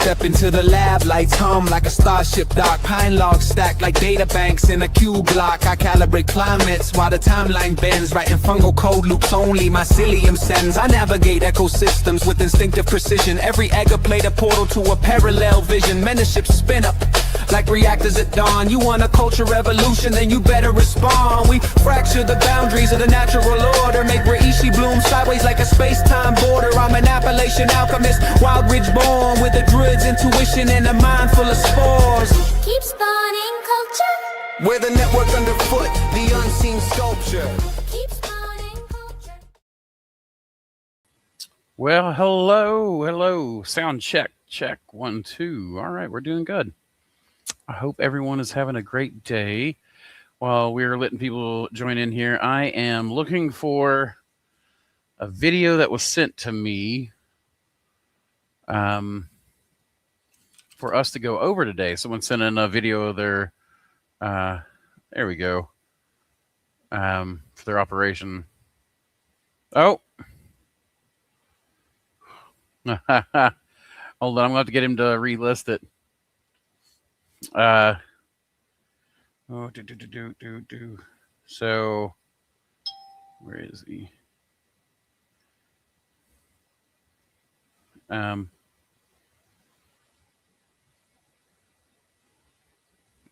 step into the lab, lights hum like a starship dock. Pine logs stacked like data banks in a cube block. I calibrate climates while the timeline bends, writing fungal code loops only Mycelium sends. I navigate ecosystems with instinctive precision. Every egg played a portal to a parallel vision. Mentorship spin up like reactors at dawn. You want a culture revolution, then you better respond. We fracture the boundaries of the natural order, make Reishi bloom sideways like a space-time border. I'm an Appalachian alchemist, wild ridge born, with a druid's intuition and a mind full of spores. Keep spawning culture. We're the network underfoot, the unseen sculpture. Keep spawning culture. Well, hello. Sound check. 1, 2. All right, we're doing good. I hope everyone is having a great day. While we're letting people join in here, I am looking for a video that was sent to me for us to go over today. Someone sent in a video of their, there we go, for their operation. Oh. Hold on, I'm going to have to get him to relist it. So, where is he?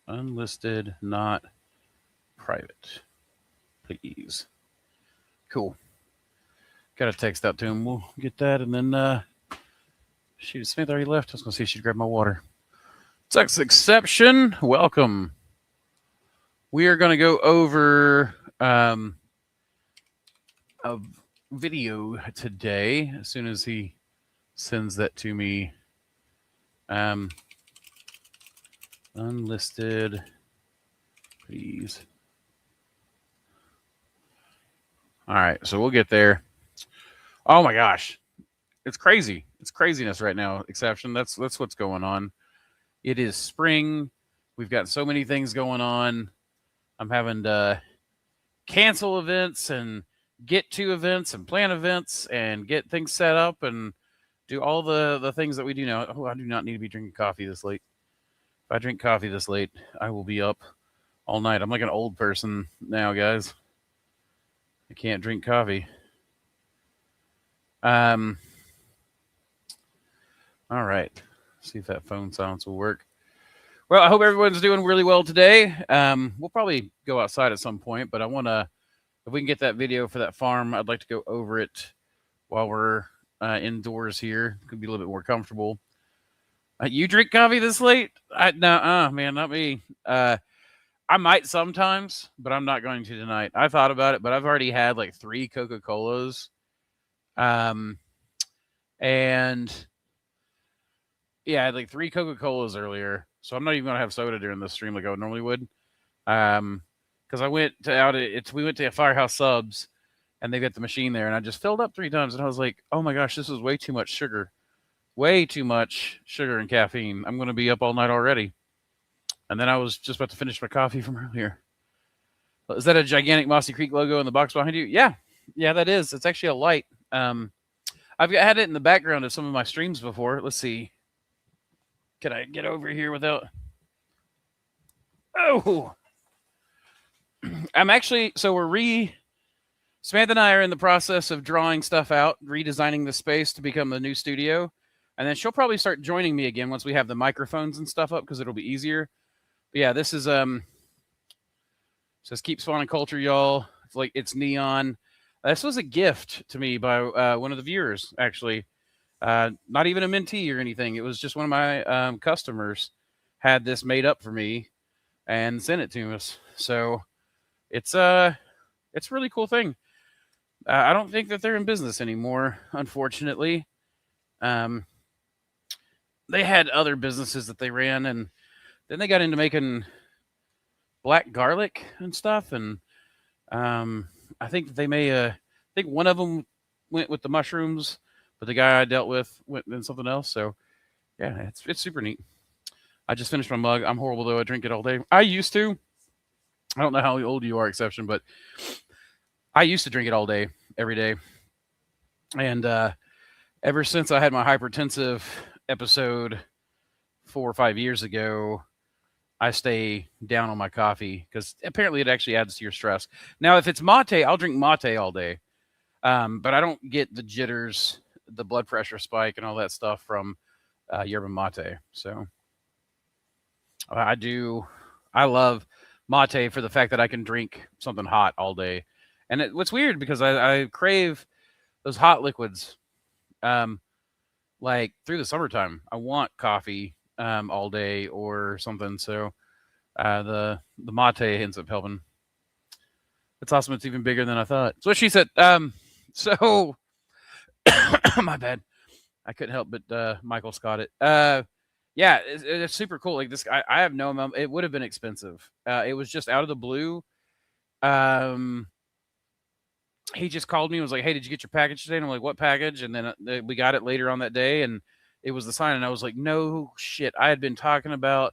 Unlisted, not private, please. Cool. Got a text out to him. We'll get that, and then shoot, Smith already left. I was gonna see if she'd grab my water. Sex exception, welcome. We are going to go over a video today as soon as he sends that to me. Unlisted, please. All right, so we'll get there. Oh my gosh, it's crazy. It's craziness right now. Exception. That's what's going on. It is spring. We've got so many things going on. I'm having to cancel events and get to events and plan events and get things set up and do all the things that we do now. Oh, I do not need to be drinking coffee this late. If I drink coffee this late, I will be up all night. I'm like an old person now, guys. I can't drink coffee. All right. See if that phone silence will work. Well, I hope everyone's doing really well today. We'll probably go outside at some point, but I want to, if we can get that video for that farm, I'd like to go over it while we're indoors here. Could be a little bit more comfortable. You drink coffee this late? No, man, not me. I might sometimes, but I'm not going to tonight. I thought about it, but I've already had like 3 Coca-Colas. And yeah, I had like 3 Coca-Colas earlier, so I'm not even gonna have soda during this stream like I normally would. Because I went to we went to a Firehouse Subs, and they got the machine there, and I just filled up 3 times, and I was like, oh my gosh, this is way too much sugar and caffeine. I'm gonna be up all night already. And then I was just about to finish my coffee from earlier. Is that a gigantic Mossy Creek logo in the box behind you? Yeah, that is. It's actually a light. I've had it in the background of some of my streams before. Let's see. Can I get over here without... Oh! I'm actually... So Samantha and I are in the process of drawing stuff out, redesigning the space to become the new studio. And then she'll probably start joining me again once we have the microphones and stuff up, because it'll be easier. But yeah, this is... says keep spawning culture, y'all. It's like it's neon. This was a gift to me by one of the viewers, actually. Not even a mentee or anything. It was just one of my customers had this made up for me and sent it to us. So it's a really cool thing. I don't think that they're in business anymore, unfortunately. They had other businesses that they ran, and then they got into making black garlic and stuff. And I think they may, I think one of them went with the mushrooms, but the guy I dealt with went in something else. So yeah, it's super neat. I just finished my mug. I'm horrible though. I drink it all day. I used to. I don't know how old you are, Exception, but I used to drink it all day, every day. And ever since I had my hypertensive episode 4 or 5 years ago, I stay down on my coffee because apparently it actually adds to your stress. Now, if it's mate, I'll drink mate all day, but I don't get the jitters, the blood pressure spike, and all that stuff from yerba mate. So I do. I love mate for the fact that I can drink something hot all day. And what's weird because I crave those hot liquids, like through the summertime. I want coffee all day or something. So the mate ends up helping. It's awesome. It's even bigger than I thought. So what she said. So my bad. I couldn't help but Michael Scott it. Yeah, it's super cool. Like this, I have no amount. It would have been expensive. It was just out of the blue. He just called me and was like, "Hey, did you get your package today?" And I'm like, "What package?" And then we got it later on that day, and it was the sign. And I was like, "No shit!" I had been talking about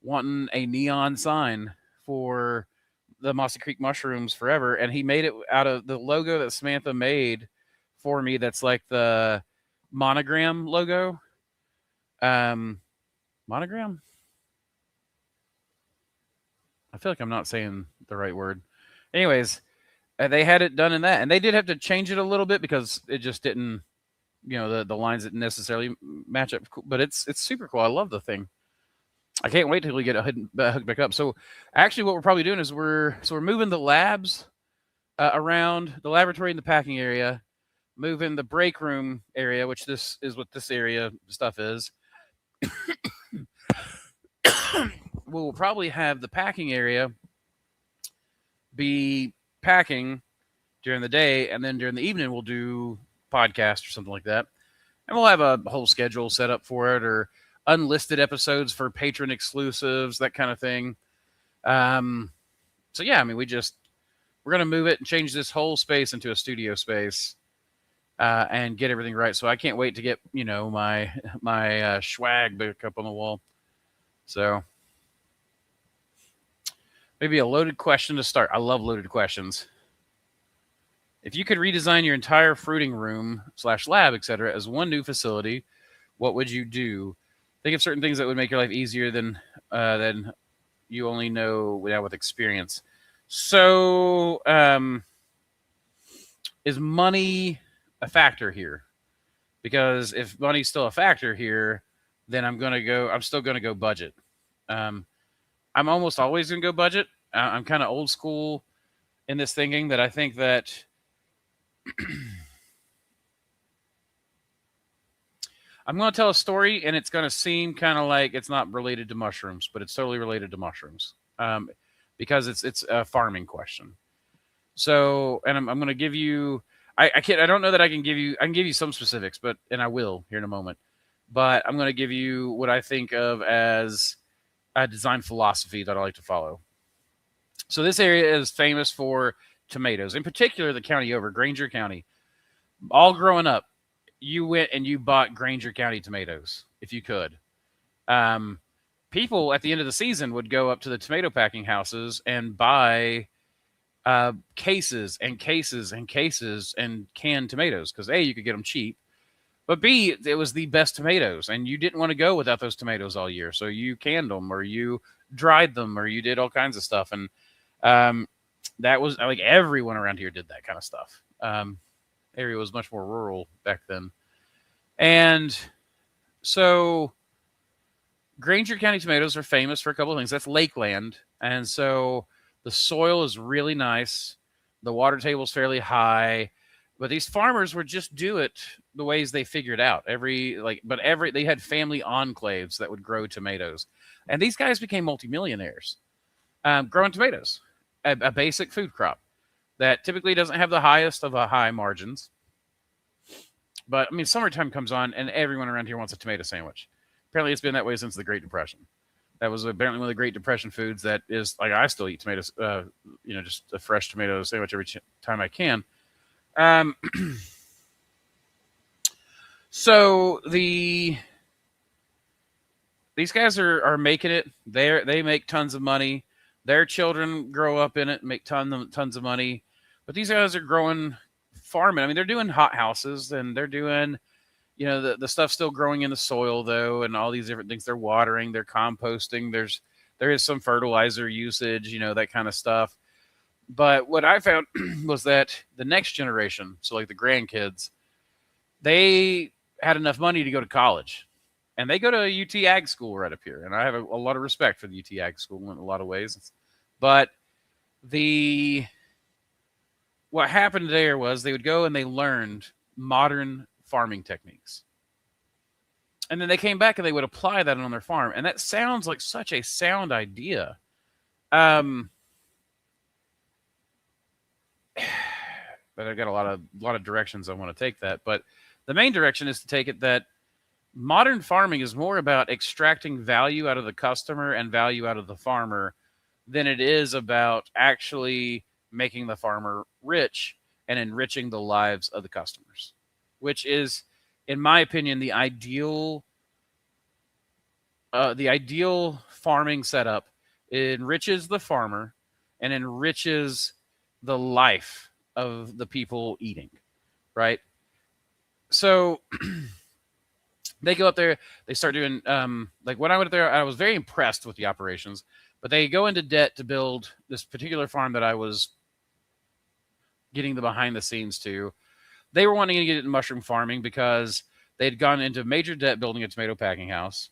wanting a neon sign for the Mossy Creek mushrooms forever, and he made it out of the logo that Samantha made for me. That's like the monogram logo. Monogram? I feel like I'm not saying the right word. Anyways, they had it done in that, and they did have to change it a little bit because it just didn't, the lines didn't necessarily match up. But it's super cool. I love the thing. I can't wait till we get it hooked back up. So actually, what we're probably doing is we're moving the labs around the laboratory and the packing area, moving the break room area, which this is what this area stuff is. We'll probably have the packing area be packing during the day, and then during the evening we'll do podcast or something like that, and we'll have a whole schedule set up for it, or unlisted episodes for patron exclusives, that kind of thing. So yeah, I mean, we're gonna move it and change this whole space into a studio space, and get everything right. So I can't wait to get my swag back up on the wall. So maybe a loaded question to start. I love loaded questions. If you could redesign your entire fruiting room / lab, etc., as one new facility, what would you do? Think of certain things that would make your life easier than you only know now with experience. So, is money a factor here? Because if money's still a factor here, then I'm still gonna go budget. I'm almost always gonna go budget. I'm kind of old school in this thinking that I think that I'm going to tell a story, and it's going to seem kind of like it's not related to mushrooms, but it's totally related to mushrooms, because it's a farming question. So, and I'm going to give you, I don't know that I can give you some specifics, and I will here in a moment, but I'm going to give you what I think of as a design philosophy that I like to follow. So this area is famous for tomatoes, in particular the county over, Granger County. All growing up, you went and you bought Granger County tomatoes if you could. People at the end of the season would go up to the tomato packing houses and buy cases and cases and cases and canned tomatoes because A, you could get them cheap, but B, it was the best tomatoes, and you didn't want to go without those tomatoes all year, so you canned them or you dried them or you did all kinds of stuff, and that was like everyone around here did that kind of stuff. Area was much more rural back then. And so Granger County tomatoes are famous for a couple of things. That's lakeland. And so the soil is really nice. The water table is fairly high. But these farmers would just do it the ways they figured out. They had family enclaves that would grow tomatoes. And these guys became multimillionaires growing tomatoes, a basic food crop that typically doesn't have the highest of high margins. But, I mean, summertime comes on, and everyone around here wants a tomato sandwich. Apparently, it's been that way since the Great Depression. That was apparently one of the Great Depression foods that is, like, I still eat tomatoes, just a fresh tomato sandwich every time I can. So, these guys are making it. They make tons of money. Their children grow up in it and make tons of money. But these guys are farming. I mean, they're doing hot houses, and they're doing, you know, the stuff's still growing in the soil though, and all these different things. They're watering, they're composting. There is some fertilizer usage, you know, that kind of stuff. But what I found was that the next generation, so like the grandkids, they had enough money to go to college, and they go to UT Ag School right up here. And I have a lot of respect for the UT Ag School in a lot of ways. But the what happened there was they would go and they learned modern farming techniques. And then they came back and they would apply that on their farm. And that sounds like such a sound idea. But I've got a lot of directions I want to take that. But the main direction is to take it that modern farming is more about extracting value out of the customer and value out of the farmer than it is about actually making the farmer rich and enriching the lives of the customers, which is, in my opinion, the ideal farming setup. It enriches the farmer and enriches the life of the people eating, right? So they go up there, they start doing, like when I went there, I was very impressed with the operations, but they go into debt to build this particular farm that I was getting the behind the scenes to. They were wanting to get into mushroom farming because they'd gone into major debt building a tomato packing house.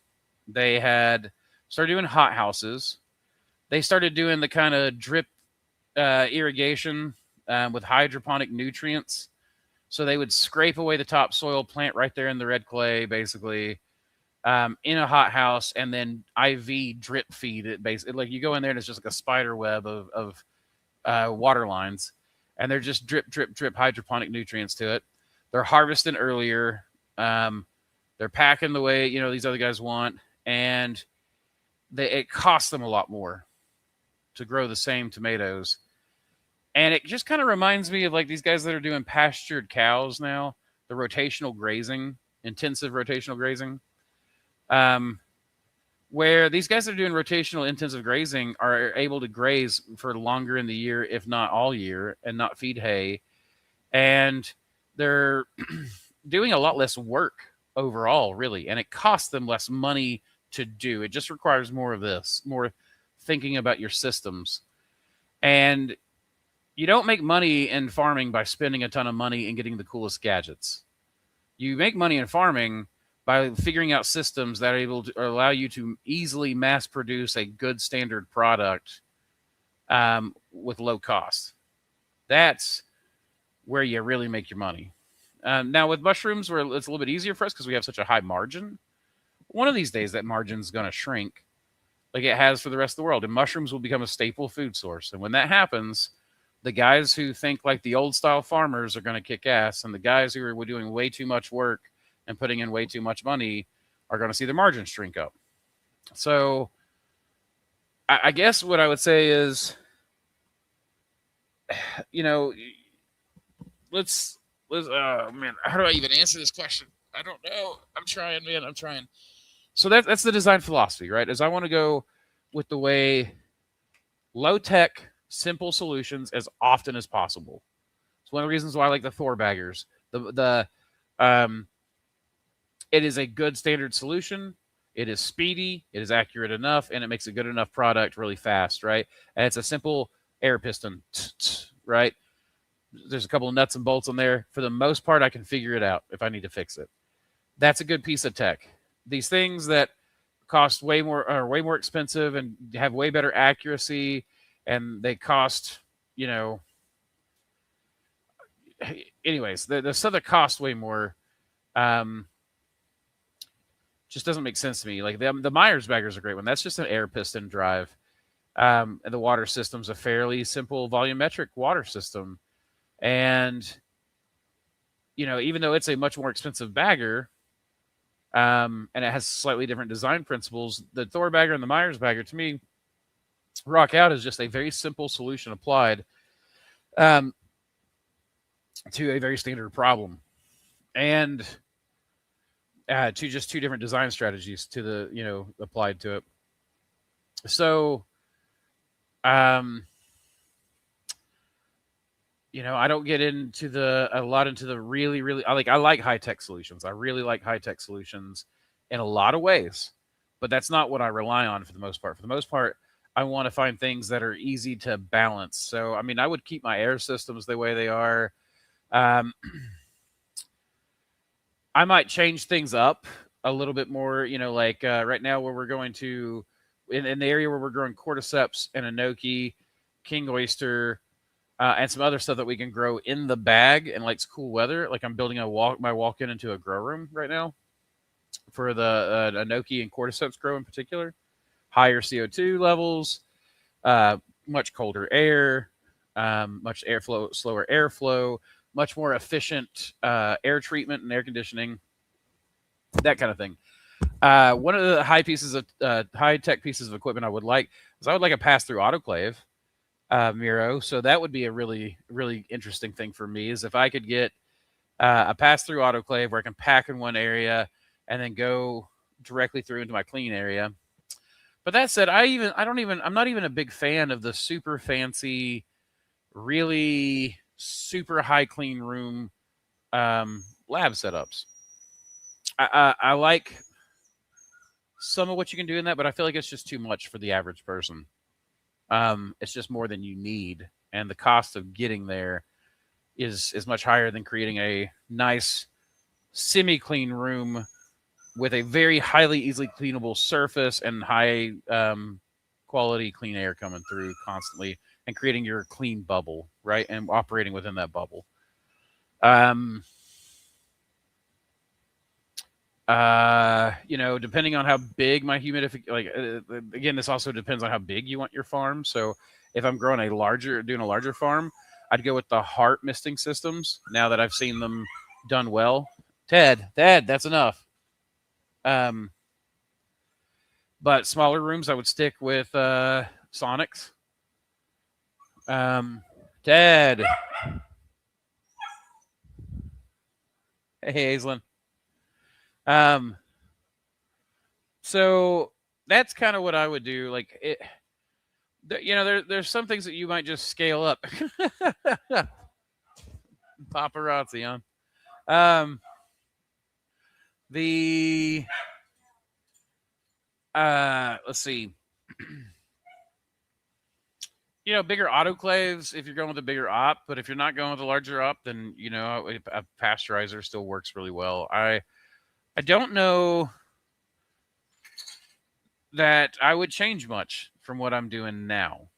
They had started doing hot houses. They started doing the kind of drip irrigation with hydroponic nutrients. So they would scrape away the topsoil, plant right there in the red clay, basically, in a hot house, and then IV drip feed it. Basically, like you go in there and it's just like a spider web of water lines, and they're just drip, drip, drip hydroponic nutrients to it. They're harvesting earlier. They're packing the way, you know, these other guys want, and it costs them a lot more to grow the same tomatoes. And it just kind of reminds me of like these guys that are doing pastured cows now, the rotational grazing, intensive rotational grazing, where these guys that are doing rotational intensive grazing are able to graze for longer in the year, if not all year, and not feed hay. And they're doing a lot less work overall, really. And it costs them less money to do. It just requires more of this, more thinking about your systems. And you don't make money in farming by spending a ton of money and getting the coolest gadgets. You make money in farming by figuring out systems that are able to allow you to easily mass produce a good standard product with low cost. That's where you really make your money. Now with mushrooms, where it's a little bit easier for us because we have such a high margin. One of these days, that margin's going to shrink like it has for the rest of the world, and mushrooms will become a staple food source. And when that happens, the guys who think like the old style farmers are going to kick ass, and the guys who are doing way too much work and putting in way too much money are going to see their margins shrink up. So I guess what I would say is, you know, let's man, how do I even answer this question? I don't know. I'm trying, man. I'm trying. So that's the design philosophy, right? Is I want to go with the way low tech, simple solutions as often as possible. It's one of the reasons why I like the Thor baggers. It is a good standard solution. It is speedy. It is accurate enough, and it makes a good enough product really fast, right? And it's a simple air piston, right? There's a couple of nuts and bolts on there. For the most part, I can figure it out if I need to fix it. That's a good piece of tech. These things that cost way more, are way more expensive and have way better accuracy, and they cost, you know, anyways, the stuff that cost way more just doesn't make sense to me. Like the Myers bagger is a great one. That's just an air piston drive. And the water system's a fairly simple volumetric water system. And, you know, even though it's a much more expensive bagger, and it has slightly different design principles, the Thor bagger and the Myers bagger, to me, rock out is just a very simple solution applied to a very standard problem. And to just two different design strategies to the, you know, applied to it. So, I don't get into a lot into the really I like high-tech solutions. I really like high-tech solutions in a lot of ways, but that's not what I rely on for the most part. For the most part, I want to find things that are easy to balance. So, I mean, I would keep my air systems the way they are. Um, I might change things up a little bit more, like right now where we're going to, in the area where we're growing cordyceps and enoki, king oyster, and some other stuff that we can grow in the bag and like cool weather. Like I'm building my walk-in into a grow room right now for the enoki and cordyceps grow in particular. Higher CO2 levels, much colder air, much airflow, slower airflow, much more efficient air treatment and air conditioning, that kind of thing. One of the high tech pieces of equipment I would like is a pass-through autoclave, Miro. So that would be a really, really interesting thing for me is if I could get a pass-through autoclave where I can pack in one area and then go directly through into my clean area. But that said, I'm not even a big fan of the super fancy, really super high clean room lab setups. I like some of what you can do in that, but I feel like it's just too much for the average person. It's just more than you need, and the cost of getting there is much higher than creating a nice semi-clean room with a very highly easily cleanable surface and high quality clean air coming through constantly and creating your clean bubble, right? And operating within that bubble. Depending on how big my humidification, again, this also depends on how big you want your farm. So if I'm doing a larger farm, I'd go with the heart misting systems. Now that I've seen them done well, Dad, that's enough. But smaller rooms, I would stick with Sonics. Dad. Hey, Aislinn. So that's kind of what I would do. Like it, there's some things that you might just scale up. Paparazzi on. The let's see. Bigger autoclaves if you're going with a bigger op, but if you're not going with a larger op, then a pasteurizer still works really well. I don't know that I would change much from what I'm doing now.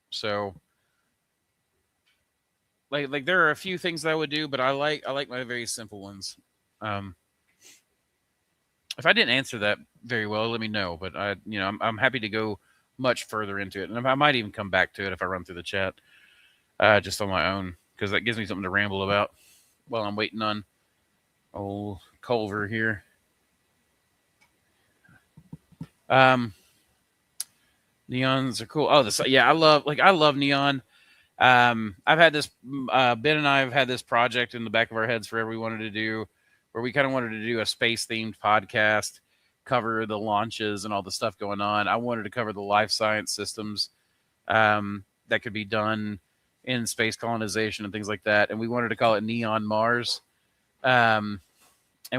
So like there are a few things that I would do, but I like my very simple ones. If I didn't answer that very well, let me know. But I'm happy to go much further into it, and I might even come back to it if I run through the chat, just on my own, because that gives me something to ramble about while I'm waiting on old Culver here. Neons are cool. Oh, I love neon. I've had this. Ben and I have had this project in the back of our heads forever. We wanted to do, where we kind of wanted to do a space themed podcast, cover the launches and all the stuff going on. I wanted to cover the life science systems that could be done in space colonization and things like that. And we wanted to call it Neon Mars. And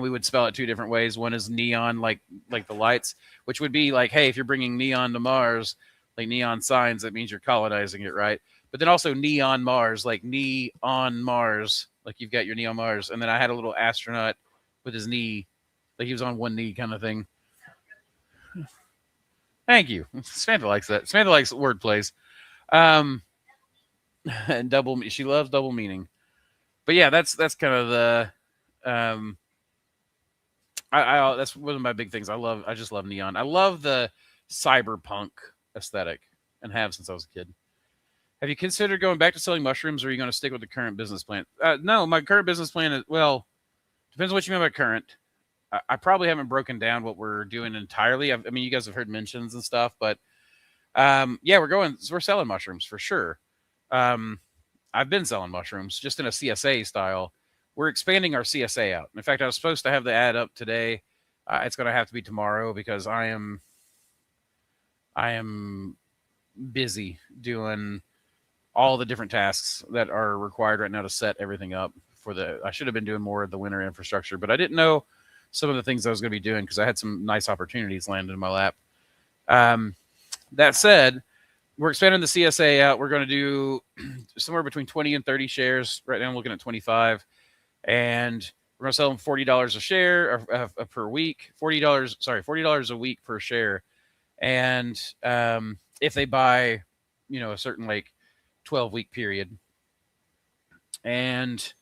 we would spell it two different ways. One is neon, like the lights, which would be like, hey, if you're bringing neon to Mars, like neon signs, that means you're colonizing it, right? But then also Neon Mars, like knee on Mars, like you've got your knee on Mars. And then I had a little astronaut with his knee, like he was on one knee kind of thing. Thank you. Samantha likes that. Samantha likes word plays. And she loves double meaning. But yeah, that's kind of the that's one of my big things. I just love neon. I love the cyberpunk aesthetic and have since I was a kid. Have you considered going back to selling mushrooms, or are you going to stick with the current business plan? No, my current business plan is, well, depends on what you mean by current. I probably haven't broken down what we're doing entirely. I mean, you guys have heard mentions and stuff, but yeah, we're selling mushrooms for sure. I've been selling mushrooms just in a CSA style. We're expanding our CSA out. In fact, I was supposed to have the ad up today. It's going to have to be tomorrow because I am busy doing all the different tasks that are required right now to set everything up for the. I should have been doing more of the winter infrastructure, but I didn't know some of the things I was going to be doing because I had some nice opportunities landed in my lap. That said, we're expanding the CSA out. We're going to do somewhere between 20 and 30 shares. Right now, I'm looking at 25, and we're going to sell them $40 a share or, per week. $40 a week per share. And if they buy, a certain like 12-week period, and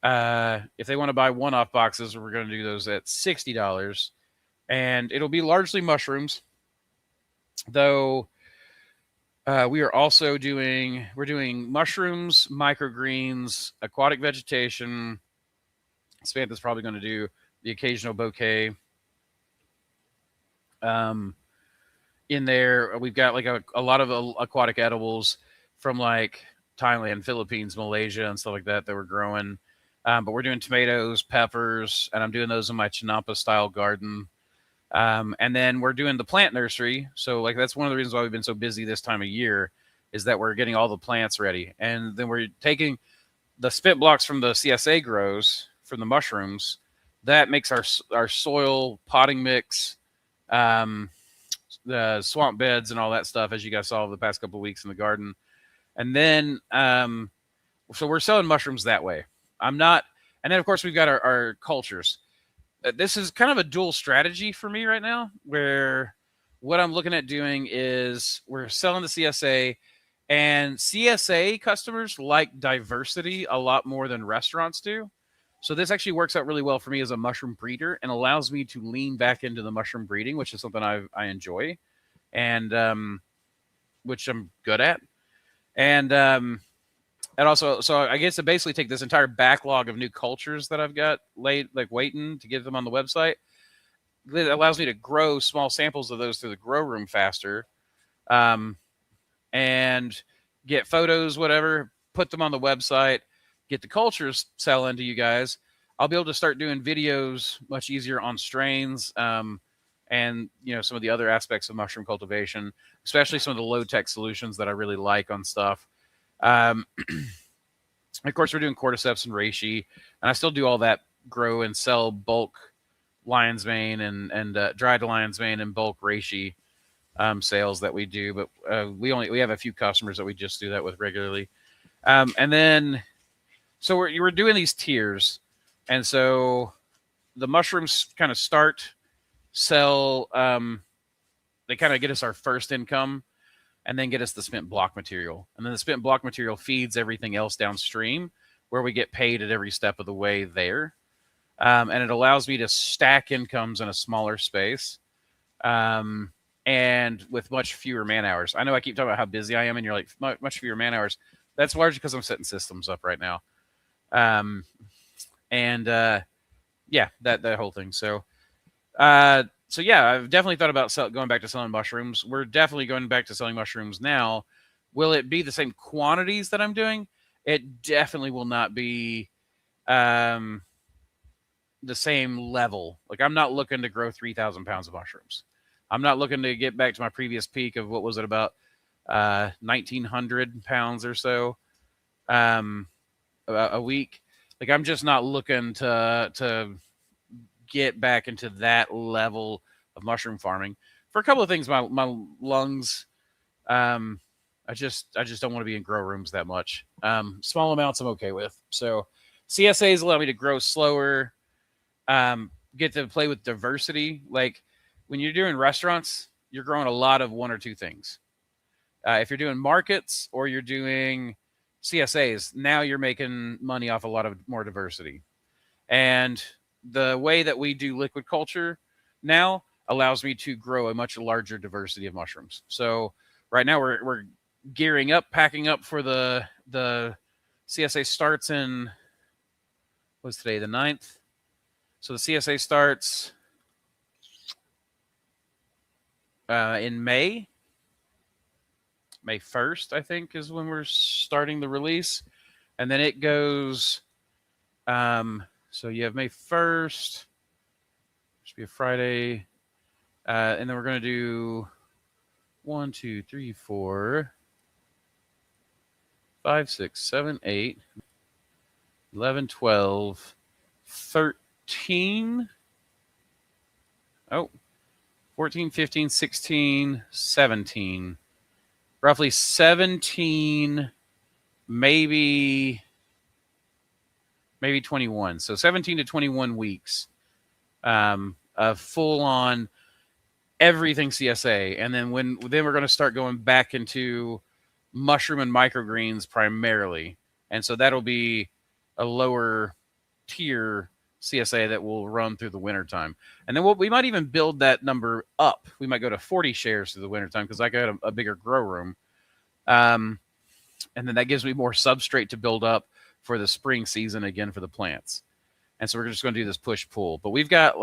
if they want to buy one-off boxes, we're going to do those at $60, and it'll be largely mushrooms, though. We are also doing mushrooms, microgreens, aquatic vegetation. Samantha's probably going to do the occasional bouquet. In there, we've got like a lot of aquatic edibles from like Thailand, Philippines, Malaysia, and stuff like that we're growing. But we're doing tomatoes, peppers, and I'm doing those in my Chinampa style garden. And then we're doing the plant nursery. So like that's one of the reasons why we've been so busy this time of year is that we're getting all the plants ready. And then we're taking the spit blocks from the CSA grows from the mushrooms. That makes our soil potting mix, the swamp beds and all that stuff, as you guys saw over the past couple of weeks in the garden. And then, so we're selling mushrooms that way. And then of course we've got our cultures. This is kind of a dual strategy for me right now, where what I'm looking at doing is we're selling the CSA, and CSA customers like diversity a lot more than restaurants do. So this actually works out really well for me as a mushroom breeder and allows me to lean back into the mushroom breeding, which is something I enjoy, and which I'm good at. And also, so I guess to basically take this entire backlog of new cultures that I've got waiting to get them on the website, it allows me to grow small samples of those through the grow room faster, and get photos, whatever, put them on the website, get the cultures selling to you guys. I'll be able to start doing videos much easier on strains, and some of the other aspects of mushroom cultivation, especially some of the low-tech solutions that I really like on stuff. Of course, we're doing cordyceps and reishi, and I still do all that grow and sell bulk lion's mane and dried lion's mane and bulk reishi sales that we do. But we have a few customers that we just do that with regularly. And then, so we're doing these tiers, and so the mushrooms kind of sell. They kind of get us our first income, and then get us the spent block material. And then the spent block material feeds everything else downstream, where we get paid at every step of the way there. And it allows me to stack incomes in a smaller space, and with much fewer man hours. I know I keep talking about how busy I am, and you're like, much fewer man hours. That's largely because I'm setting systems up right now. Yeah, that whole thing. So yeah, I've definitely thought about going back to selling mushrooms. We're definitely going back to selling mushrooms now. Will it be the same quantities that I'm doing? It definitely will not be the same level. Like, I'm not looking to grow 3,000 pounds of mushrooms. I'm not looking to get back to my previous peak of, what was it, about 1,900 pounds or so a week. Like, I'm just not looking to get back into that level of mushroom farming for a couple of things. My lungs, I just don't want to be in grow rooms that much. Small amounts I'm okay with. So CSAs allow me to grow slower, get to play with diversity. Like, when you're doing restaurants, you're growing a lot of one or two things. If you're doing markets or you're doing CSAs, now you're making money off a lot of more diversity. And the way that we do liquid culture now allows me to grow a much larger diversity of mushrooms. So right now we're gearing up, packing up for the CSA starts in, what's today, the 9th? So the CSA starts in May 1st, I think, is when we're starting the release. And then it goes, so you have May 1st, should be a Friday. And then we're going to do 1, 2, 3, 4. 5, 6, 7, 8, 11, 12, 13. Oh, 14, 15, 16, 17. Roughly 17, maybe 21. So 17 to 21 weeks of full on everything CSA. And then we're going to start going back into mushroom and microgreens primarily. And so that'll be a lower tier CSA that will run through the wintertime. And then we might even build that number up. We might go to 40 shares through the wintertime because I got a bigger grow room. And then that gives me more substrate to build up for the spring season again for the plants. And so we're just going to do this push-pull. But we've got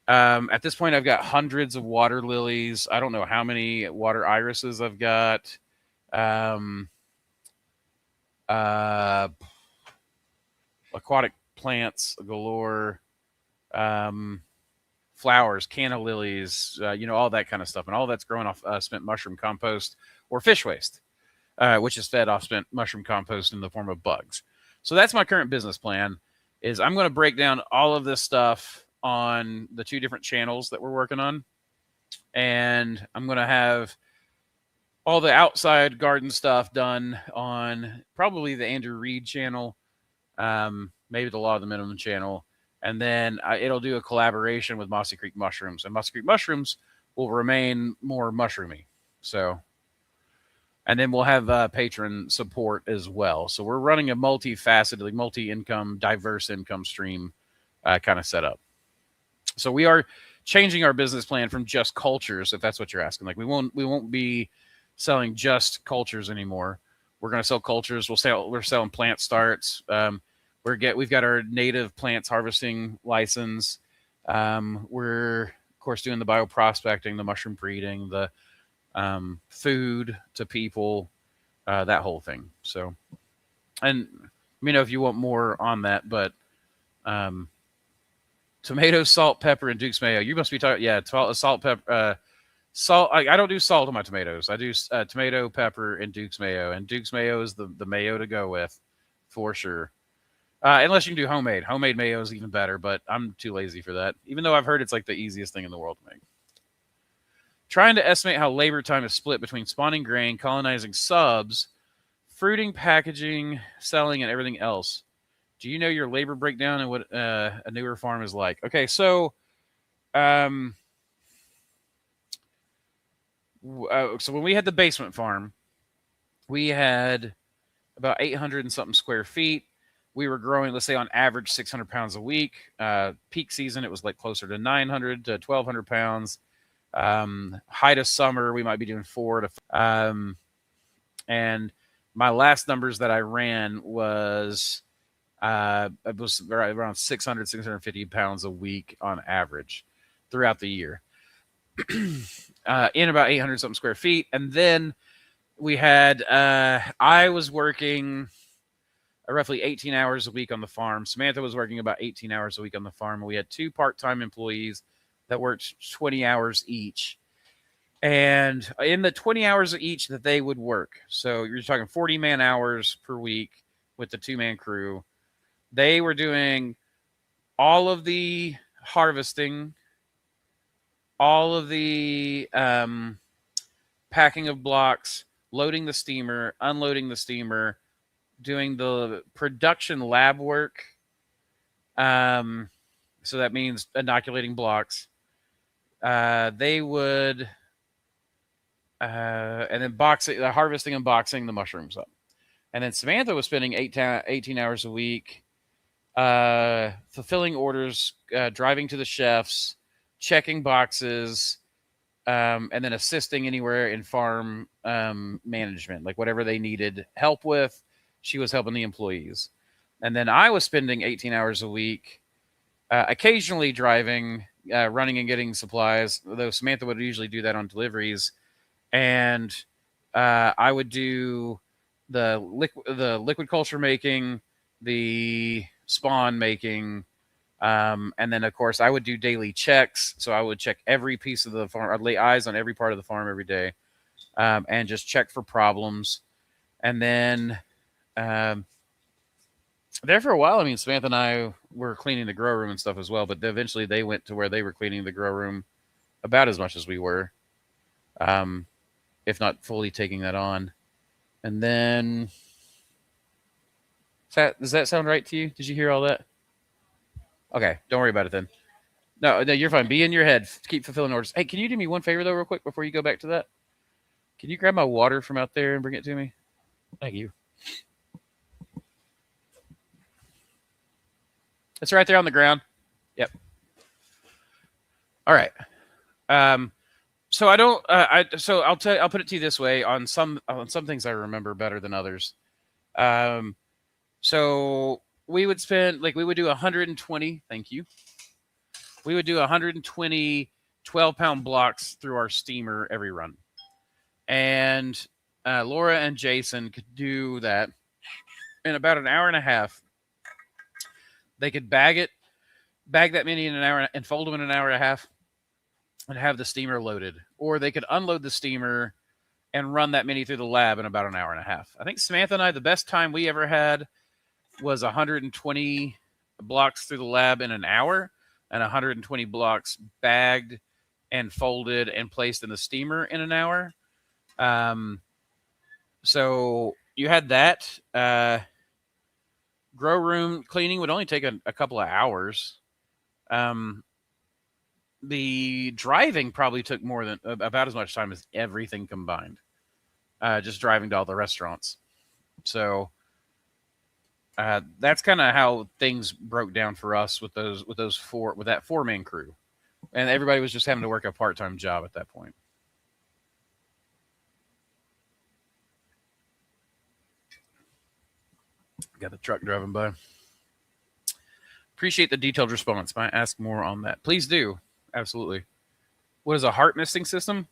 at this point, I've got hundreds of water lilies. I don't know how many water irises I've got. Aquatic plants galore. Flowers, canna lilies, all that kind of stuff. And all that's growing off spent mushroom compost or fish waste, which is fed off spent mushroom compost in the form of bugs. So that's my current business plan. Is I'm going to break down all of this stuff on the 2 different channels that we're working on. And I'm going to have all the outside garden stuff done on probably the Andrew Reed channel, maybe the Law of the Minimum channel. And then it'll do a collaboration with Mossy Creek Mushrooms. And Mossy Creek Mushrooms will remain more mushroomy. So, and then we'll have patron support as well. So we're running a multifaceted, multi-income, diverse income stream kind of setup. So we are changing our business plan from just cultures, if that's what you're asking. Like we won't be selling just cultures anymore. We're going to sell cultures. We're selling plant starts. We've got our native plants harvesting license. We're of course doing the bioprospecting, the mushroom breeding, the food to people, that whole thing. So, and let me know if you want more on that, but tomatoes, salt, pepper, and Duke's mayo. You must be talking, yeah, salt, pepper, salt. I don't do salt on my tomatoes. I do tomato, pepper, and Duke's mayo. And Duke's mayo is the mayo to go with, for sure. Unless you can do homemade. Homemade mayo is even better, but I'm too lazy for that. Even though I've heard it's like the easiest thing in the world to make. Trying to estimate how labor time is split between spawning grain, colonizing subs, fruiting, packaging, selling, and everything else. Do you know your labor breakdown and what a newer farm is like? Okay, so so when we had the basement farm, we had about 800 and something square feet. We were growing, let's say on average, 600 pounds a week. Peak season, it was like closer to 900 to 1,200 pounds. Height of summer, we might be doing 4 to 5. And my last numbers that I ran was it was around 600, 650 pounds a week on average throughout the year. In about 800 something square feet. And then we had, I was working roughly 18 hours a week on the farm. Samantha was working about 18 hours a week on the farm. We had 2 part-time employees that worked 20 hours each. And in the 20 hours each that they would work, so you're talking 40 man hours per week with the 2-man crew, they were doing all of the harvesting, all of the packing of blocks, loading the steamer, unloading the steamer, doing the production lab work. So that means inoculating blocks. They would, and then harvesting and boxing the mushrooms up. And then Samantha was spending 18 hours a week, fulfilling orders, driving to the chefs, checking boxes, and then assisting anywhere in farm management, like whatever they needed help with. She was helping the employees. And then I was spending 18 hours a week, occasionally driving, running and getting supplies, though Samantha would usually do that on deliveries. And I would do the liquid culture making, the spawn making, and then of course I would do daily checks. So I would check every piece of the farm. I'd lay eyes on every part of the farm every day, and just check for problems. And then there for a while, I mean, Samantha and I were cleaning the grow room and stuff as well, but eventually they went to where they were cleaning the grow room about as much as we were, if not fully taking that on. And then, does that sound right to you? Did you hear all that? Okay, don't worry about it then. No, you're fine. Be in your head. Keep fulfilling orders. Hey, can you do me one favor though, real quick, before you go back to that? Can you grab my water from out there and bring it to me? Thank you. It's right there on the ground. Yep. All right. So I don't. So I'll tell. I'll put it to you this way: on some things I remember better than others. So we would spend, like, we would do 120. Thank you. We would do 120 12-pound blocks through our steamer every run, and Laura and Jason could do that in about an hour and a half. They could bag that many in an hour and fold them in an hour and a half and have the steamer loaded. Or they could unload the steamer and run that many through the lab in about an hour and a half. I think Samantha and I, the best time we ever had was 120 blocks through the lab in an hour and 120 blocks bagged and folded and placed in the steamer in an hour. So you had that. Grow room cleaning would only take a couple of hours. The driving probably took more than about as much time as everything combined. Just driving to all the restaurants. So that's kind of how things broke down for us with that 4-man crew, and everybody was just having to work a part-time job at that point. Got the truck driving by. Appreciate the detailed response. Might ask more on that. Please do. Absolutely. What is a heart misting system?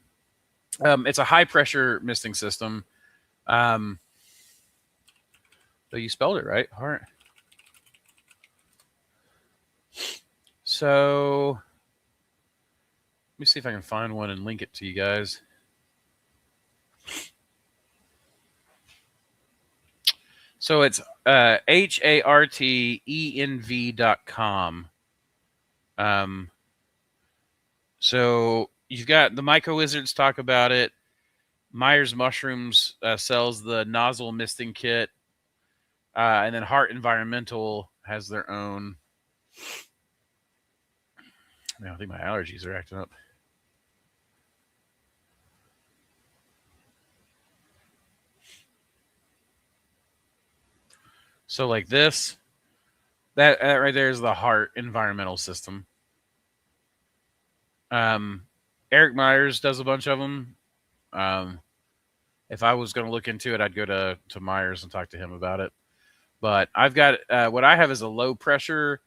It's a high pressure misting system. So you spelled it right. Heart. So let me see if I can find one and link it to you guys. So it's HARTENV.com. So you've got the Myco Wizards talk about it. Myers Mushrooms sells the nozzle misting kit. And then Heart Environmental has their own. I think my allergies are acting up. So like this, that right there is the Heart Environmental System. Eric Myers does a bunch of them. If I was going to look into it, I'd go to Myers and talk to him about it. But I've got what I have is a low pressure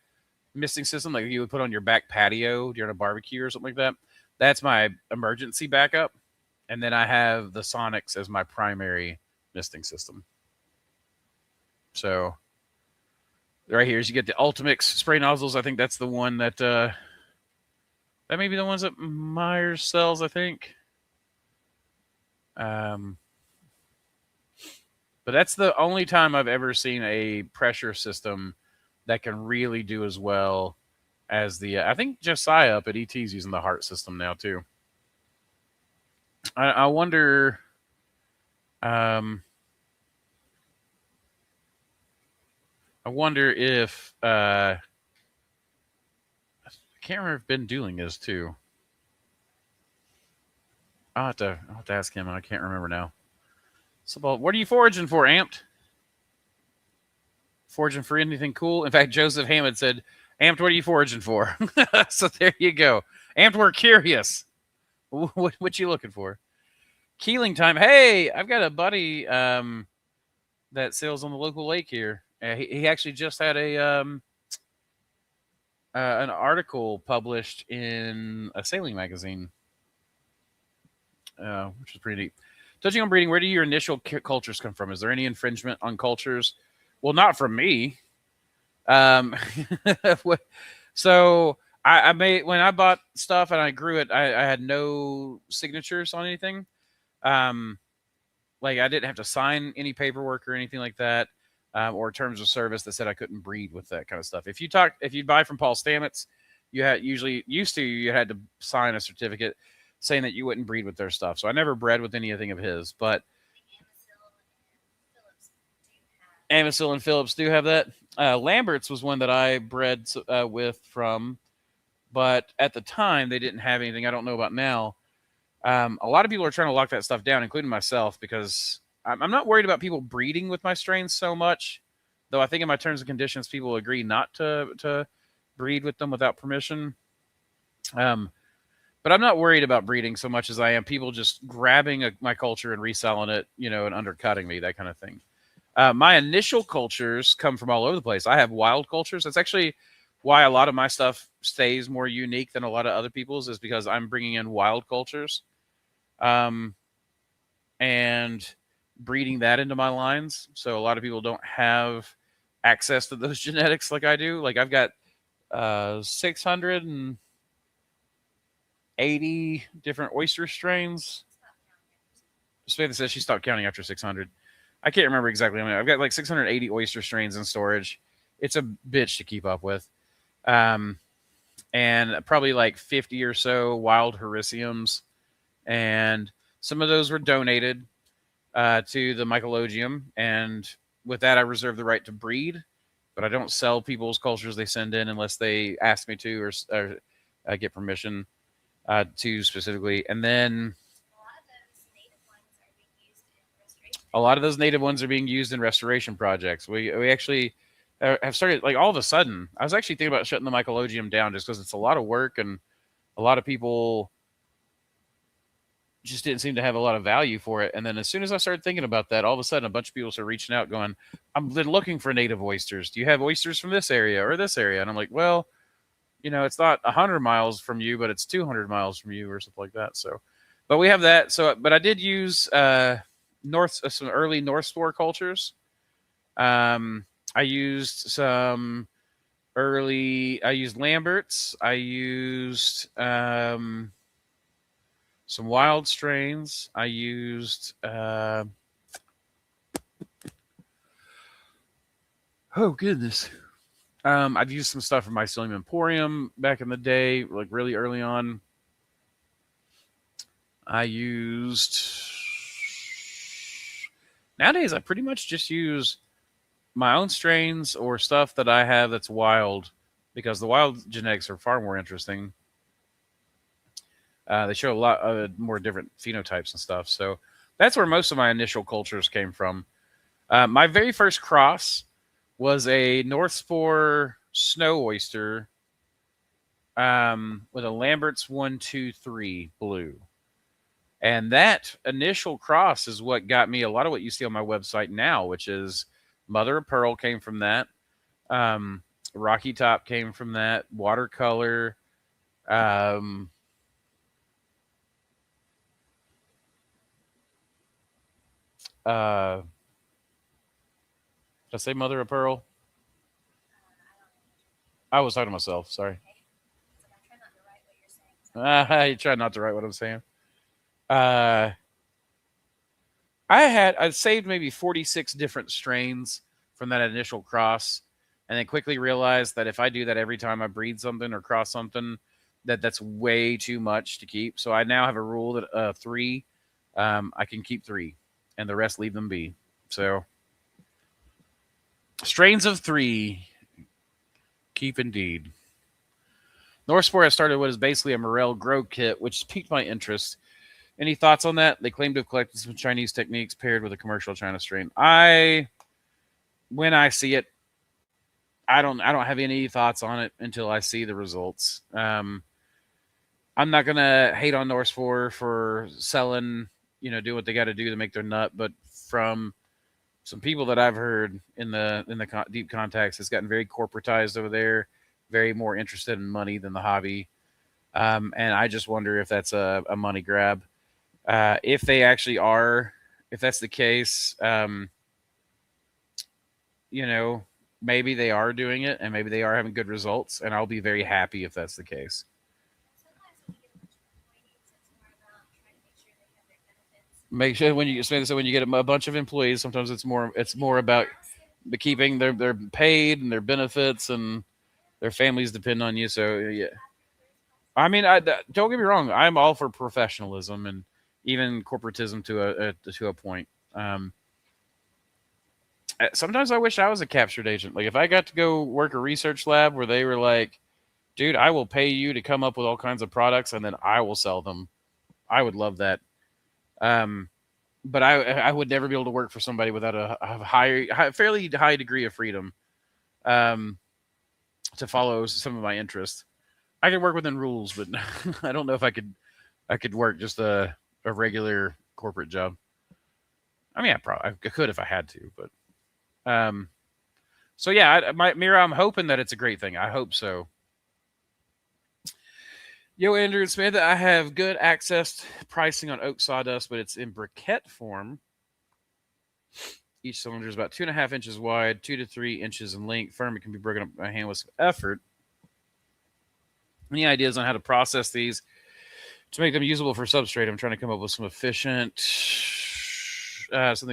misting system, like you would put on your back patio during a barbecue or something like that. That's my emergency backup. And then I have the Sonics as my primary misting system. So right here is you get the Ultimix spray nozzles. I think that's the one that that may be the ones that Myers sells, I think. But that's the only time I've ever seen a pressure system that can really do as well as the. I think Josiah up at ET's using the Heart system now too. I wonder. I wonder if I can't remember if Ben Dooling is too. I'll have to ask him. I can't remember now. So, what are you foraging for, Amped? Foraging for anything cool? In fact, Joseph Hammond said, "Amped, what are you foraging for?" So there you go. Amped, we're curious. What you looking for? Keeling time. Hey, I've got a buddy that sails on the local lake here. He actually just had an article published in a sailing magazine, which is pretty neat. Touching on breeding, where do your initial cultures come from? Is there any infringement on cultures? Well, not from me. So I made, when I bought stuff and I grew it, I had no signatures on anything. like I didn't have to sign any paperwork or anything like that, or terms of service that said I couldn't breed with that kind of stuff. If you buy from Paul Stamets, you had you had to sign a certificate saying that you wouldn't breed with their stuff. So I never bred with anything of his, but Amisil and Phillips do have that. Lambert's was one that I bred with from, but at the time they didn't have anything. I don't know about now. A lot of people are trying to lock that stuff down, including myself, because I'm not worried about people breeding with my strains so much. Though I think in my terms and conditions, people agree not to breed with them without permission. But I'm not worried about breeding so much as I am people just grabbing my culture and reselling it, and undercutting me, that kind of thing. My initial cultures come from all over the place. I have wild cultures. That's actually why a lot of my stuff stays more unique than a lot of other people's, is because I'm bringing in wild cultures, and breeding that into my lines. So a lot of people don't have access to those genetics like I do. Like I've got 680 different oyster strains. Samantha says she stopped counting after 600. I can't remember exactly how many. I've got like 680 oyster strains in storage. It's a bitch to keep up with. And probably like 50 or so wild Hericiums. And some of those were donated to the Mycelium. And with that, I reserve the right to breed. But I don't sell people's cultures they send in unless they ask me to or get permission to specifically. And then a lot of those native ones are being used in restoration projects. We actually have started, like, all of a sudden, I was actually thinking about shutting the Mycelium down just because it's a lot of work and a lot of people just didn't seem to have a lot of value for it. And then as soon as I started thinking about that, all of a sudden a bunch of people started reaching out going, I've been looking for native oysters. Do you have oysters from this area or this area? And I'm like, well, it's not 100 miles from you, but it's 200 miles from you or something like that. So, but we have that. So, but I did use some early North Spore cultures. I used some I used Lambert's. I used some wild strains. I used oh goodness. I've used some stuff from Mycelium Emporium back in the day, like really early on. Nowadays I pretty much just use my own strains or stuff that I have that's wild, because the wild genetics are far more interesting. They show a lot more different phenotypes and stuff. So that's where most of my initial cultures came from. My very first cross was a North Spore snow oyster with a Lambert's 123 blue. And that initial cross is what got me a lot of what you see on my website now, which is Mother of Pearl came from that. Rocky Top came from that. Watercolor. Did I say Mother of Pearl? I was talking to myself. Sorry. You try not to write what I'm saying. I saved maybe 46 different strains from that initial cross, and then quickly realized that if I do that every time I breed something or cross something, that's way too much to keep. So I now have a rule that 3, I can keep 3, and the rest leave them be. So strains of 3, keep indeed. North Spore has started what is basically a morel grow kit, which piqued my interest. Any thoughts on that? They claim to have collected some Chinese techniques paired with a commercial China strain. When I see it, I don't have any thoughts on it until I see the results. I'm not gonna hate on North Spore for selling, do what they got to do to make their nut. But from some people that I've heard in the deep contacts, it's gotten very corporatized over there, very more interested in money than the hobby. And I just wonder if that's a money grab. If they actually are, if that's the case, maybe they are doing it and maybe they are having good results, and I'll be very happy if that's the case. Make sure when you so when you get a bunch of employees, sometimes it's more about the keeping their paid and their benefits and their families depend on you. So yeah, I mean, don't get me wrong. I'm all for professionalism and even corporatism to a point. Um, Sometimes I wish I was a captured agent. Like if I got to go work a research lab where they were like, "Dude, I will pay you to come up with all kinds of products and then I will sell them." I would love that. Um, but I would never be able to work for somebody without fairly high degree of freedom um, to follow some of my interests. I can work within rules, but I don't know if I could work just a regular corporate job. I mean, I could if I had to, but so yeah, Mira, I'm hoping that it's a great thing. I hope so. Yo, Andrew and Samantha, I have good access pricing on oak sawdust, but it's in briquette form. Each cylinder is about 2.5 inches wide, 2 to 3 inches in length. Firm, it can be broken up by hand with some effort. Any ideas on how to process these to make them usable for substrate? I'm trying to come up with some something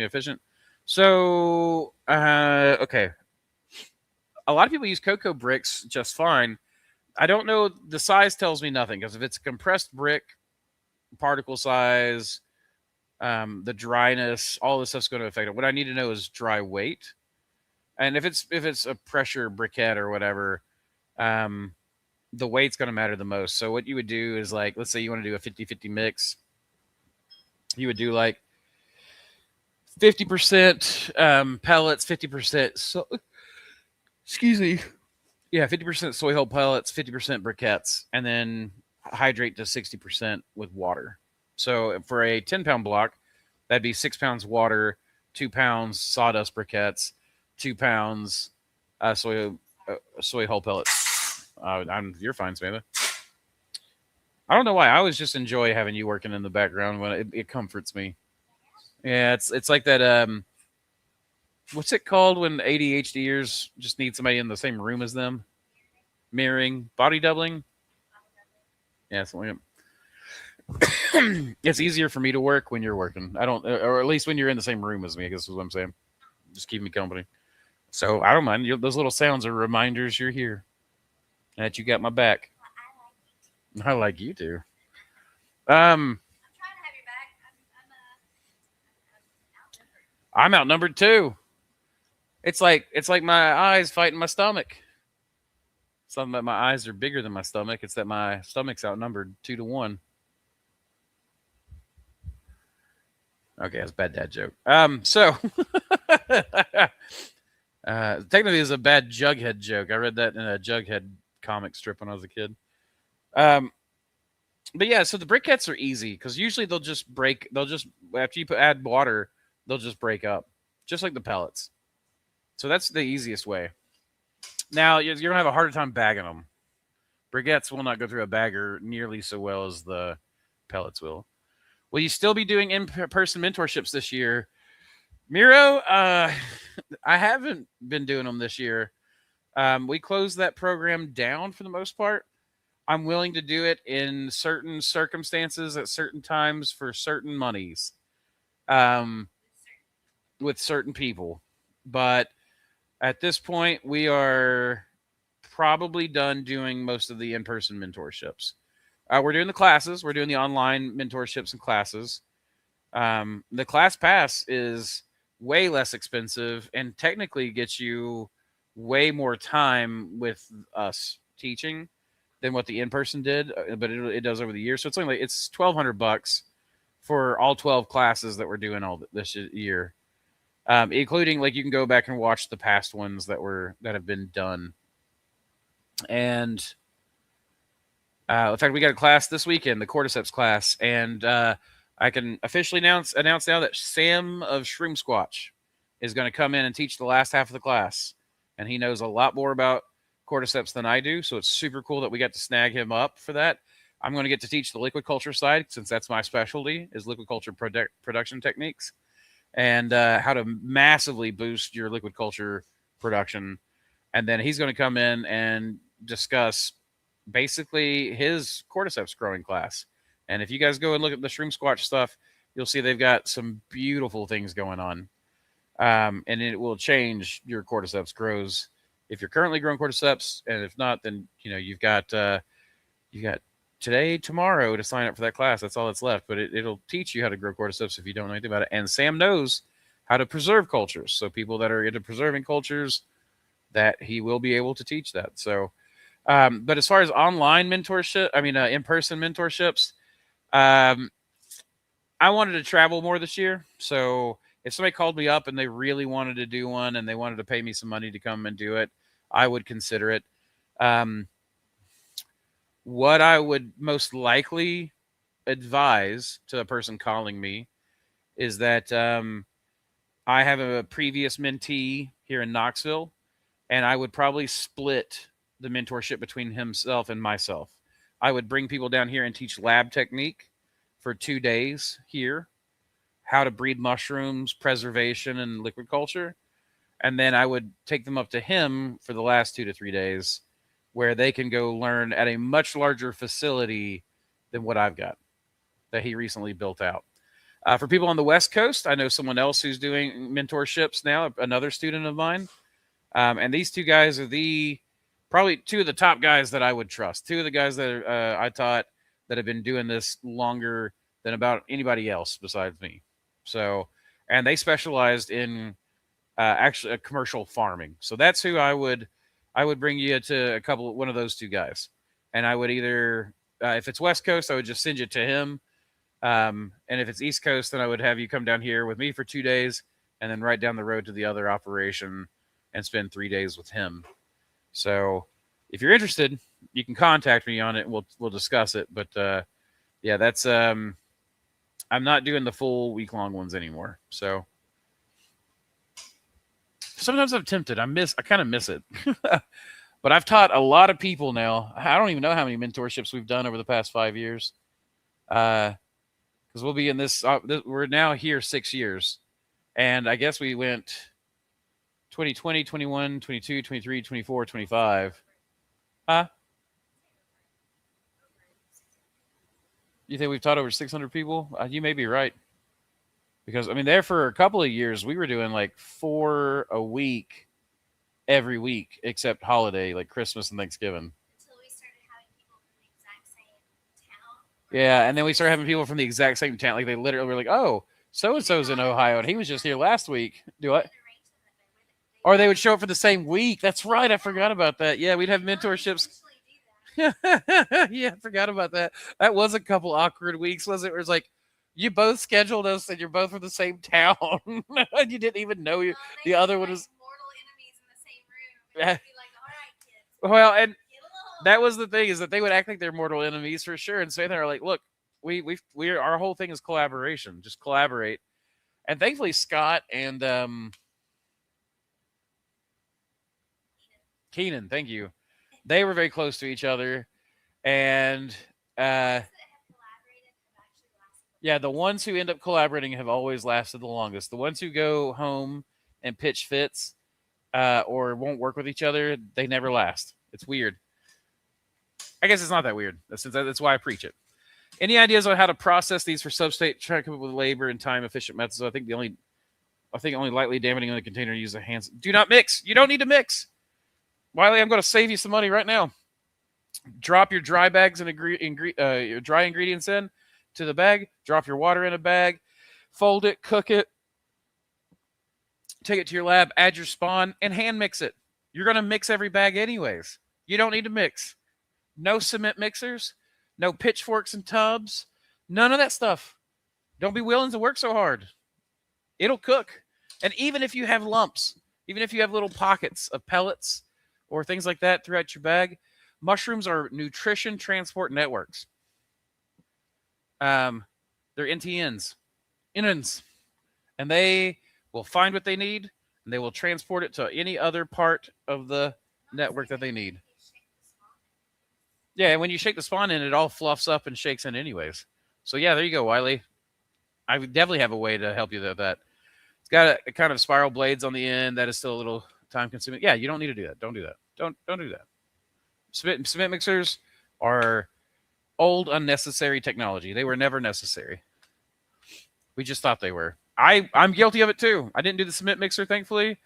efficient. So, okay. A lot of people use cocoa bricks just fine. I don't know. The size tells me nothing because if it's a compressed brick, particle size, the dryness, all this stuff's going to affect it. What I need to know is dry weight, and if it's a pressure briquette or whatever, the weight's going to matter the most. So what you would do is like, let's say you want to do a 50-50 mix, you would do like 50% pellets, 50% excuse me, yeah, 50% soy hull pellets, 50% briquettes, and then hydrate to 60% with water. So for a 10-pound block, that'd be 6 pounds water, 2 pounds sawdust briquettes, 2 pounds soy hull pellets. You're fine, Samantha. I don't know why. I always just enjoy having you working in the background when it comforts me. Yeah, it's like that. What's it called when ADHDers just need somebody in the same room as them? Mirroring, body doubling. Yeah, something like it's easier for me to work when you're working. I don't, or at least when you're in the same room as me. I guess is what I'm saying. Just keep me company. So I don't mind. Those little sounds are reminders you're here, and that you got my back. I like you too. Um, I'm outnumbered too. It's like my eyes fighting my stomach. Something that my eyes are bigger than my stomach. It's that my stomach's outnumbered 2 to 1. Okay, that's a bad dad joke. So technically, it's a bad Jughead joke. I read that in a Jughead comic strip when I was a kid. But yeah, so the briquettes are easy because usually they'll just break. They'll just after you add water, they'll just break up, just like the pellets. So that's the easiest way. Now you're gonna have a harder time bagging them. Briquettes will not go through a bagger nearly so well as the pellets will. Will you still be doing in-person mentorships this year? Miro, I haven't been doing them this year. We closed that program down for the most part. I'm willing to do it in certain circumstances at certain times for certain monies um, with certain people. But at this point, we are probably done doing most of the in-person mentorships. We're doing the classes. We're doing the online mentorships and classes. The class pass is way less expensive and technically gets you way more time with us teaching than what the in-person did, but it does over the year. So it's only it's $1,200 for all 12 classes that we're doing all this year, including like you can go back and watch the past ones that have been done. And in fact, we got a class this weekend, the cordyceps class, and I can officially announce now that Sam of Shroom Squatch is going to come in and teach the last half of the class, and he knows a lot more about cordyceps than I do, so it's super cool that we got to snag him up for that. I'm going to get to teach the liquid culture side since that's my specialty is liquid culture production techniques and how to massively boost your liquid culture production. And then he's going to come in and discuss basically his cordyceps growing class. And if you guys go and look at the Shroom Squatch stuff, you'll see they've got some beautiful things going on. And it will change your cordyceps grows if you're currently growing cordyceps, and if not, then you've got today, tomorrow to sign up for that class. That's all that's left. But it'll teach you how to grow cordyceps if you don't know anything about it. And Sam knows how to preserve cultures. So people that are into preserving cultures, that he will be able to teach that. So, but as far as online mentorship, in-person mentorships, I wanted to travel more this year. So if somebody called me up and they really wanted to do one and they wanted to pay me some money to come and do it, I would consider it. What I would most likely advise to a person calling me is that I have a previous mentee here in Knoxville, and I would probably split the mentorship between himself and myself. I would bring people down here and teach lab technique for 2 days here, how to breed mushrooms, preservation, and liquid culture. And then I would take them up to him for the last 2 to 3 days, where they can go learn at a much larger facility than what I've got that he recently built out. For people on the West Coast, I know someone else who's doing mentorships now, another student of mine. And these two guys are probably two of the top guys that I would trust. Two of the guys that I taught that have been doing this longer than about anybody else besides me. So, and they specialized in actually commercial farming. So that's who I would bring you to one of those two guys. And I would either, if it's West Coast, I would just send you to him. And if it's East Coast, then I would have you come down here with me for 2 days and then right down the road to the other operation and spend 3 days with him. So if you're interested, you can contact me on it and we'll discuss it. But yeah, that's I'm not doing the full week-long ones anymore. So sometimes I'm tempted. I kind of miss it. But I've taught a lot of people now. I don't even know how many mentorships we've done over the past 5 years. Because we'll be in this, we're now here 6 years. And I guess we went 2020, 21, 22, 23, 24, 25. Huh? You think we've taught over 600 people? You may be right. Because, there for a couple of years, we were doing like 4 a week, every week, except holiday, like Christmas and Thanksgiving. Until we started having people from the exact same town. Yeah, and then we started having people from the exact same town. Like, they literally were like, oh, so-and-so's in Ohio, and he was just here last week. Do what? Or they would show up for the same week. That's right. I forgot about that. Yeah, we'd have mentorships. Yeah, I forgot about that. That was a couple awkward weeks, was it? Where it's like, you both scheduled us and you're both from the same town. And you didn't even know the other one was. Mortal enemies in the same room. And be like, all right, kids. Well, and that was the thing, is that they would act like they're mortal enemies for sure. And so they're like, look, our whole thing is collaboration. Just collaborate. And thankfully, Scott and Keenan, thank you. They were very close to each other. And yeah, the ones who end up collaborating have always lasted the longest. The ones who go home and pitch fits or won't work with each other, they never last. It's weird. I guess it's not that weird. That's why I preach it. Any ideas on how to process these for Substrate? Try to come up with labor and time efficient methods. I think only lightly damping on the container. Use the hands. Do not mix. You don't need to mix. Wiley, I'm going to save you some money right now. Drop your dry bags and your dry ingredients in to the bag. Drop your water in a bag. Fold it. Cook it. Take it to your lab. Add your spawn and hand mix it. You're going to mix every bag anyways. You don't need to mix. No cement mixers. No pitchforks and tubs. None of that stuff. Don't be willing to work so hard. It'll cook. And even if you have lumps, even if you have little pockets of pellets or things like that throughout your bag, mushrooms are nutrition transport networks. They're NTNs. And they will find what they need, and they will transport it to any other part of the network that they need. Yeah, and when you shake the spawn in, it all fluffs up and shakes in anyways. So yeah, there you go, Wiley. I would definitely have a way to help you with that. It's got a kind of spiral blades on the end. That is still a little time consuming. Yeah, you don't need to do that. Don't do that. Don't do that. Cement mixers are old, unnecessary technology. They were never necessary. We just thought they were. I'm guilty of it too. I didn't do the cement mixer, thankfully,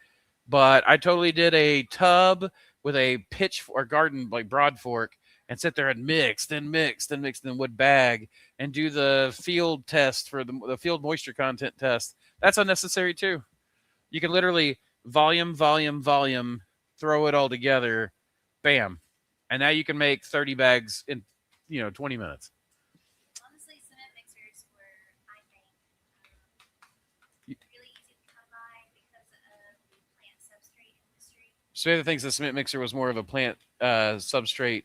but I totally did a tub with a pitch or garden like broad fork and sit there and mix, then would bag and do the field test for the field moisture content test. That's unnecessary too. You can literally volume, throw it all together, bam, and now you can make 30 bags in 20 minutes. Honestly, cement mixers were, I think, really easy to come by because of the plant substrate industry. So the other things, the cement mixer was more of a plant substrate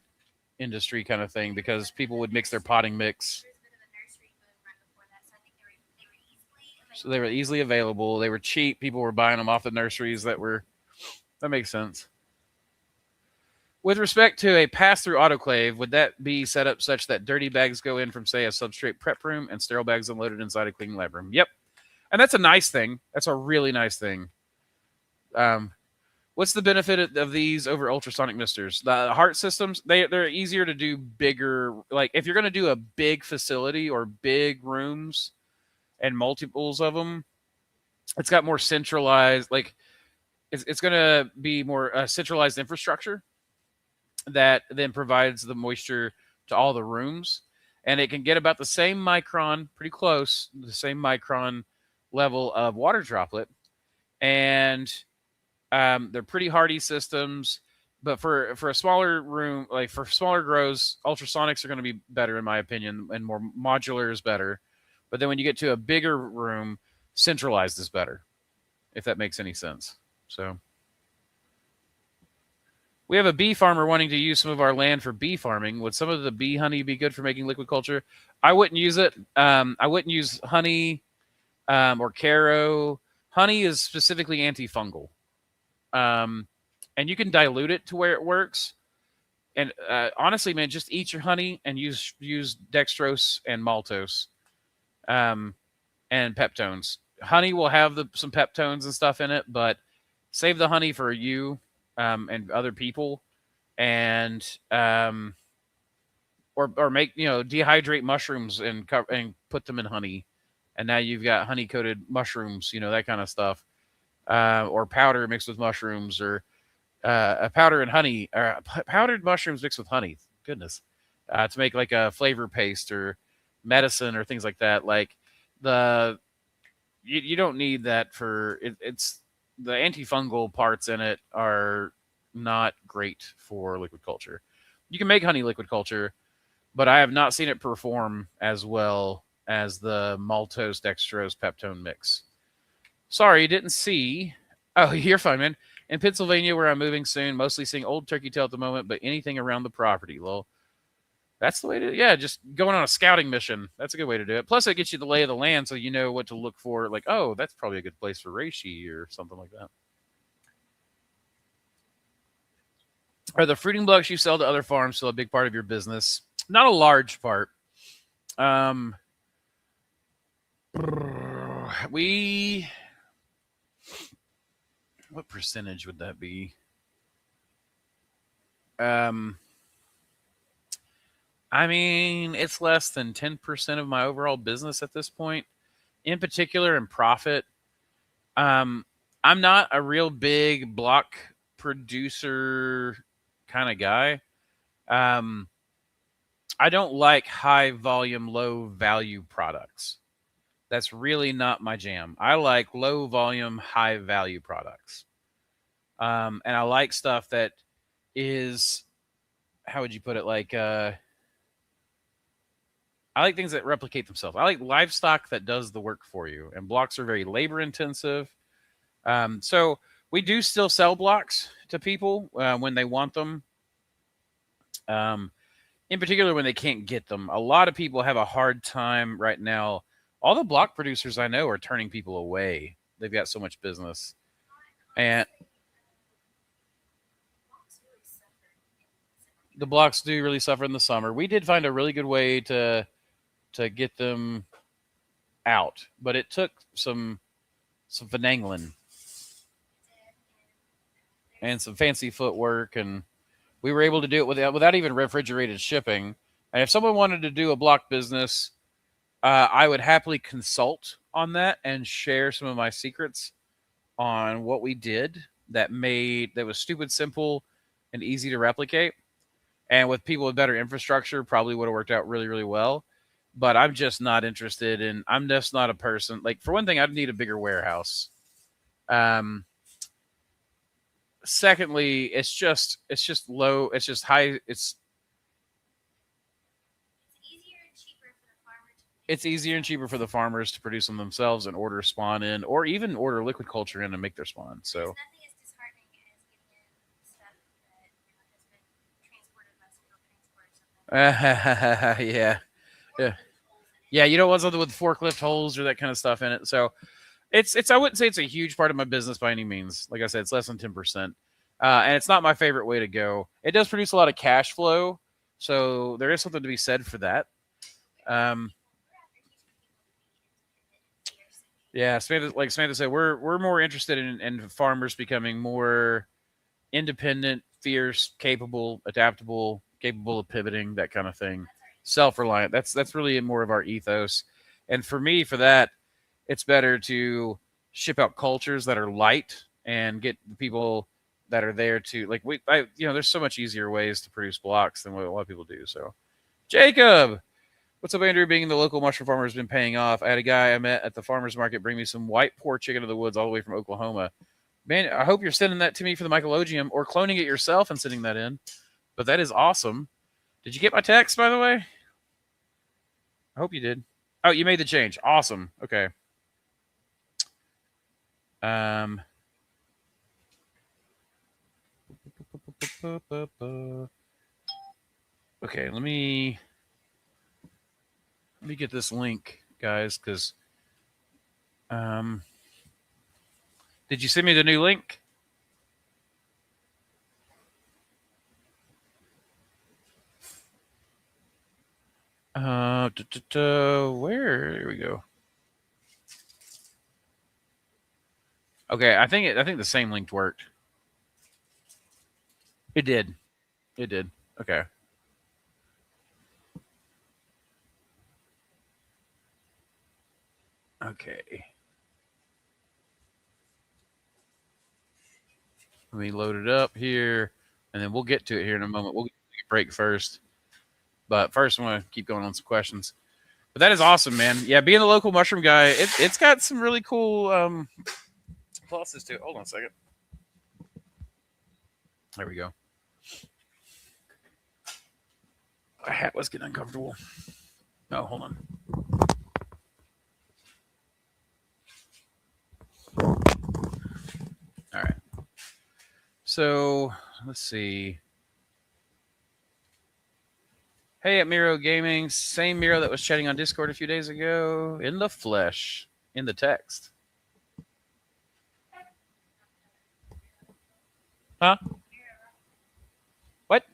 industry kind of thing because people would mix their potting mix. There was a bit of a nursery boom right before that, so I think they were easily available. So they were easily available. They were cheap. People were buying them off the nurseries that makes sense. With respect to a pass-through autoclave, would that be set up such that dirty bags go in from, say, a substrate prep room and sterile bags unloaded inside a clean lab room? Yep. And that's a nice thing. That's a really nice thing. What's the benefit of these over ultrasonic misters? The heart systems, they're easier to do bigger. Like if you're going to do a big facility or big rooms and multiples of them, it's got more centralized, like it's going to be more centralized infrastructure that then provides the moisture to all the rooms. And it can get about the same micron, pretty close, the same micron level of water droplet. And they're pretty hardy systems, but for a smaller room, like for smaller grows, ultrasonics are going to be better in my opinion, and more modular is better. But then when you get to a bigger room, centralized is better, if that makes any sense. So we have a bee farmer wanting to use some of our land for bee farming. Would some of the bee honey be good for making liquid culture? I wouldn't use it. I wouldn't use honey or Caro. Honey is specifically antifungal. And you can dilute it to where it works. And honestly, man, just eat your honey and use dextrose and maltose and peptones. Honey will have some peptones and stuff in it, but save the honey for you and other people, and or make dehydrate mushrooms and put them in honey, and now you've got honey coated mushrooms, that kind of stuff. Or powder mixed with mushrooms, or a powder and honey, or powdered mushrooms mixed with honey. Goodness, to make like a flavor paste or medicine or things like that. Like you don't need that for it. It's the antifungal parts in it are not great for liquid culture. You can make honey liquid culture, but I have not seen it perform as well as the maltose dextrose peptone mix. Sorry, didn't see. Oh, you're fine, man. In Pennsylvania, where I'm moving soon, mostly seeing old turkey tail at the moment, but anything around the property. Well, that's the way to, just going on a scouting mission. That's a good way to do it. Plus, it gets you the lay of the land so you know what to look for. Like, oh, that's probably a good place for reishi or something like that. Are the fruiting blocks you sell to other farms still a big part of your business? Not a large part. What percentage would that be? I mean, it's less than 10% of my overall business at this point. In particular, in profit, I'm not a real big block producer kind of guy. I don't like high volume, low value products. That's really not my jam. I like low volume, high value products. And I like stuff that is, how would you put it? Like, I like things that replicate themselves. I like livestock that does the work for you. And blocks are very labor intensive. So we do still sell blocks to people when they want them. In particular, when they can't get them. A lot of people have a hard time right now. All the block producers I know are turning people away. They've got so much business. And the blocks do really suffer in the summer. We did find a really good way to get them out, but it took some finagling and some fancy footwork, and we were able to do it without even refrigerated shipping. And if someone wanted to do a block business, I would happily consult on that and share some of my secrets on what we did that was stupid simple and easy to replicate. And with people with better infrastructure, probably would have worked out really, really well. But I'm just not interested in. I'm just not a person. Like, for one thing, I'd need a bigger warehouse. Secondly, it's just low. It's just high. It's easier and cheaper for the farmer to it's easier and cheaper for the farmers to produce them themselves and order spawn in, or even order liquid culture in and make their spawn. So There's nothing as disheartening as getting in stuff that has been transported by steel transport or something. yeah, yeah, yeah. You don't want something with forklift holes or that kind of stuff in it. So it's. I wouldn't say it's a huge part of my business by any means. Like I said, it's less than 10%, and it's not my favorite way to go. It does produce a lot of cash flow, so there is something to be said for that. Yeah, Samantha, like Samantha said, we're more interested in farmers becoming more independent, fierce, capable, adaptable, capable of pivoting, that kind of thing, self-reliant. That's really more of our ethos. And for me, for that, it's better to ship out cultures that are light and get the people that are there to like there's so much easier ways to produce blocks than what a lot of people do. So, Jacob. What's up, Andrew? Being the local mushroom farmer has been paying off. I had a guy I met at the farmer's market bring me some white poor chicken of the woods all the way from Oklahoma. Man, I hope you're sending that to me for the Mycelium or cloning it yourself and sending that in. But that is awesome. Did you get my text, by the way? I hope you did. Oh, you made the change. Awesome. Okay. Okay, let me get this link, guys, because did you send me the new link? Where? Here we go. Okay, I think the same link worked. It did. It did. Okay. Okay. Let me load it up here, and then we'll get to it here in a moment. We'll take a break first. But first, I want to keep going on some questions. But that is awesome, man. Yeah, being a local mushroom guy, it's got some really cool pluses to it. Hold on a second. There we go. My hat was getting uncomfortable. Oh, hold on. All right. So let's see. Hey, at Miro Gaming, same Miro that was chatting on Discord a few days ago, in the flesh, in the text. Huh? What?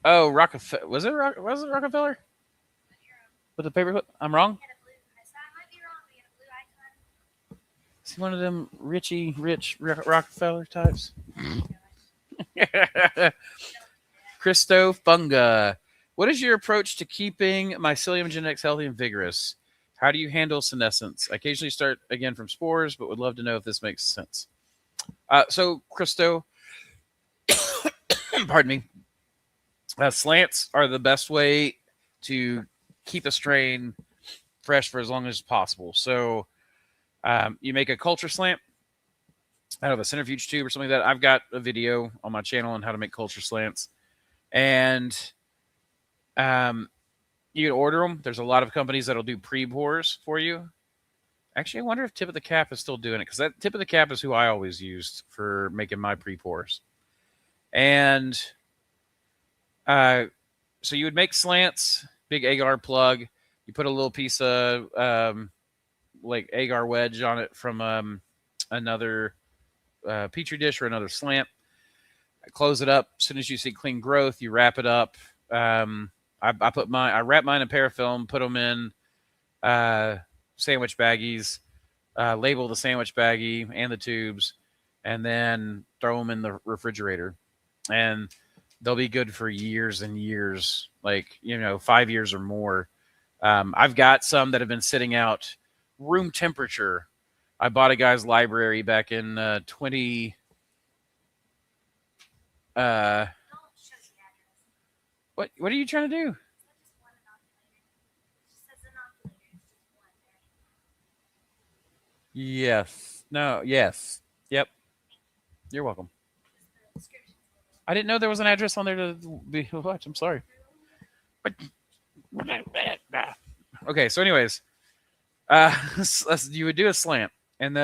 Oh, Rockefeller. Was it Rockefeller? With the paperclip? I'm wrong? Is he one of them rich Rockefeller types? Christo Funga. What is your approach to keeping Mycelium genetics healthy and vigorous? How do you handle senescence? I occasionally start again from spores, but would love to know if this makes sense. So, Christo, pardon me. Slants are the best way to keep a strain fresh for as long as possible. So, you make a culture slant out of a centrifuge tube or something like that. I've got a video on my channel on how to make culture slants. And you can order them. There's a lot of companies that'll do pre-pours for you. Actually, I wonder if Tip of the Cap is still doing it, because that Tip of the Cap is who I always used for making my pre-pours. And so you would make slants, big agar plug. You put a little piece of like agar wedge on it from another petri dish or another slant. Close it up. As soon as you see clean growth, you wrap it up. I wrap mine in parafilm, put them in sandwich baggies, label the sandwich baggie and the tubes, and then throw them in the refrigerator. And they'll be good for years and years, like 5 years or more. I've got some that have been sitting out room temperature. I bought a guy's library back in 20. Don't show the address. What are you trying to do? It's just one inoculator. It just says inoculator. It's just one there. Yes. No. Yes. Yep. You're welcome. The description's a little. I didn't know there was an address on there to be watched. I'm sorry. Okay. So, anyways, you would do a slant, and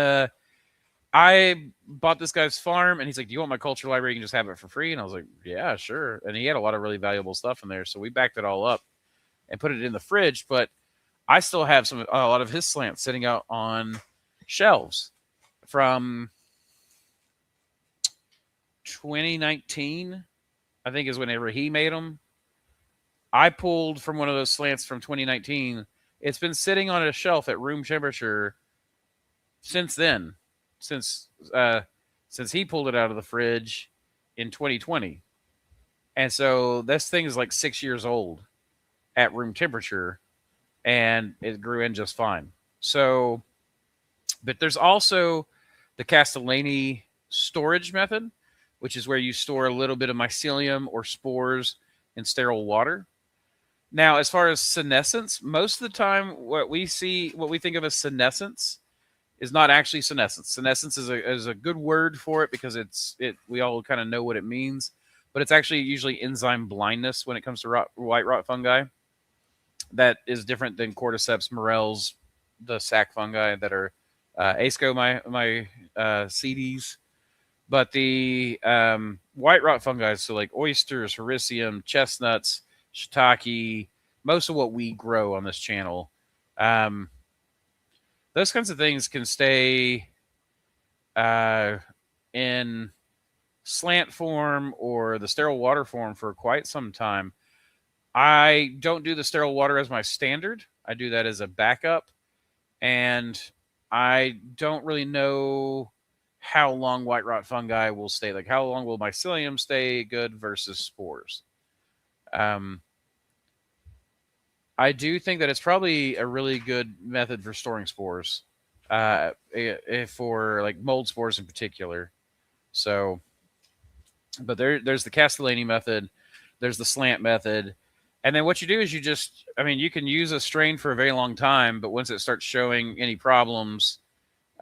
I bought this guy's farm, and he's like, "Do you want my culture library? You can just have it for free." And I was like, "Yeah, sure." And he had a lot of really valuable stuff in there, so we backed it all up and put it in the fridge. But I still have a lot of his slants sitting out on shelves from 2019, I think, is whenever he made them. I pulled from one of those slants from 2019. It's been sitting on a shelf at room temperature since then, since he pulled it out of the fridge in 2020. And so this thing is like 6 years old at room temperature, and it grew in just fine. So, but there's also the Castellani storage method, which is where you store a little bit of mycelium or spores in sterile water. Now, as far as senescence, most of the time what we think of as senescence is not actually senescence. Senescence is a good word for it because we all kind of know what it means, but it's actually usually enzyme blindness when it comes to white rot fungi. That is different than cordyceps, morels, the sac fungi that are asco my CDs. But the white rot fungi, so like oysters, hericium, chestnuts, shiitake, most of what we grow on this channel, those kinds of things can stay in slant form or the sterile water form for quite some time. I don't do the sterile water as my standard. I do that as a backup. And I don't really know how long white rot fungi will stay. Like, how long will mycelium stay good versus spores? I do think that it's probably a really good method for storing spores, for like mold spores in particular. So, but there's the Castellani method, there's the slant method, and then what you do is you can use a strain for a very long time, but once it starts showing any problems,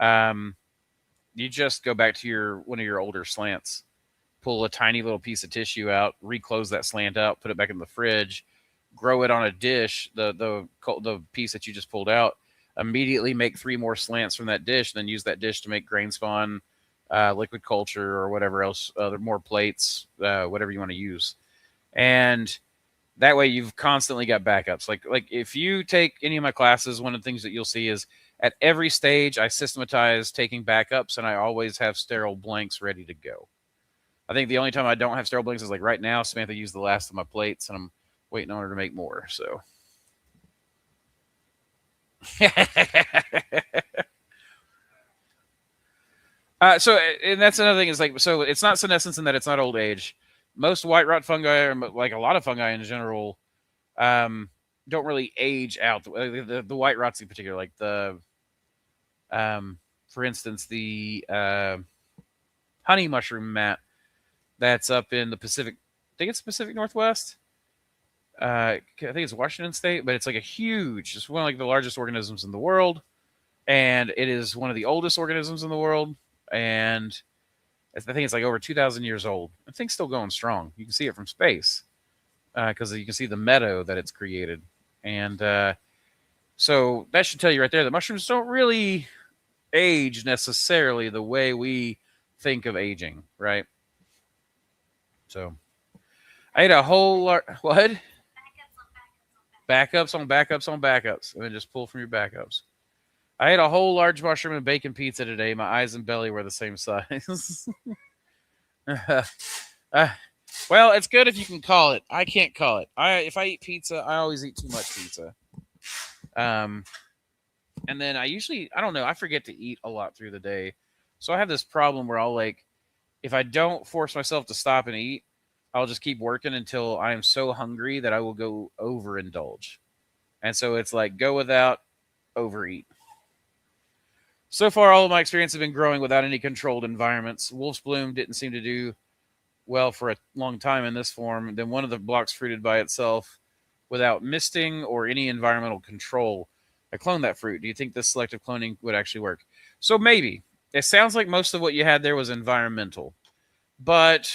you just go back to one of your older slants, pull a tiny little piece of tissue out, reclose that slant out, put it back in the fridge, grow it on a dish, the piece that you just pulled out, immediately make 3 more slants from that dish, then use that dish to make grain spawn, liquid culture, or whatever else, more plates, whatever you want to use. And that way you've constantly got backups. Like if you take any of my classes, one of the things that you'll see is at every stage I systematize taking backups, and I always have sterile blanks ready to go. I think the only time I don't have sterile blanks is like right now. Samantha used the last of my plates, and I'm waiting on her to make more. So, and that's another thing is like, so it's not senescence in that it's not old age. Most white rot fungi, or like a lot of fungi in general, don't really age out. The white rots in particular, like for instance, the honey mushroom mat that's up in the Pacific. I think it's the Pacific Northwest. I think it's Washington State, but it's like it's one of like the largest organisms in the world, and it is one of the oldest organisms in the world, and I think it's like over 2,000 years old. The thing's still going strong. You can see it from space because you can see the meadow that it's created, and so that should tell you right there that mushrooms don't really age necessarily the way we think of aging, right? So I ate a whole lot. What? Backups on backups on backups. And then just pull from your backups. I ate a whole large mushroom and bacon pizza today. My eyes and belly were the same size. Well, it's good if you can call it. I can't call it. If I eat pizza, I always eat too much pizza. And then I don't know, I forget to eat a lot through the day. So I have this problem where if I don't force myself to stop and eat, I'll just keep working until I am so hungry that I will go overindulge. And so it's like go without, overeat. So far, all of my experience has been growing without any controlled environments. Wolf's Bloom didn't seem to do well for a long time in this form. Then one of the blocks fruited by itself without misting or any environmental control. I cloned that fruit. Do you think this selective cloning would actually work? So maybe. It sounds like most of what you had there was environmental. But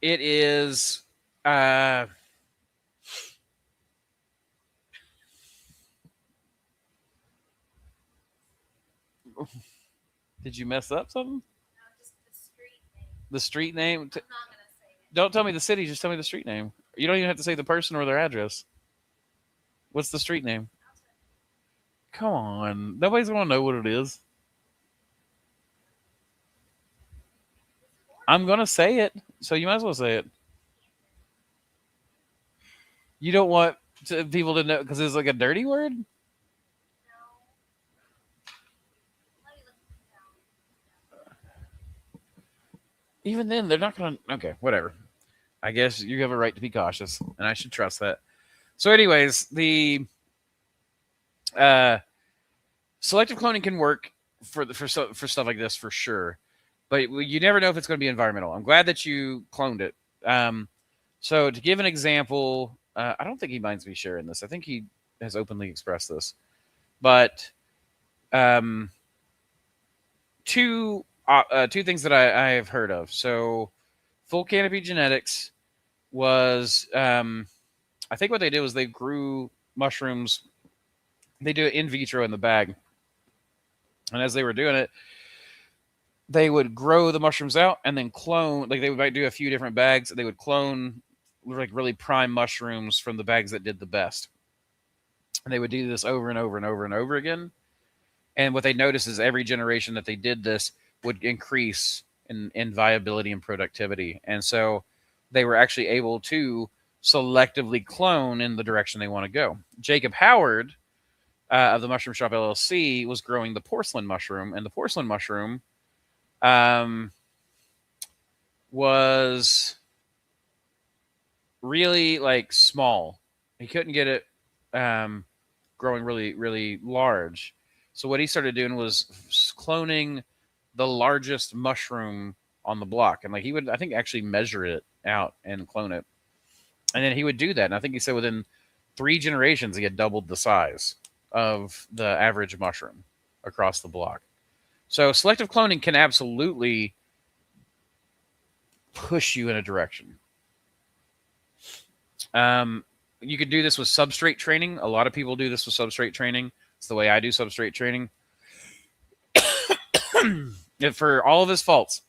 it is... Did you mess up something? No, just the street name. The street name? I'm not gonna say it. Don't tell me the city. Just tell me the street name. You don't even have to say the person or their address. What's the street name? Come on. Nobody's going to know what it is. I'm going to say it, so you might as well say it. You don't want people to know because it's like a dirty word? No. Let me look it down. Even then, they're not going to... Okay, whatever. I guess you have a right to be cautious, and I should trust that. So anyways, the selective cloning can work for stuff like this for sure, but you never know if it's going to be environmental. I'm glad that you cloned it. So to give an example, I don't think he minds me sharing this. I think he has openly expressed this, but two things that I have heard of. So Full Canopy Genetics was, I think what they did was they grew mushrooms. They do it in vitro in the bag. And as they were doing it, they would grow the mushrooms out and then clone, like they might do a few different bags. They would clone like really prime mushrooms from the bags that did the best. And they would do this over and over and over and over again. And what they noticed is every generation that they did this would increase in viability and productivity. And so they were actually able to selectively clone in the direction they want to go. Jacob Howard of the Mushroom Shop LLC was growing the porcelain mushroom, and the porcelain mushroom was really like small. He couldn't get it growing really, really large. So what he started doing was cloning the largest mushroom on the block. And like he would, I think, actually measure it out and clone it. And then he would do that. And I think he said within 3 generations, he had doubled the size of the average mushroom across the block. So selective cloning can absolutely push you in a direction. You could do this with substrate training. A lot of people do this with substrate training. It's the way I do substrate training. For all of his faults,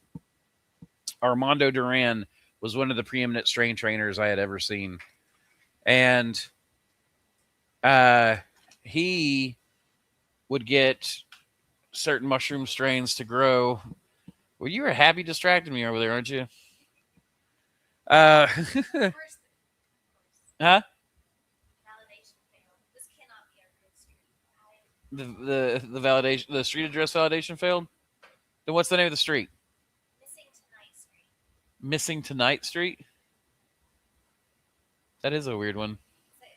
Armando Duran was one of the preeminent strain trainers I had ever seen. And he would get certain mushroom strains to grow. Well, you were happy distracting me over there, aren't you? Huh? Validation failed. This cannot be our good street. The validation, the street address validation failed? Then what's the name of the street? Missing Tonight Street. Missing Tonight Street? That is a weird one. Is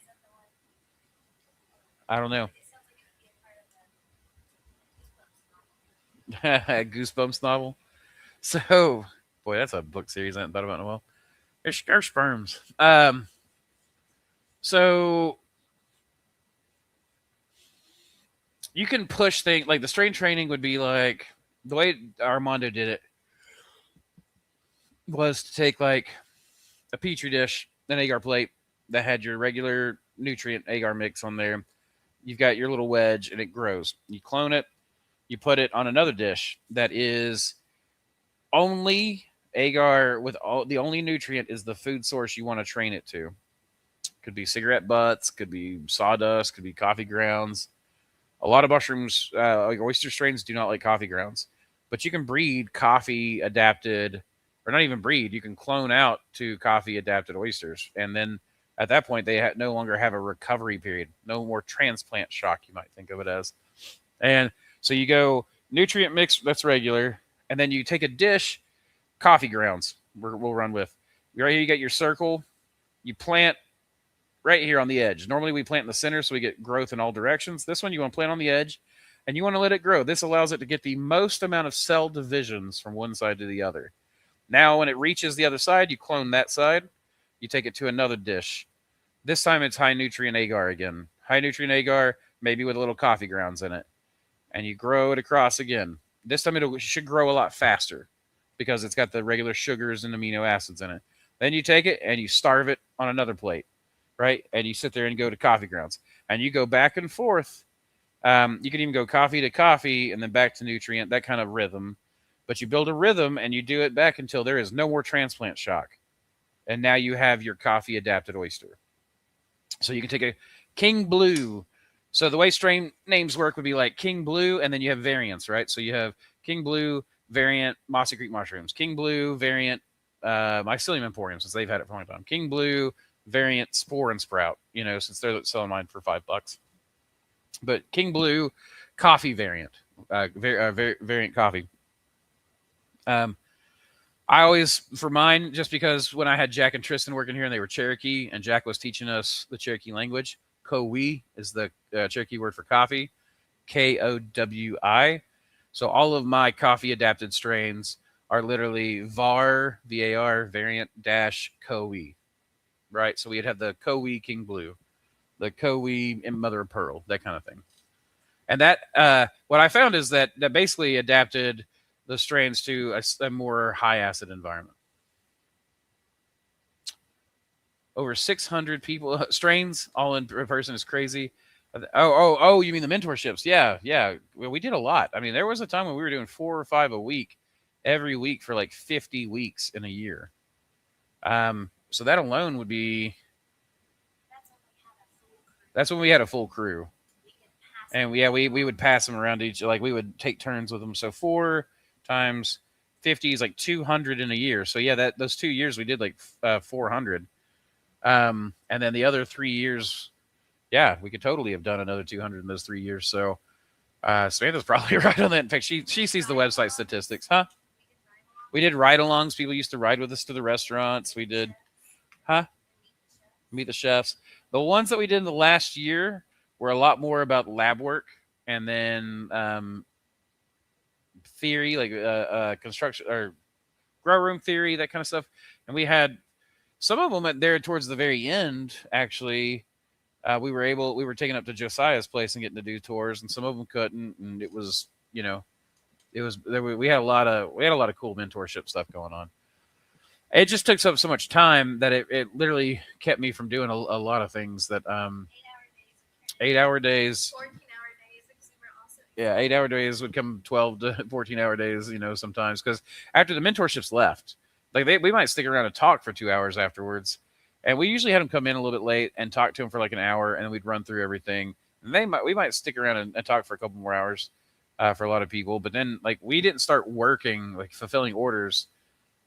that the one? I don't know. It sounds like it would be a part of the Goosebumps novel. So, boy, that's a book series I haven't thought about in a while. There's sperms. So you can push things like the strain training would be like the way Armando did it was to take like a petri dish, an agar plate that had your regular nutrient agar mix on there. You've got your little wedge and it grows. You clone it, you put it on another dish that is only agar with all the only nutrient is the food source you want to train it to. Could be cigarette butts, could be sawdust, could be coffee grounds. A lot of mushrooms, like oyster strains, do not like coffee grounds. But you can breed coffee adapted, or not even breed, you can clone out to coffee adapted oysters. And then at that point, they no longer have a recovery period. No more transplant shock, you might think of it as. And so you go nutrient mix, that's regular. And then you take a dish, coffee grounds, we'll run with. Right here, you got your circle. you plant right here on the edge. Normally we plant in the center so we get growth in all directions. This one you want to plant on the edge, and you want to let it grow. This allows it to get the most amount of cell divisions from one side to the other. Now when it reaches the other side, you clone that side. You take it to another dish. This time it's high nutrient agar again. High nutrient agar, maybe with a little coffee grounds in it. And you grow it across again. This time it should grow a lot faster because it's got the regular sugars and amino acids in it. Then you take it and you starve it on another plate, right? And you sit there and go to coffee grounds. And you go back and forth. You can even go coffee to coffee and then back to nutrient, that kind of rhythm. But you build a rhythm and you do it back until there is no more transplant shock. And now you have your coffee adapted oyster. So you can take a King Blue. So the way strain names work would be like King Blue, and then you have variants, right? So you have King Blue variant Mossy Creek mushrooms, King Blue variant Mycelium Emporium, since they've had it for a long time, King Blue variant Spore and Sprout, since they're selling mine for $5. But King Blue coffee variant, variant coffee. I always, for mine, just because when I had Jack and Tristan working here and they were Cherokee and Jack was teaching us the Cherokee language, Kowi is the Cherokee word for coffee, Kowi. So all of my coffee adapted strains are literally VAR, VAR, variant dash Kowi, right? So we'd have the Kowi King Blue, the Kowi Mother of Pearl, that kind of thing. And that, what I found is that basically adapted the strains to a more high acid environment. Over 600 people strains all in person is crazy. Oh, you mean the mentorships? Yeah. Well, we did a lot. I mean, there was a time when we were doing 4 or 5 a week, every week for like 50 weeks in a year. So that alone would be. That's when we had a full crew. And we would pass them around like we would take turns with them. So 4 times 50 is like 200 in a year. So yeah, those 2 years we did like 400. And then the other 3 years, yeah, we could totally have done another 200 in those 3 years. So Samantha's probably right on that. In fact, she sees the website statistics, huh? We did ride-alongs. People used to ride with us to the restaurants. We did, meet the chefs. The ones that we did in the last year were a lot more about lab work and then theory, like construction or grow room theory, that kind of stuff. And we had some of them there towards the very end. Actually, we were taken up to Josiah's place and getting to do tours, and some of them couldn't. And it was, we had a lot of cool mentorship stuff going on. It just took up so much time that it literally kept me from doing a lot of things that 8-hour days. 14-hour days. Because we were also Yeah, 8-hour days would come 12 to 14-hour days, sometimes. Because after the mentorships left, like we might stick around and talk for 2 hours afterwards. And we usually had them come in a little bit late and talk to them for like an hour, and then we'd run through everything. And we might stick around and talk for a couple more hours for a lot of people. But then like we didn't start working, like fulfilling orders,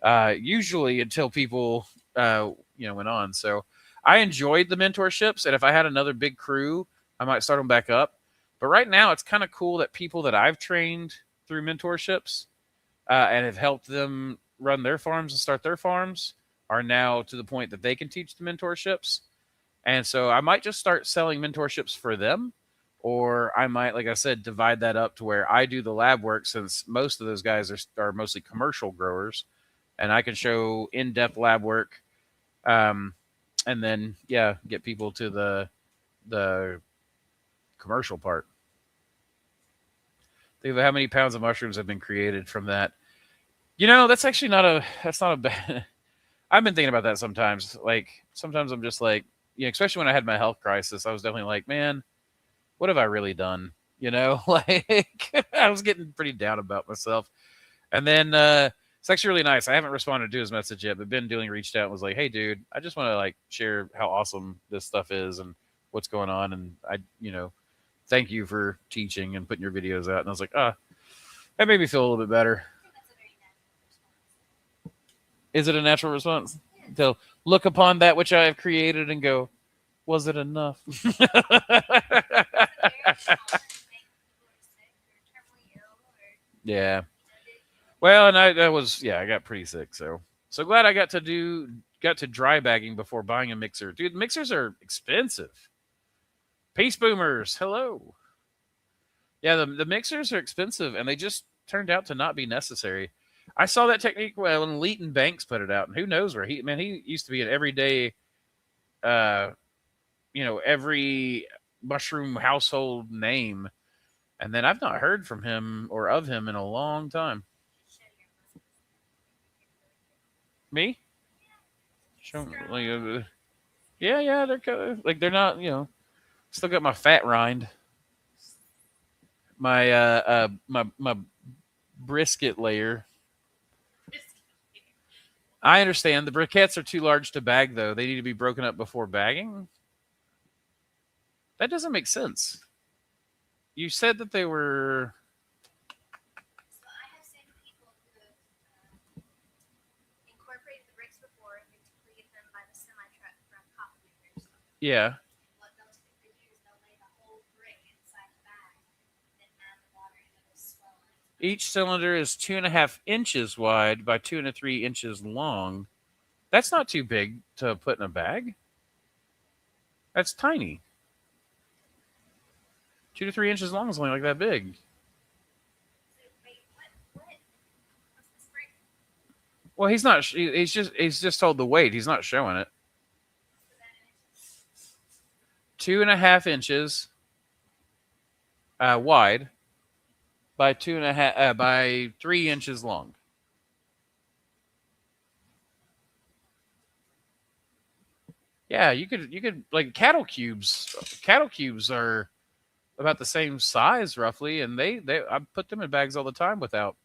usually until people, went on. So I enjoyed the mentorships. And if I had another big crew, I might start them back up. But right now, it's kind of cool that people that I've trained through mentorships and have helped them run their farms and start their farms are now to the point that they can teach the mentorships. And so I might just start selling mentorships for them, or I might, like I said, divide that up to where I do the lab work, since most of those guys are mostly commercial growers, and I can show in-depth lab work, and then get people to the commercial part. Think of how many pounds of mushrooms have been created from that. That's actually not a bad. I've been thinking about that sometimes. Like sometimes I'm just like, especially when I had my health crisis, I was definitely like, man, what have I really done? Like I was getting pretty down about myself. And then it's actually really nice. I haven't responded to his message yet, but Ben Dooley reached out and was like, hey, dude, I just want to like share how awesome this stuff is and what's going on. And I, thank you for teaching and putting your videos out. And I was like, that made me feel a little bit better. Is it a natural response? To look upon that which I have created and go, was it enough? Yeah. Well, and I got pretty sick. So So glad I got to dry bagging before buying a mixer. Dude, mixers are expensive. Peace boomers, hello. Yeah, the mixers are expensive, and they just turned out to not be necessary. I saw that technique when Leighton Banks put it out, and who knows where he used to be an everyday, every mushroom household name, and then I've not heard from him or of him in a long time. Me? Yeah, they're kind of, like they're not, still got my fat rind, my brisket layer. I understand the briquettes are too large to bag, though. They need to be broken up before bagging. That doesn't make sense. You said that they were. So I have seen people who have incorporated the bricks before and completed them by the semi truck from coffee makers. Yeah. What those people use, they'll lay the whole brick inside the bag, then add the water into the swell. Each cylinder is 2.5 inches wide by 2 and 3 inches long. That's not too big to put in a bag. That's tiny. 2 to 3 inches long is only like that big. So, wait, what? What's this brick? Well, he's not. He's just told the weight. He's not showing it. So that inches? 2.5 inches wide by 2.5 by 3 inches long. Yeah, you could like cattle cubes. Cattle cubes are about the same size roughly, and they I put them in bags all the time without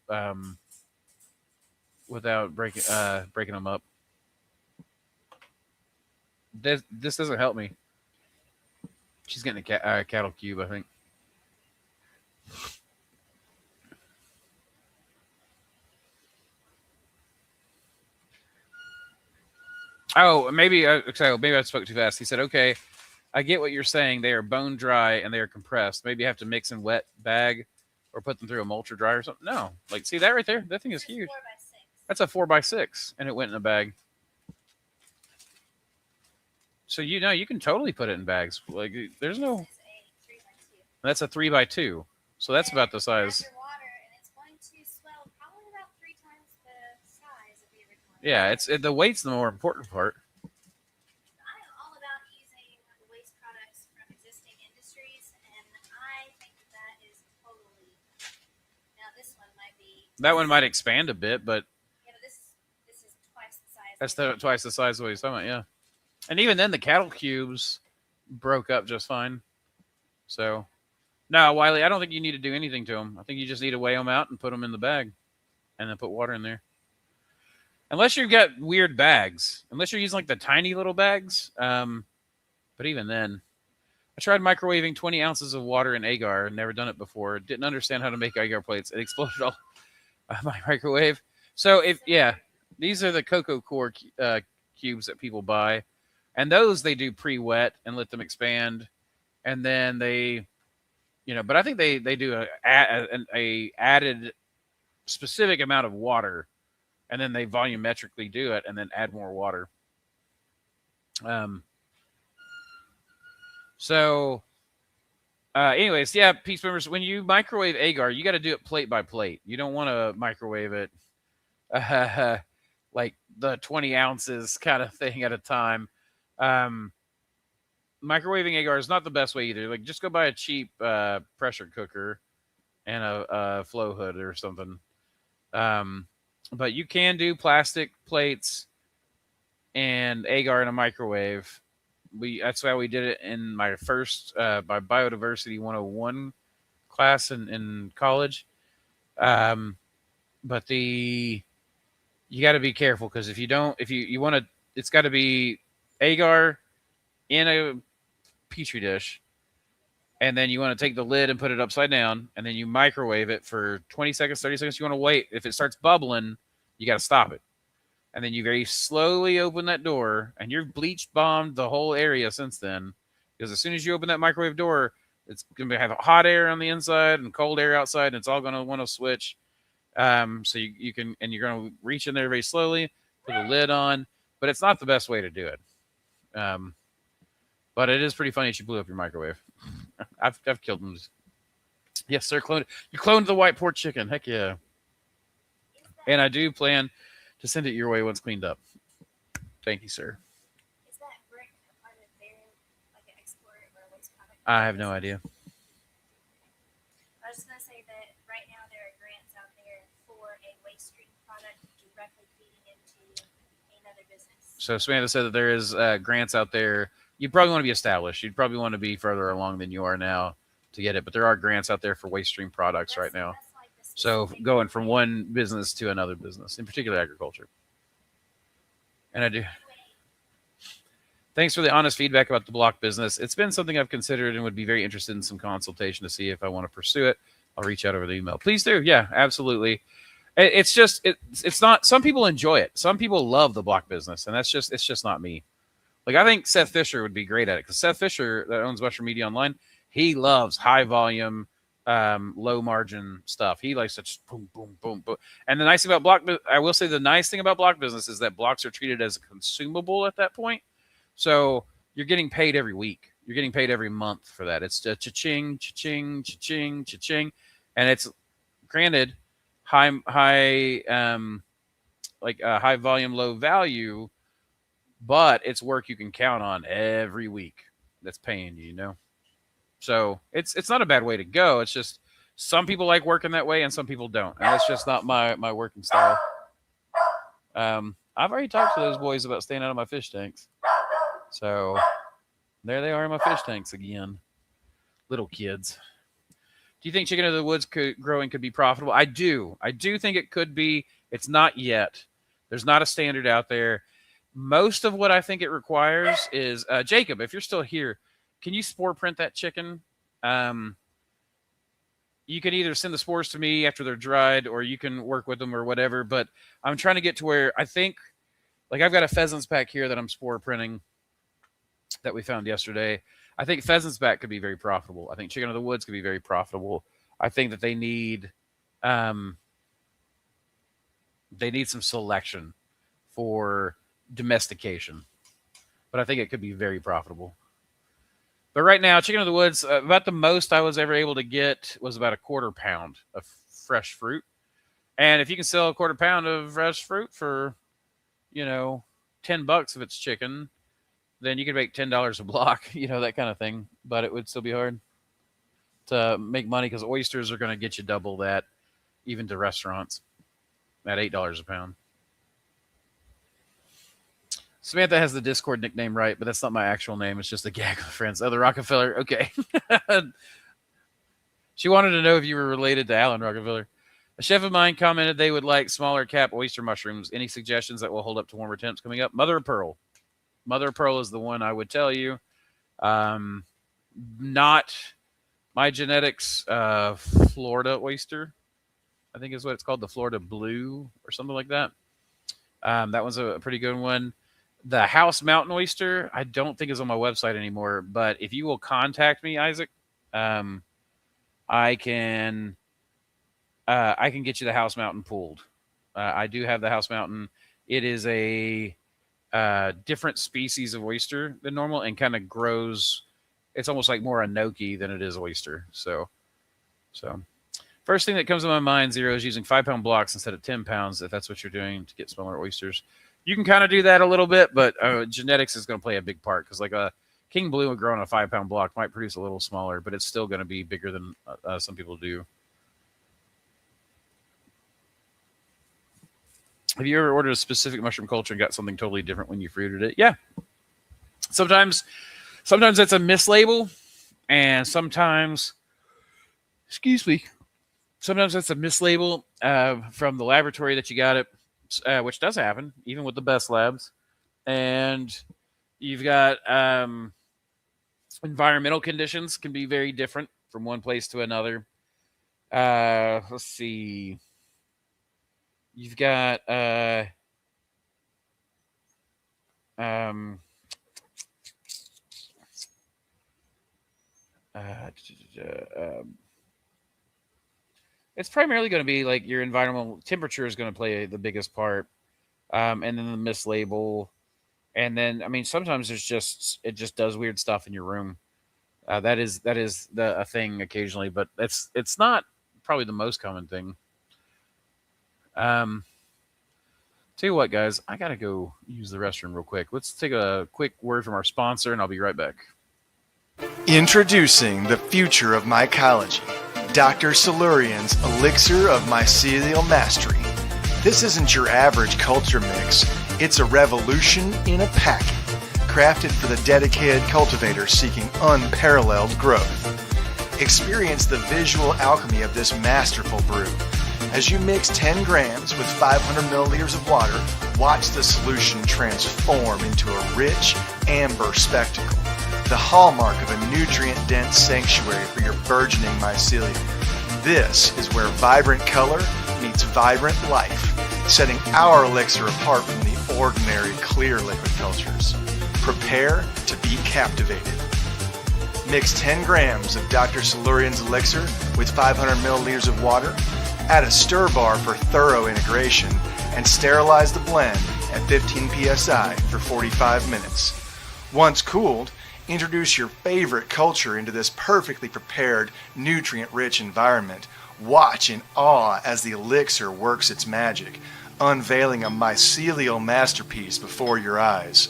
breaking them up. This doesn't help me. She's getting a cattle cube, I think. Oh, maybe I spoke too fast. He said, "Okay, I get what you're saying. They are bone dry and they are compressed. Maybe you have to mix in wet bag or put them through a mulcher dryer or something." No, like see that right there? That thing is huge. 4x6. That's a 4x6, and it went in a bag. So you can totally put it in bags. Like there's no. This is a 3x2. That's a 3x2. So that's about the size. Add your water, and it's going to swell probably about 3 times the size of the original. Yeah, the weight's the more important part. I am all about using waste products from existing industries, and I think that is totally. Now this one might be. That one might expand a bit, but Yeah, but this is twice the size. that's twice the size of what he's talking about. Yeah, and even then, the cattle cubes broke up just fine. So, no, Wiley, I don't think you need to do anything to them. I think you just need to weigh them out and put them in the bag, and then put water in there. Unless you've got weird bags, unless you're using like the tiny little bags. But even then, I tried microwaving 20 ounces of water in agar. Never done it before. Didn't understand how to make agar plates. It exploded all my microwave. So these are the cocoa core cubes that people buy, and those they do pre-wet and let them expand, and then they, But I think they do a added specific amount of water. And then they volumetrically do it and then add more water. Anyways, yeah, Peace Boomers, when you microwave agar, you got to do it plate by plate. You don't want to microwave it like the 20 ounces kind of thing at a time. Microwaving agar is not the best way either. Like, just go buy a cheap pressure cooker and a flow hood or something. But you can do plastic plates and agar in a microwave. That's why we did it in my first my Biodiversity 101 class in college. But you got to be careful because if you want to, it's got to be agar in a petri dish, and then you want to take the lid and put it upside down, and then you microwave it for 20 seconds, 30 seconds. You want to wait. If it starts bubbling, you got to stop it. And then you very slowly open that door, and you've bleach bombed the whole area since then. Because as soon as you open that microwave door, it's going to have hot air on the inside and cold air outside, and it's all going to want to switch. So you can, and you're going to reach in there very slowly, put a lid on, but it's not the best way to do it. But it is pretty funny that you blew up your microwave. I've killed them. Yes, sir. You cloned the white pork chicken. Heck yeah. And I do plan to send it your way once cleaned up. Thank you, sir. Is that brick a part of their like an export or a waste product? I have no idea. I was just gonna say that right now there are grants out there for a waste stream product directly feeding into another business. So Samantha said that there is grants out there. You probably want to be established. You'd probably want to be further along than you are now to get it. But there are grants out there for waste stream products right now. Like So going from one business to another business, in particular agriculture. And I do. Thanks for the honest feedback about the block business. It's been something I've considered and would be very interested in some consultation to see if I want to pursue it. I'll reach out over the email. Please do. Yeah, absolutely. It's just it's not. Some people enjoy it. Some people love the block business, and it's just not me. Like I think Seth Fisher would be great at it because Seth Fisher that owns Mushroom Media Online, he loves high volume, low margin stuff. He likes such boom, boom, boom, boom. And the nice thing about I will say the nice thing about block business is that blocks are treated as a consumable at that point. So you're getting paid every week. You're getting paid every month for that. It's cha-ching, cha-ching, cha-ching, cha-ching. And it's granted high volume, low value, but it's work you can count on every week that's paying you, you know? So it's not a bad way to go. It's just some people like working that way and some people don't. And that's just not my working style. I've already talked to those boys about staying out of my fish tanks. So there they are in my fish tanks again. Little kids. Do you think chicken of the woods growing could be profitable? I do. I do think it could be. It's not yet. There's not a standard out there. Most of what I think it requires is, Jacob, if you're still here, can you spore print that chicken? You can either send the spores to me after they're dried or you can work with them or whatever. But I'm trying to get to where I think, like I've got a pheasant's pack here that I'm spore printing that we found yesterday. I think pheasant's back could be very profitable. I think chicken of the woods could be very profitable. I think that they need some selection for domestication, but I think it could be very profitable. But right now, chicken of the woods, about the most I was ever able to get was about a quarter pound of fresh fruit. And if you can sell a quarter pound of fresh fruit for, $10 if it's chicken, then you could make $10 a block, that kind of thing. But it would still be hard to make money because oysters are going to get you double that, even to restaurants, at $8 a pound. Samantha has the Discord nickname right, but that's not my actual name. It's just a gag with friends. Oh, the Rockefeller. Okay. She wanted to know if you were related to Alan Rockefeller. A chef of mine commented they would like smaller cap oyster mushrooms. Any suggestions that will hold up to warmer temps coming up? Mother of Pearl. Mother of Pearl is the one I would tell you. Not my genetics, Florida oyster, I think is what it's called, the Florida Blue or something like that. That one's a pretty good one. The House Mountain oyster, I don't think is on my website anymore, but if you will contact me, Isaac, I can get you the House Mountain pooled. I do have the House Mountain. It is a different species of oyster than normal and kind of grows. It's almost like more enoki than it is oyster. So first thing that comes to my mind, Zero, is using 5-pound blocks instead of 10 pounds. If that's what you're doing to get smaller oysters, you can kind of do that a little bit, but genetics is going to play a big part because like a King Blue growing a 5-pound block might produce a little smaller, but it's still going to be bigger than some people do. Have you ever ordered a specific mushroom culture and got something totally different when you fruited it? Yeah. Sometimes that's a mislabel, and sometimes that's a mislabel from the laboratory that you got it, which does happen, even with the best labs. And you've got environmental conditions can be very different from one place to another. Let's see. You've got it's primarily going to be like your environmental temperature is going to play the biggest part. and then the mislabel, and then I mean sometimes it just does weird stuff in your room. That is a thing occasionally, but it's not probably the most common thing. Um, Tell you what, guys, I gotta go use the restroom real quick. Let's take a quick word from our sponsor, and I'll be right back. Introducing the future of mycology, Dr. Silurian's Elixir of Mycelial Mastery. This isn't your average culture mix, it's a revolution in a packet, crafted for the dedicated cultivator seeking unparalleled growth. Experience the visual alchemy of this masterful brew. As you mix 10 grams with 500 milliliters of water, watch the solution transform into a rich, amber spectacle, the hallmark of a nutrient-dense sanctuary for your burgeoning mycelium. This is where vibrant color meets vibrant life, setting our elixir apart from the ordinary clear liquid cultures. Prepare to be captivated. Mix 10 grams of Dr. Silurian's elixir with 500 milliliters of water, add a stir bar for thorough integration, and sterilize the blend at 15 psi for 45 minutes. Once cooled, introduce your favorite culture into this perfectly prepared, nutrient-rich environment. Watch in awe as the elixir works its magic, unveiling a mycelial masterpiece before your eyes.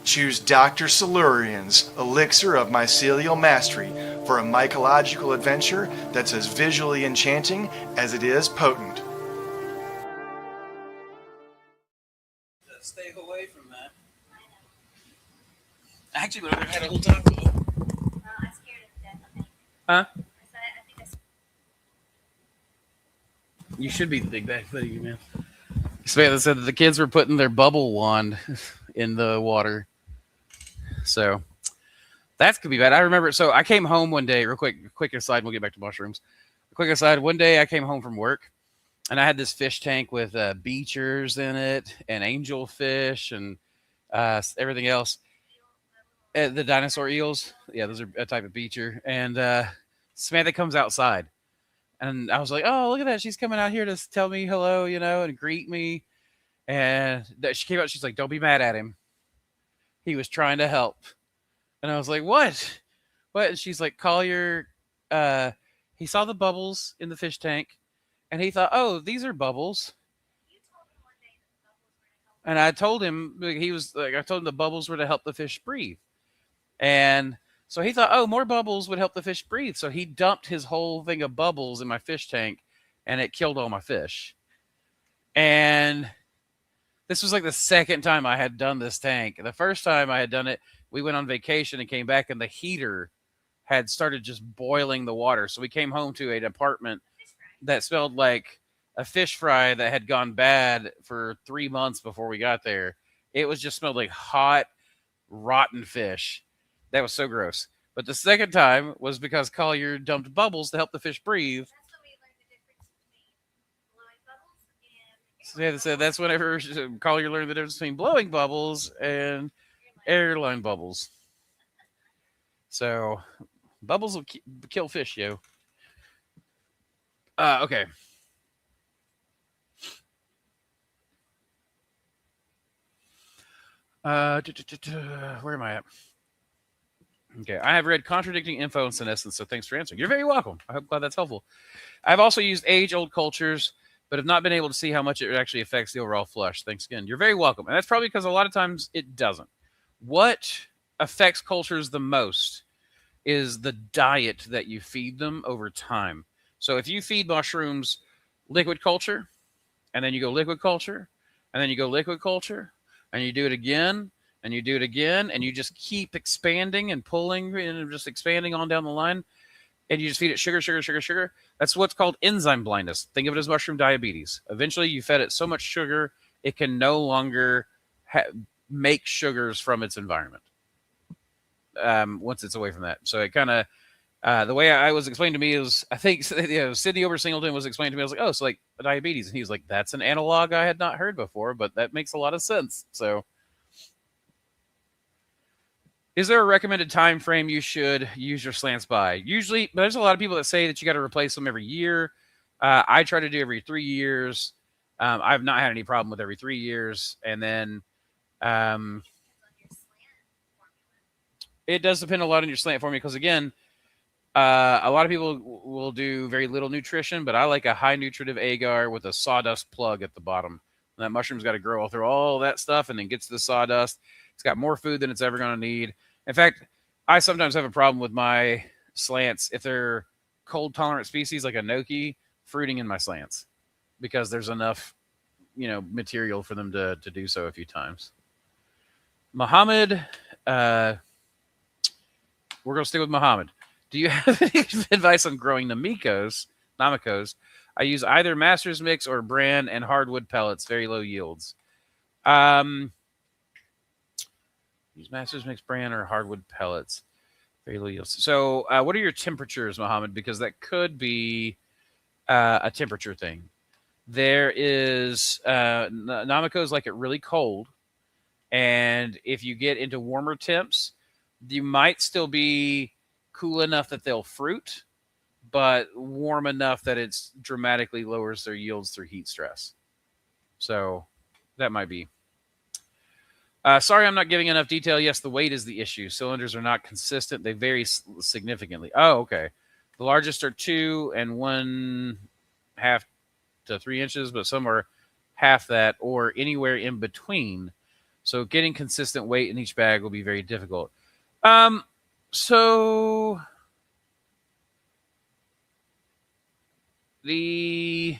Choose Dr. Silurian's Elixir of Mycelial Mastery for a mycological adventure that's as visually enchanting as it is potent. Stay away from that. I actually would have had a whole time. Well, I'm scared of death, I think. Huh? I said, I think You should be the big bad buddy, man. Samantha said that the kids were putting their bubble wand in the water. So that could be bad. I remember. So I came home one day, real quick aside, we'll get back to mushrooms. Quick aside, one day I came home from work and I had this fish tank with beachers in it and angelfish and everything else. The dinosaur eels. Yeah, those are a type of beacher. And Samantha comes outside. And I was like, oh, look at that. She's coming out here to tell me hello, and greet me. And she came out. She's like, don't be mad at him. He was trying to help. And I was like, what? And she's like, Collier, he saw the bubbles in the fish tank. And he thought, oh, these are bubbles. you told me one day that the bubbles were to help. And I told him, I told him the bubbles were to help the fish breathe. And so he thought, oh, more bubbles would help the fish breathe. So he dumped his whole thing of bubbles in my fish tank, and it killed all my fish. And this was like the second time I had done this tank. The first time I had done it, we went on vacation and came back, and the heater had started just boiling the water. So we came home to an apartment that smelled like a fish fry that had gone bad for 3 months before we got there. It was just smelled like hot, rotten fish. That was so gross. But the second time was because Collier dumped bubbles to help the fish breathe. That's when we learned the difference between blowing bubbles and So that's whenever Collier learned the difference between blowing bubbles and airline bubbles. So bubbles will kill fish, yo. Okay. Where am I at? Okay, I have read contradicting info on senescence, so thanks for answering. You're very welcome. I'm glad that's helpful. I've also used age-old cultures, but have not been able to see how much it actually affects the overall flush. Thanks again. You're very welcome. And that's probably because a lot of times it doesn't. What affects cultures the most is the diet that you feed them over time. So if you feed mushrooms liquid culture, and then you go liquid culture, and then you go liquid culture, and you do it again, and you do it again, and you just keep expanding and pulling and just expanding on down the line, and you just feed it sugar, sugar, sugar, sugar. That's what's called enzyme blindness. Think of it as mushroom diabetes. Eventually, you fed it so much sugar, it can no longer make sugars from its environment once it's away from that. So it kind of, the way I was explained to me is, I think Sidney Ober-Singleton was explained to me, I was like, oh, so like diabetes. And he was like, that's an analog I had not heard before, but that makes a lot of sense. So is there a recommended time frame you should use your slants by? Usually, there's a lot of people that say that you got to replace them every year. I try to do every 3 years. I've not had any problem with every 3 years, and then um, it does depend a lot on your slant formula because again, a lot of people will do very little nutrition, but I like a high nutritive agar with a sawdust plug at the bottom. And that mushroom's got to grow all through all that stuff and then gets to the sawdust. It's got more food than it's ever going to need. In fact, I sometimes have a problem with my slants if they're cold tolerant species like a gnocchi fruiting in my slants because there's enough, material for them to do so a few times. Muhammad, we're going to stick with Muhammad. Do you have any advice on growing namicos? I use either Master's Mix or bran and hardwood pellets, very low yields. Use Master's Mix, bran, or hardwood pellets, very low yields. So what are your temperatures, Muhammad? Because that could be a temperature thing. There is namicos like it really cold. And if you get into warmer temps, you might still be cool enough that they'll fruit, but warm enough that it's dramatically lowers their yields through heat stress. So that might be. Sorry, I'm not giving enough detail. Yes, the weight is the issue. Cylinders are not consistent. They vary significantly. Oh, okay. The largest are 2 1/2 to 3 inches, but some are half that or anywhere in between. So getting consistent weight in each bag will be very difficult. So you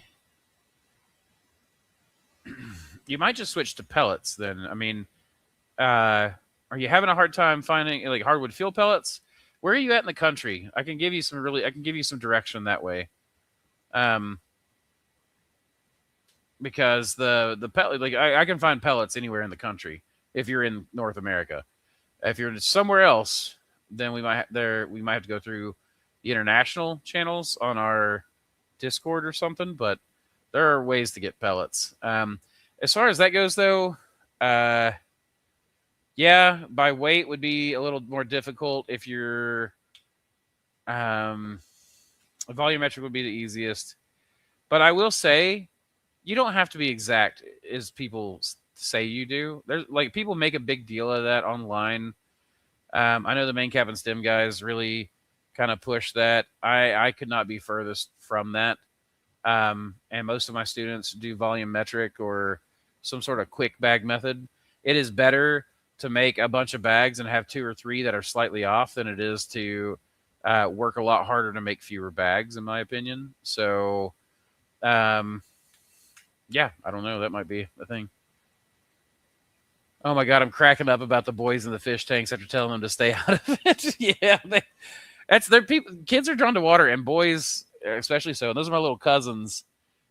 might just switch to pellets then. I mean, are you having a hard time finding like hardwood fuel pellets? Where are you at in the country? I can give you some direction that way. Because the pellet, like I can find pellets anywhere in the country if you're in North America. If you're somewhere else, then we might have to go through the international channels on our Discord or something. But there are ways to get pellets. As far as that goes, though, yeah, by weight would be a little more difficult. If you're volumetric would be the easiest. But I will say, you don't have to be exact as people say you do. There's like people make a big deal of that online. I know the main cap and stem guys really kind of push that. I could not be furthest from that. And most of my students do volumetric or some sort of quick bag method. It is better to make a bunch of bags and have 2 or 3 that are slightly off than it is to work a lot harder to make fewer bags, in my opinion. So, yeah, I don't know. That might be the thing. Oh my God, I'm cracking up about the boys in the fish tanks after telling them to stay out of it. Yeah, they're people. Kids are drawn to water, and boys especially so. And those are my little cousins.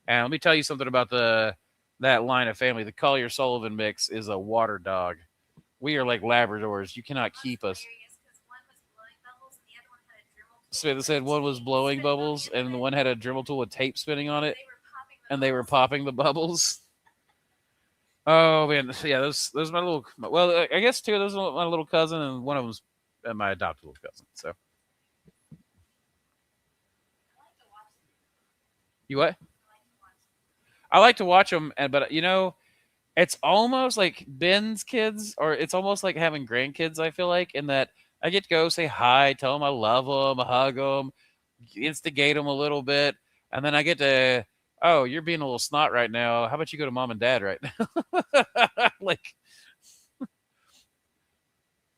And let me tell you something about that line of family. The Collier Sullivan mix is a water dog. We are like Labradors. You cannot keep us. So they said one was blowing bubbles, and the one had a Dremel tool with tape spinning on it, and they were popping the bubbles. Oh man, yeah, those are my little. Well, I guess 2 of those are my little cousin, and one of them's my adopted little cousin. So, you what? I like to watch them, but it's almost like Ben's kids, or it's almost like having grandkids. I feel like in that I get to go say hi, tell them I love them, hug them, instigate them a little bit, and then I get to. Oh, you're being a little snot right now. How about you go to mom and dad right now? Like,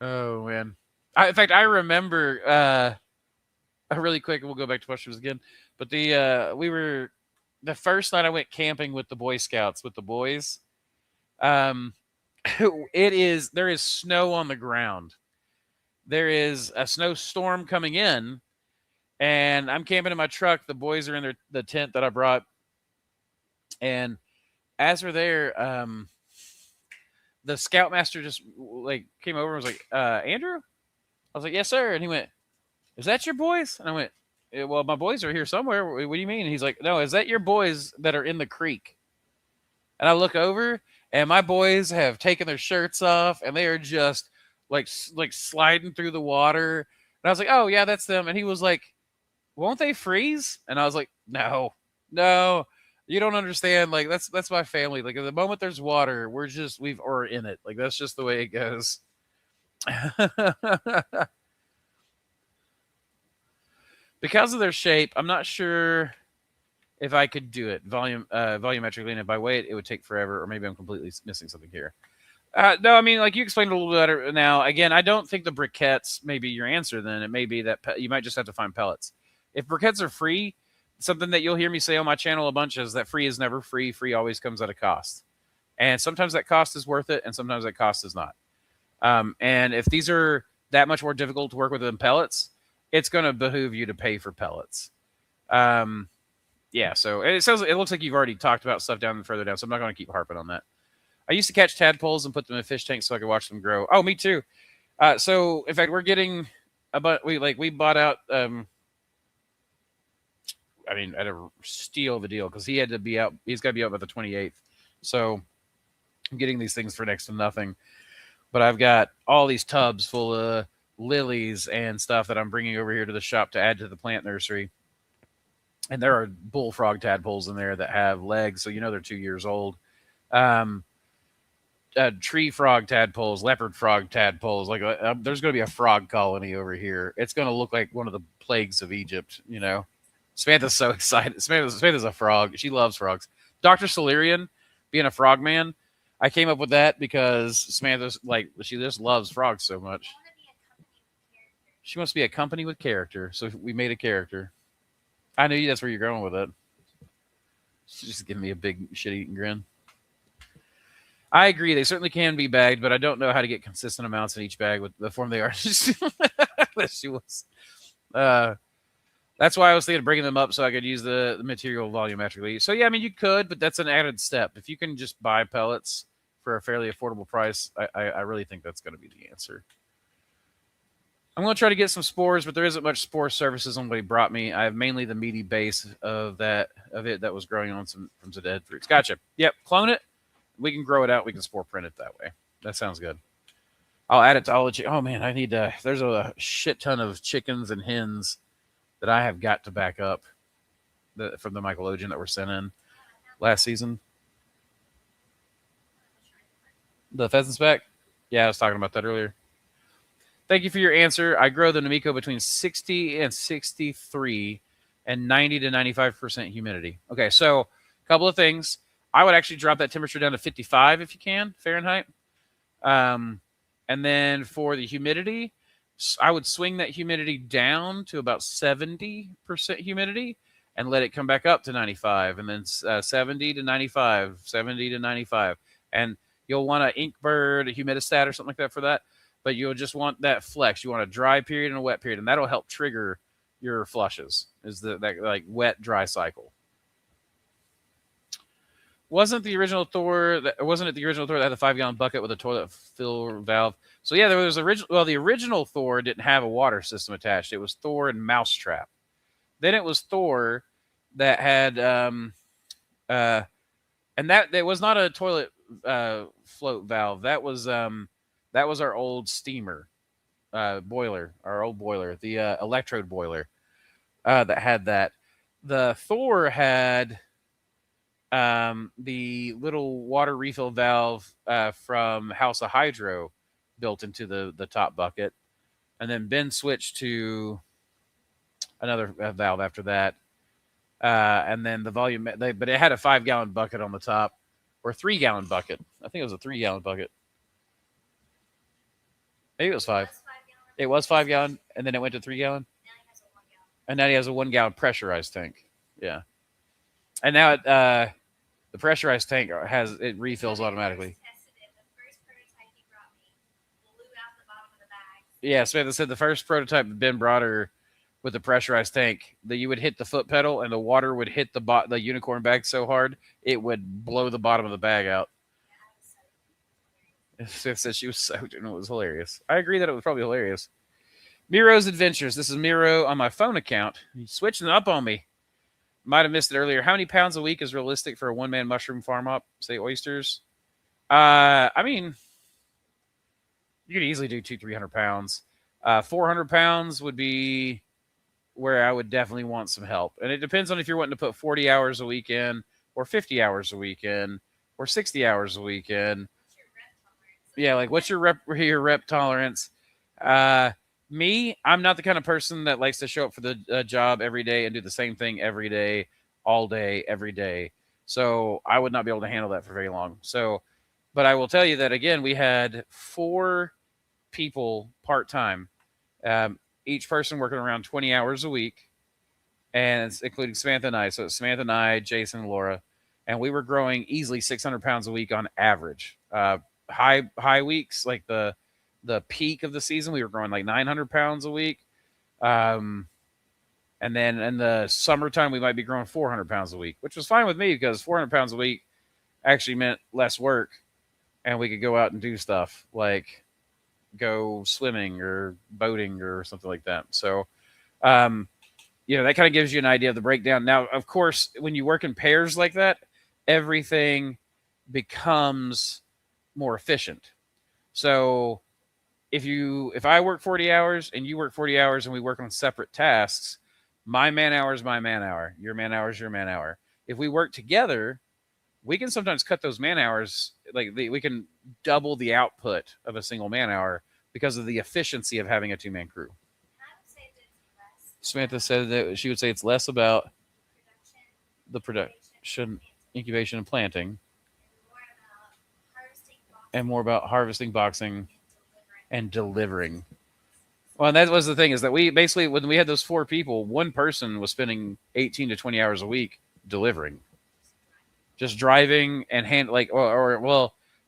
oh man. In fact, I remember really quick. We'll go back to questions again. But the first night I went camping with the Boy Scouts with the boys. There is snow on the ground. There is a snowstorm coming in, and I'm camping in my truck. The boys are in the tent that I brought. And as we're there, the scoutmaster just like came over and was like, Andrew? I was like, yes, sir. And he went, is that your boys? And I went, well, my boys are here somewhere. What do you mean? And he's like, no, is that your boys that are in the creek? And I look over, and my boys have taken their shirts off, and they are just like sliding through the water. And I was like, oh, yeah, that's them. And he was like, won't they freeze? And I was like, no. You don't understand. Like that's my family. Like at the moment there's water, we're in it. Like that's just the way it goes. Because of their shape, I'm not sure if I could do it volumetrically, and if I wait, it would take forever, or maybe I'm completely missing something here. No, I mean, like you explained a little better now. Again, I don't think the briquettes may be your answer. Then it may be that you might just have to find pellets. If briquettes are free, something that you'll hear me say on my channel a bunch is that free is never free. Free always comes at a cost, and sometimes that cost is worth it, and sometimes that cost is not. And if these are that much more difficult to work with than pellets, it's going to behoove you to pay for pellets. Yeah, so it looks like you've already talked about stuff down further down, so I'm not going to keep harping on that. I used to catch tadpoles and put them in fish tanks so I could watch them grow. Oh, me too. So in fact, we're getting we bought out. I mean, at a steal of a deal because he had to be out. He's got to be out by the 28th. So I'm getting these things for next to nothing. But I've got all these tubs full of lilies and stuff that I'm bringing over here to the shop to add to the plant nursery. And there are bullfrog tadpoles in there that have legs, so you know they're 2 years old. Tree frog tadpoles, leopard frog tadpoles. Like there's going to be a frog colony over here. It's going to look like one of the plagues of Egypt. You know, Samantha's so excited. Samantha's a frog. She loves frogs. Dr. Solarian, being a frog man, I came up with that because Samantha's like she just loves frogs so much. She wants to be a company with character, so we made a character. I knew that's where you're going with it. She's just giving me a big shit-eating grin. I agree. They certainly can be bagged, but I don't know how to get consistent amounts in each bag with the form they are. She was. That's why I was thinking of bringing them up so I could use the material volumetrically. So, yeah, I mean, you could, but that's an added step. If you can just buy pellets for a fairly affordable price, I really think that's going to be the answer. I'm going to try to get some spores, but there isn't much spore services on what he brought me. I have mainly the meaty base of it that was growing on from some dead fruits. Gotcha. Yep, clone it. We can grow it out. We can spore print it that way. That sounds good. I'll add it to all the oh man, I need to. There's a shit ton of chickens and hens that I have got to back up from the Mycelium that were sent in last season. The pheasant spec? Yeah, I was talking about that earlier. Thank you for your answer. I grow the Namiko between 60 and 63 and 90 to 95% humidity. Okay, so a couple of things. I would actually drop that temperature down to 55 if you can, Fahrenheit. And then for the humidity, I would swing that humidity down to about 70% humidity and let it come back up to 95, and then 70 to 95, 70 to 95. And you'll want an Inkbird, a humidistat or something like that for that. But you'll just want that flex. You want a dry period and a wet period, and that'll help trigger your flushes. Is that like wet dry cycle? Wasn't it the original Thor that had the 5-gallon bucket with a toilet fill valve? So yeah, there was the original Thor didn't have a water system attached. It was Thor and Mousetrap. Then it was Thor that had and that was not a toilet float valve. That was our old steamer boiler, our old boiler, the electrode boiler that had that. The Thor had the little water refill valve from House of Hydro built into the top bucket. And then Ben switched to another valve after that. And then the volume, but it had a 5-gallon bucket on the top, or 3-gallon bucket. I think it was a 3-gallon bucket. Maybe it was 5. It was 5-gallon, and then it went to 3-gallon. And now he has a 1-gallon pressurized tank. Yeah. And now the pressurized tank refills automatically. Yeah, Samantha said the first prototype Ben brought her with the pressurized tank, that you would hit the foot pedal and the water would hit the unicorn bag so hard it would blow the bottom of the bag out. It said she was soaked and it was hilarious. I agree that it was probably hilarious. Miro's Adventures. This is Miro on my phone account. He's switching up on me. Might have missed it earlier. How many pounds a week is realistic for a one-man mushroom farm up? Say oysters. I mean, you could easily do 200-300 pounds. 400 pounds would be where I would definitely want some help. And it depends on if you're wanting to put 40 hours a week in or 50 hours a weekend, or 60 hours a weekend. What's your rep tolerance? Yeah, like what's your rep tolerance? Me, I'm not the kind of person that likes to show up for the job every day and do the same thing every day, all day, every day. So I would not be able to handle that for very long. So, but I will tell you that again, we had 4 people part time, each person working around 20 hours a week, and it's including Samantha and I. So it's Samantha and I, Jason, and Laura, and we were growing easily 600 pounds a week on average. High weeks, like the peak of the season, we were growing like 900 pounds a week. And then in the summertime, we might be growing 400 pounds a week, which was fine with me because 400 pounds a week actually meant less work, and we could go out and do stuff like go swimming or boating or something like that. So, that kind of gives you an idea of the breakdown. Now, of course, when you work in pairs like that, everything becomes more efficient. So if I work 40 hours and you work 40 hours and we work on separate tasks, my man hour is my man hour, your man hour is your man hour. If we work together, we can sometimes cut those man hours. We can double the output of a single man hour because of the efficiency of having a 2-man crew. I would say that it's less Samantha said that she would say it's less about production, the production, incubation, and planting, and more about harvesting, and more about harvesting, boxing, delivering. and delivering. Well, and that was the thing, is that we basically, when we had those 4 people, one person was spending 18 to 20 hours a week delivering, just driving and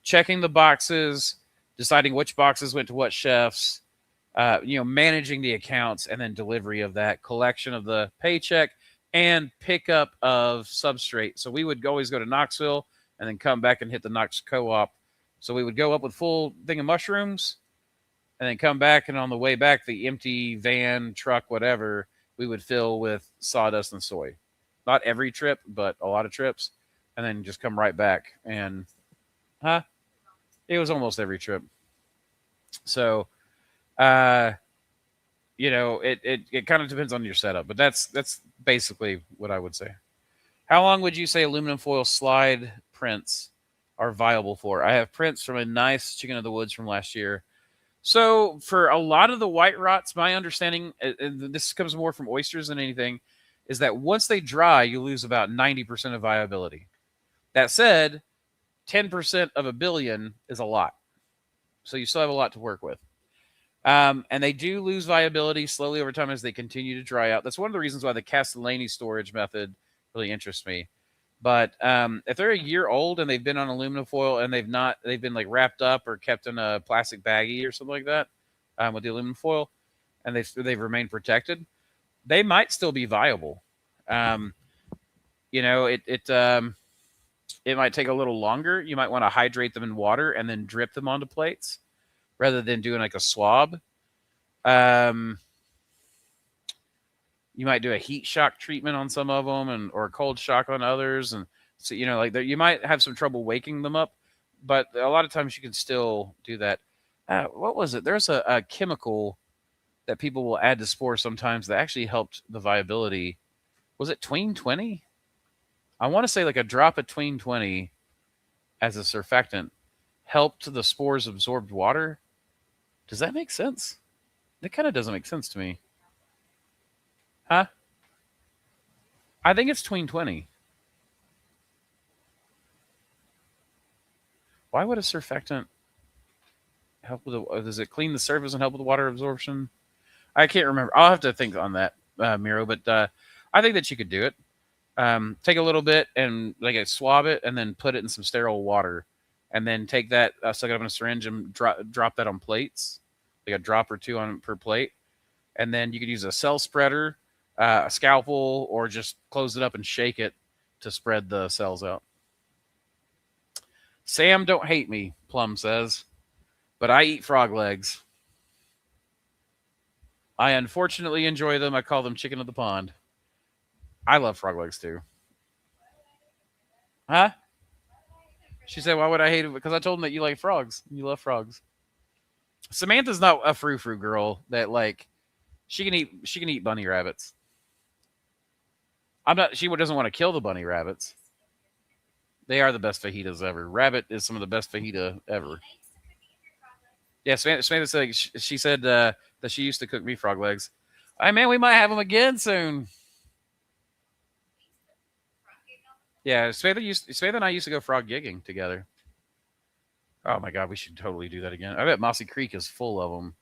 checking the boxes, deciding which boxes went to what chefs, managing the accounts, and then delivery of that, collection of the paycheck, and pickup of substrate. So we would always go to Knoxville and then come back and hit the Knox Co-op. So we would go up with full thing of mushrooms and then come back, and on the way back, the empty van, truck, whatever, we would fill with sawdust and soy. Not every trip, but a lot of trips, and then just come right back. And it was almost every trip. So it kind of depends on your setup, but that's basically what I would say. How long would you say aluminum foil slide prints are viable for? I have prints from a nice chicken of the woods from last year. So for a lot of the white rots, my understanding, and this comes more from oysters than anything, is that once they dry, you lose about 90% of viability. That said, 10% of a billion is a lot. So you still have a lot to work with. And they do lose viability slowly over time as they continue to dry out. That's one of the reasons why the Castellani storage method really interests me. But if they're a year old and they've been on aluminum foil and they've been like wrapped up or kept in a plastic baggie or something like that with the aluminum foil, and they've remained protected, they might still be viable. It might take a little longer. You might want to hydrate them in water and then drip them onto plates rather than doing like a swab. You might do a heat shock treatment on some of them or a cold shock on others. And so, you might have some trouble waking them up, but a lot of times you can still do that. What was it? There's a chemical that people will add to spores sometimes that actually helped the viability. Was it Tween 20? I want to say like a drop of Tween 20 as a surfactant helped the spores absorb water. Does that make sense? That kind of doesn't make sense to me. Huh? I think it's Tween 20. Why would a surfactant help with does it clean the surface and help with the water absorption? I can't remember. I'll have to think on that, Miro, but I think that you could do it. Take a little bit and swab it and then put it in some sterile water and then take that, suck it up in a syringe and drop that on plates, like a drop or 2 on per plate. And then you could use a cell spreader, a scalpel, or just close it up and shake it to spread the cells out. Sam, don't hate me, Plum says, but I eat frog legs. I unfortunately enjoy them. I call them chicken of the pond. I love frog legs too. Huh? She said, why would I hate it? Because I told him that you like frogs. You love frogs. Samantha's not a frou-frou girl that she can eat bunny rabbits. She doesn't want to kill the bunny rabbits. They are the best fajitas ever. Rabbit is some of the best fajita ever. I used to cook me your frog legs. Yeah, Samantha said she said that she used to cook me frog legs. Hey man, we might have them again soon. Frog gig on them. Yeah, Samantha and I used to go frog gigging together. Oh my god, we should totally do that again. I bet Mossy Creek is full of them.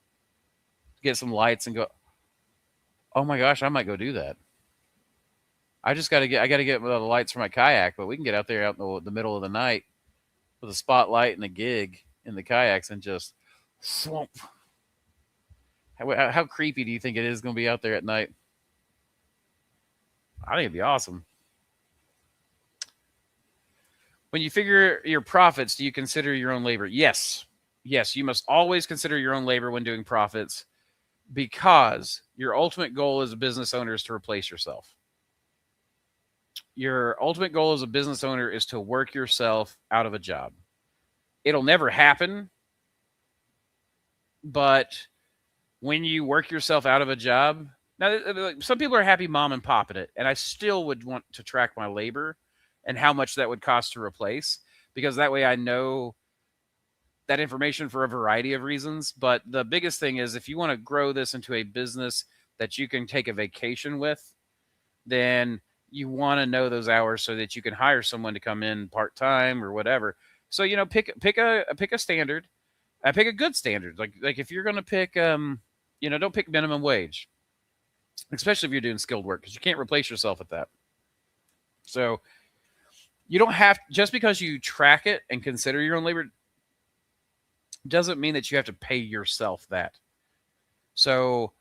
Get some lights and go. Oh my gosh, I might go do that. I got to get the lights for my kayak, but we can get out there out in the middle of the night with a spotlight and a gig in the kayaks and just swamp. How creepy do you think it is going to be out there at night? I think it'd be awesome. When you figure your profits, do you consider your own labor? Yes. Yes, you must always consider your own labor when doing profits because your ultimate goal as a business owner is to replace yourself. Your ultimate goal as a business owner is to work yourself out of a job. It'll never happen, but when you work yourself out of a job, now some people are happy mom and pop at it, and I still would want to track my labor and how much that would cost to replace, because that way I know that information for a variety of reasons. But the biggest thing is if you want to grow this into a business that you can take a vacation with, then you want to know those hours so that you can hire someone to come in part-time or whatever. So, pick a standard. Pick a good standard. Like if you're going to pick, don't pick minimum wage, especially if you're doing skilled work, because you can't replace yourself at that. So you don't have, just because you track it and consider your own labor doesn't mean that you have to pay yourself that. So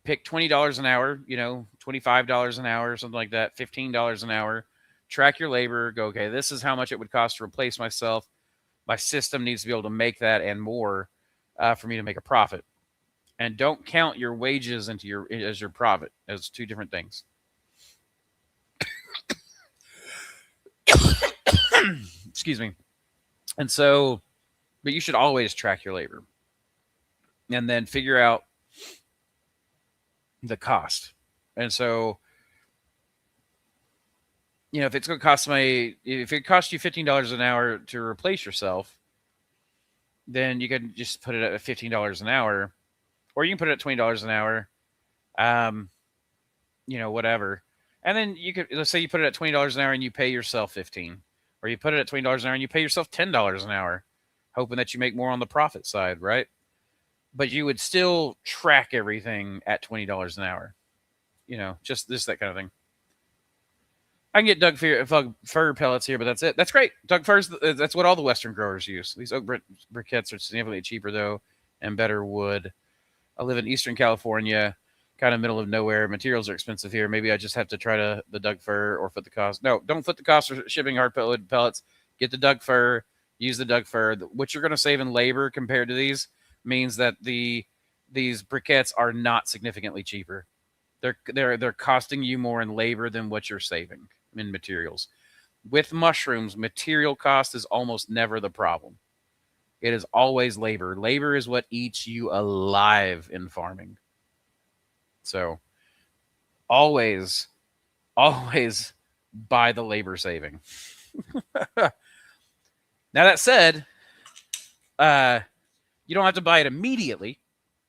pick $20 an hour, $25 an hour, something like that, $15 an hour. Track your labor. Go, okay, this is how much it would cost to replace myself. My system needs to be able to make that and more for me to make a profit. And don't count your wages as your profit as two different things. Excuse me. And so, but you should always track your labor and then figure out the cost. And so, if it's going to cost if it costs you $15 an hour to replace yourself, then you can just put it at $15 an hour, or you can put it at $20 an hour, whatever. And then let's say you put it at $20 an hour and you pay yourself $15, or you put it at $20 an hour and you pay yourself $10 an hour, hoping that you make more on the profit side, right? But you would still track everything at $20 an hour, just that kind of thing. I can get Doug fir pellets here, but that's it. That's great. Doug firs, that's what all the Western growers use. These oak briquettes are significantly cheaper, though, and better wood. I live in Eastern California, kind of middle of nowhere. Materials are expensive here. Maybe I just have to try the Doug fir or foot the cost. No, don't foot the cost for shipping hard wood pellets. Get the Doug fir. Use the Doug fir. What you're going to save in labor compared to these means that these briquettes are not significantly cheaper. They're costing you more in labor than what you're saving in materials. With mushrooms, material cost is almost never the problem. It is always labor. Labor is what eats you alive in farming. So always buy the labor saving. Now that said, you don't have to buy it immediately.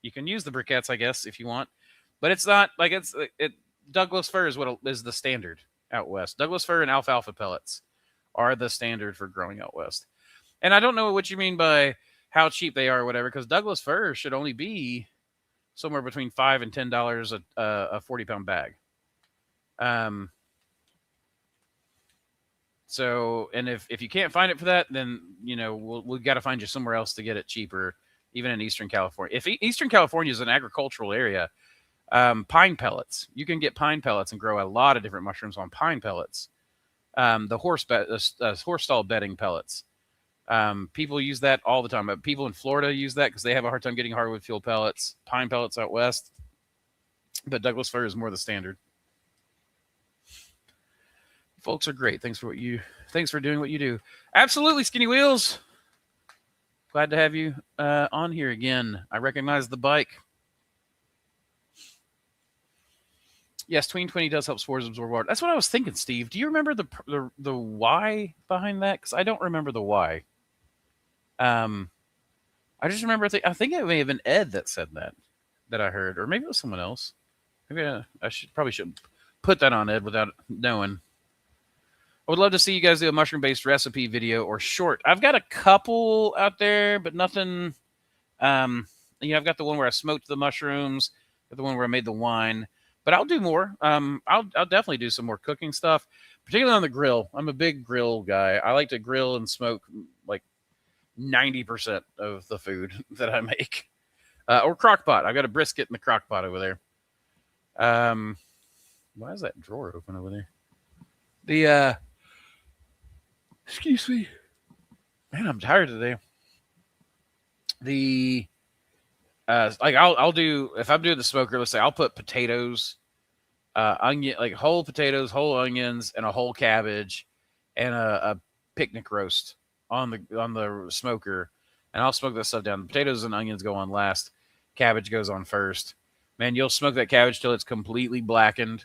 You can use the briquettes, I guess, if you want, but it's not like Douglas fir is the standard out west. Douglas fir and alfalfa pellets are the standard for growing out west. And I don't know what you mean by how cheap they are or whatever, because Douglas fir should only be somewhere between $5 and $10 a 40-pound bag. So, and if you can't find it for that, then we've got to find you somewhere else to get it cheaper, even in Eastern California. If Eastern California is an agricultural area, pine pellets, you can get pine pellets and grow a lot of different mushrooms on pine pellets. The horse stall bedding pellets. People use that all the time. People in Florida use that because they have a hard time getting hardwood fuel pellets, pine pellets out west. But Douglas fir is more the standard. Folks are great. Thanks for doing what you do. Absolutely, Skinny Wheels. Glad to have you on here again. I recognize the bike. Yes, 2020 does help spores absorb water. That's what I was thinking, Steve. Do you remember the why behind that? Because I don't remember the why. I just remember. I think it may have been Ed that said that I heard, or maybe it was someone else. Maybe I probably shouldn't put that on Ed without knowing. I would love to see you guys do a mushroom-based recipe video or short. I've got a couple out there, but nothing. I've got the one where I smoked the mushrooms, got the one where I made the wine. But I'll do more. I'll definitely do some more cooking stuff, particularly on the grill. I'm a big grill guy. I like to grill and smoke like 90% of the food that I make, or crock pot. I've got a brisket in the crock pot over there. Why is that drawer open over there? Excuse me, man, I'm tired today. I'll do, if I'm doing the smoker, let's say I'll put potatoes, onion, like whole potatoes, whole onions, and a whole cabbage, and a picnic roast on the smoker, and I'll smoke that stuff down. The potatoes and onions go on last. Cabbage goes on first. Man, you'll smoke that cabbage till it's completely blackened.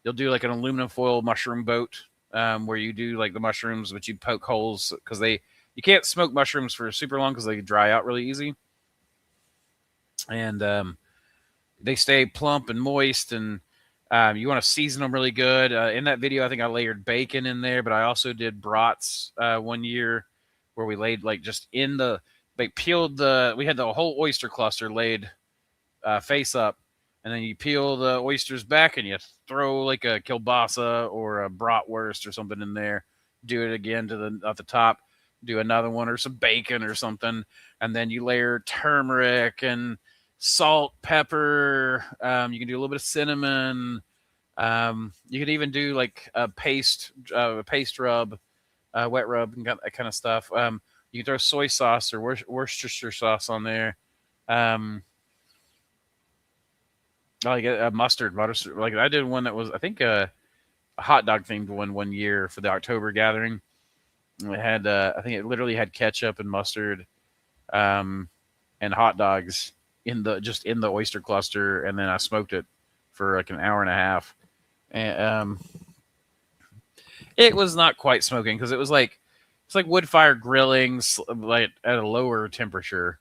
You'll do like an aluminum foil mushroom boat, where you do like the mushrooms, but you poke holes because you can't smoke mushrooms for super long because they dry out really easy, and they stay plump and moist, and you want to season them really good. In that video, I think I layered bacon in there, but I also did brats one year where we laid like just in the, they peeled we had the whole oyster cluster laid face up, and then you peel the oysters back and you throw like a kielbasa or a bratwurst or something in there. Do it again at the top. Do another one or some bacon or something, and then you layer turmeric and salt, pepper. You can do a little bit of cinnamon. You could even do like a paste rub, wet rub, and that kind of stuff. You can throw soy sauce or Worcestershire sauce on there. Like a mustard. Like I did one that was, I think, a hot dog themed one year for the October gathering. It had, I think it literally had ketchup and mustard, and hot dogs in the oyster cluster, and then I smoked it for like an hour and a half. And it was not quite smoking because it's like wood fire grilling, like at a lower temperature,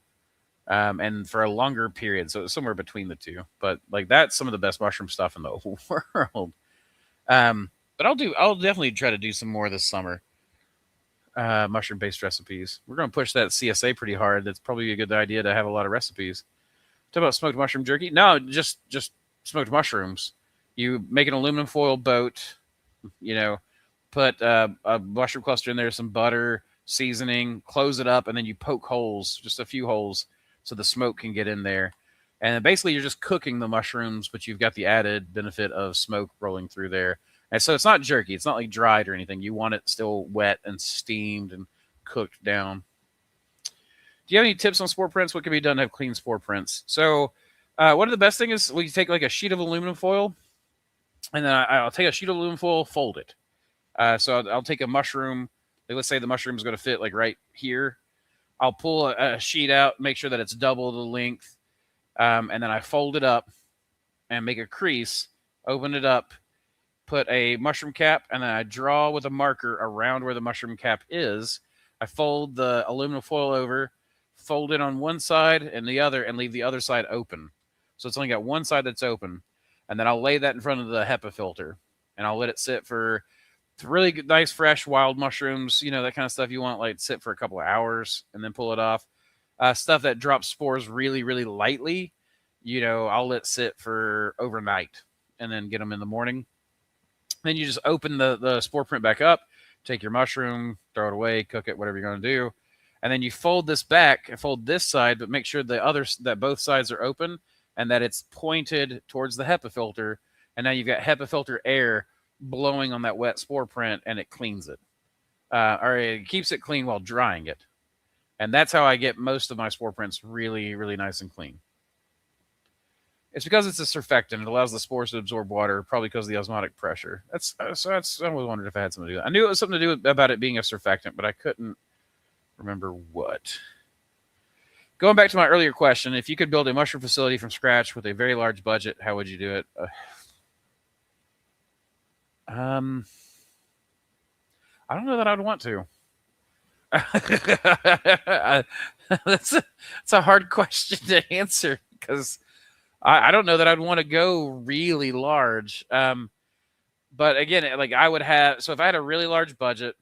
and for a longer period. So it was somewhere between the two. But like that's some of the best mushroom stuff in the world. But I'll definitely try to do some more this summer. Mushroom-based recipes. We're going to push that CSA pretty hard. That's probably a good idea to have a lot of recipes. Talk about smoked mushroom jerky. No, just smoked mushrooms. You make an aluminum foil boat. Put a mushroom cluster in there, some butter, seasoning, close it up, and then you poke holes, just a few holes, so the smoke can get in there. And basically, you're just cooking the mushrooms, but you've got the added benefit of smoke rolling through there. And so it's not jerky. It's not like dried or anything. You want it still wet and steamed and cooked down. Do you have any tips on spore prints? What can be done to have clean spore prints? So one of the best things is we take like a sheet of aluminum foil, and then I'll take a sheet of aluminum foil, fold it. So I'll take a mushroom. Like let's say the mushroom is going to fit like right here. I'll pull a sheet out, make sure that it's double the length, and then I fold it up and make a crease, open it up, put a mushroom cap, and then I draw with a marker around where the mushroom cap is. I fold the aluminum foil over, fold it on one side and the other, and leave the other side open. So it's only got one side that's open. And then I'll lay that in front of the HEPA filter, and I'll let it sit for really good, nice, fresh, wild mushrooms, that kind of stuff you want, like sit for a couple of hours and then pull it off. Stuff that drops spores really, really lightly, I'll let sit for overnight and then get them in the morning. Then you just open the spore print back up, take your mushroom, throw it away, cook it, whatever you're going to do. And then you fold this back and fold this side, but make sure that both sides are open and that it's pointed towards the HEPA filter. And now you've got HEPA filter air blowing on that wet spore print, and it cleans it. Or it keeps it clean while drying it. And that's how I get most of my spore prints really, really nice and clean. It's because it's a surfactant. It allows the spores to absorb water, probably because of the osmotic pressure. I always wondered if I had something to do with that. I knew it was something to do about it being a surfactant, but I couldn't remember what. Going back to my earlier question, if you could build a mushroom facility from scratch with a very large budget, how would you do it? I don't know that I'd want to. That's a hard question to answer because I don't know that I'd want to go really large. But again, like I would have, so if I had a really large budget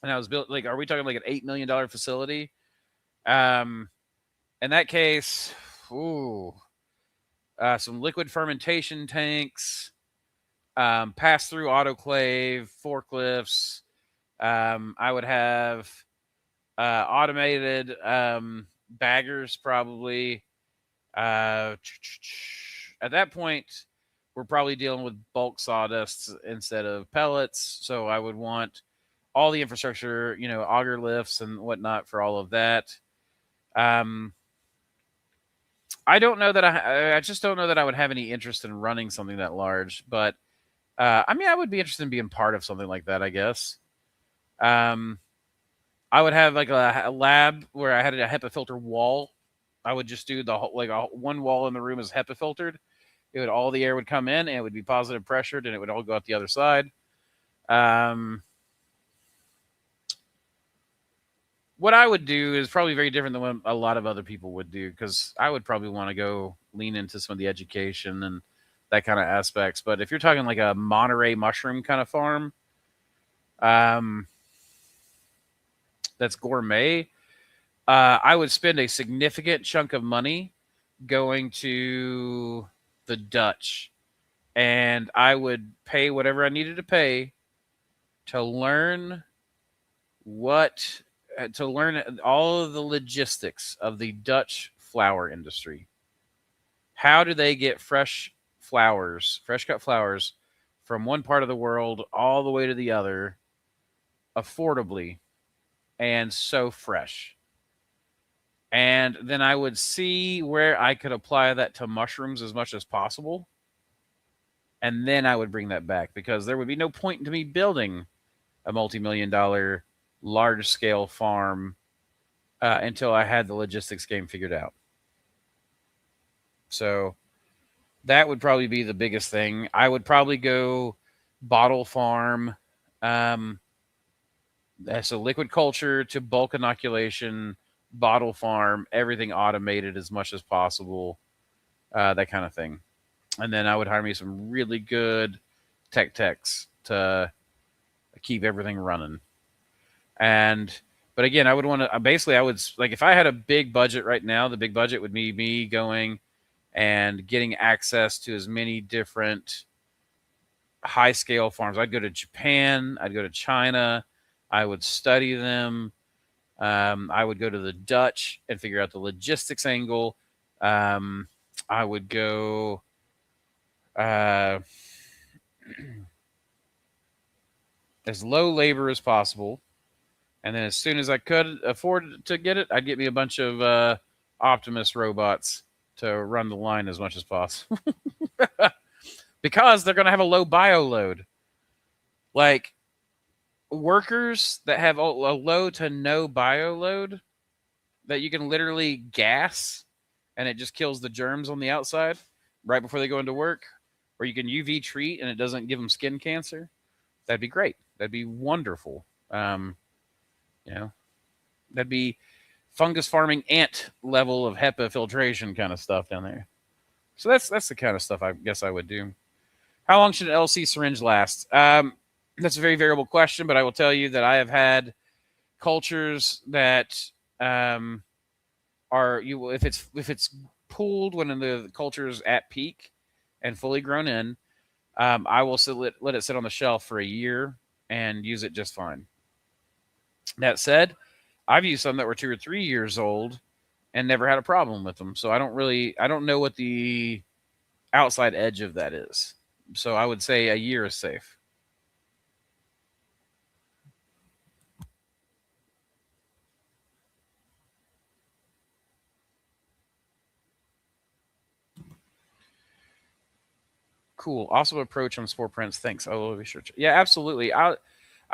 and I was built, like, are we talking like an $8 million facility? In that case, ooh, some liquid fermentation tanks, pass-through autoclave, forklifts. I would have automated baggers probably. At that point, we're probably dealing with bulk sawdusts instead of pellets. So I would want all the infrastructure, auger lifts and whatnot for all of that. I don't know that I just don't know that I would have any interest in running something that large, but I mean, I would be interested in being part of something like that, I guess. I would have like a lab where I had a HEPA filter wall. I would just do the whole, like one wall in the room is HEPA filtered. It would all the air would come in and it would be positive pressured and it would all go out the other side. What I would do is probably very different than what a lot of other people would do because I would probably want to go lean into some of the education and that kind of aspects. But if you're talking like a Monterey mushroom kind of farm, that's gourmet, I would spend a significant chunk of money going to the Dutch, and I would pay whatever I needed to pay to learn all of the logistics of the Dutch flower industry. How do they get fresh cut flowers from one part of the world all the way to the other affordably and so fresh? And then I would see where I could apply that to mushrooms as much as possible. And then I would bring that back because there would be no point to me building a multi-million-dollar large-scale farm until I had the logistics game figured out. So that would probably be the biggest thing. I would probably go bottle farm. So liquid culture to bulk inoculation, bottle farm, everything automated as much as possible, that kind of thing. And then I would hire me some really good techs to keep everything running. But again, I would want to, basically I would, like if I had a big budget right now, the big budget would be me going and getting access to as many different high scale farms. I'd go to Japan, I'd go to China, I would study them. I would go to the Dutch and figure out the logistics angle. I would go as low labor as possible. And then as soon as I could afford to get it, I'd get me a bunch of Optimus robots to run the line as much as possible. Because they're going to have a low bio load. Like, workers that have a low to no bio load that you can literally gas and it just kills the germs on the outside right before they go into work, or you can UV treat and it doesn't give them skin cancer, that'd be great. That'd be wonderful. That'd be fungus farming ant level of HEPA filtration kind of stuff down there. So that's the kind of stuff I guess I would do. How long should an LC syringe last? That's a very variable question, but I will tell you that I have had cultures that if it's pooled when the culture is at peak and fully grown in, I will let it sit on the shelf for a year and use it just fine. That said, I've used some that were 2 or 3 years old and never had a problem with them. So I don't know what the outside edge of that is. So I would say a year is safe. Cool. Awesome approach on spore prints. Thanks. I will be sure. Yeah, absolutely. I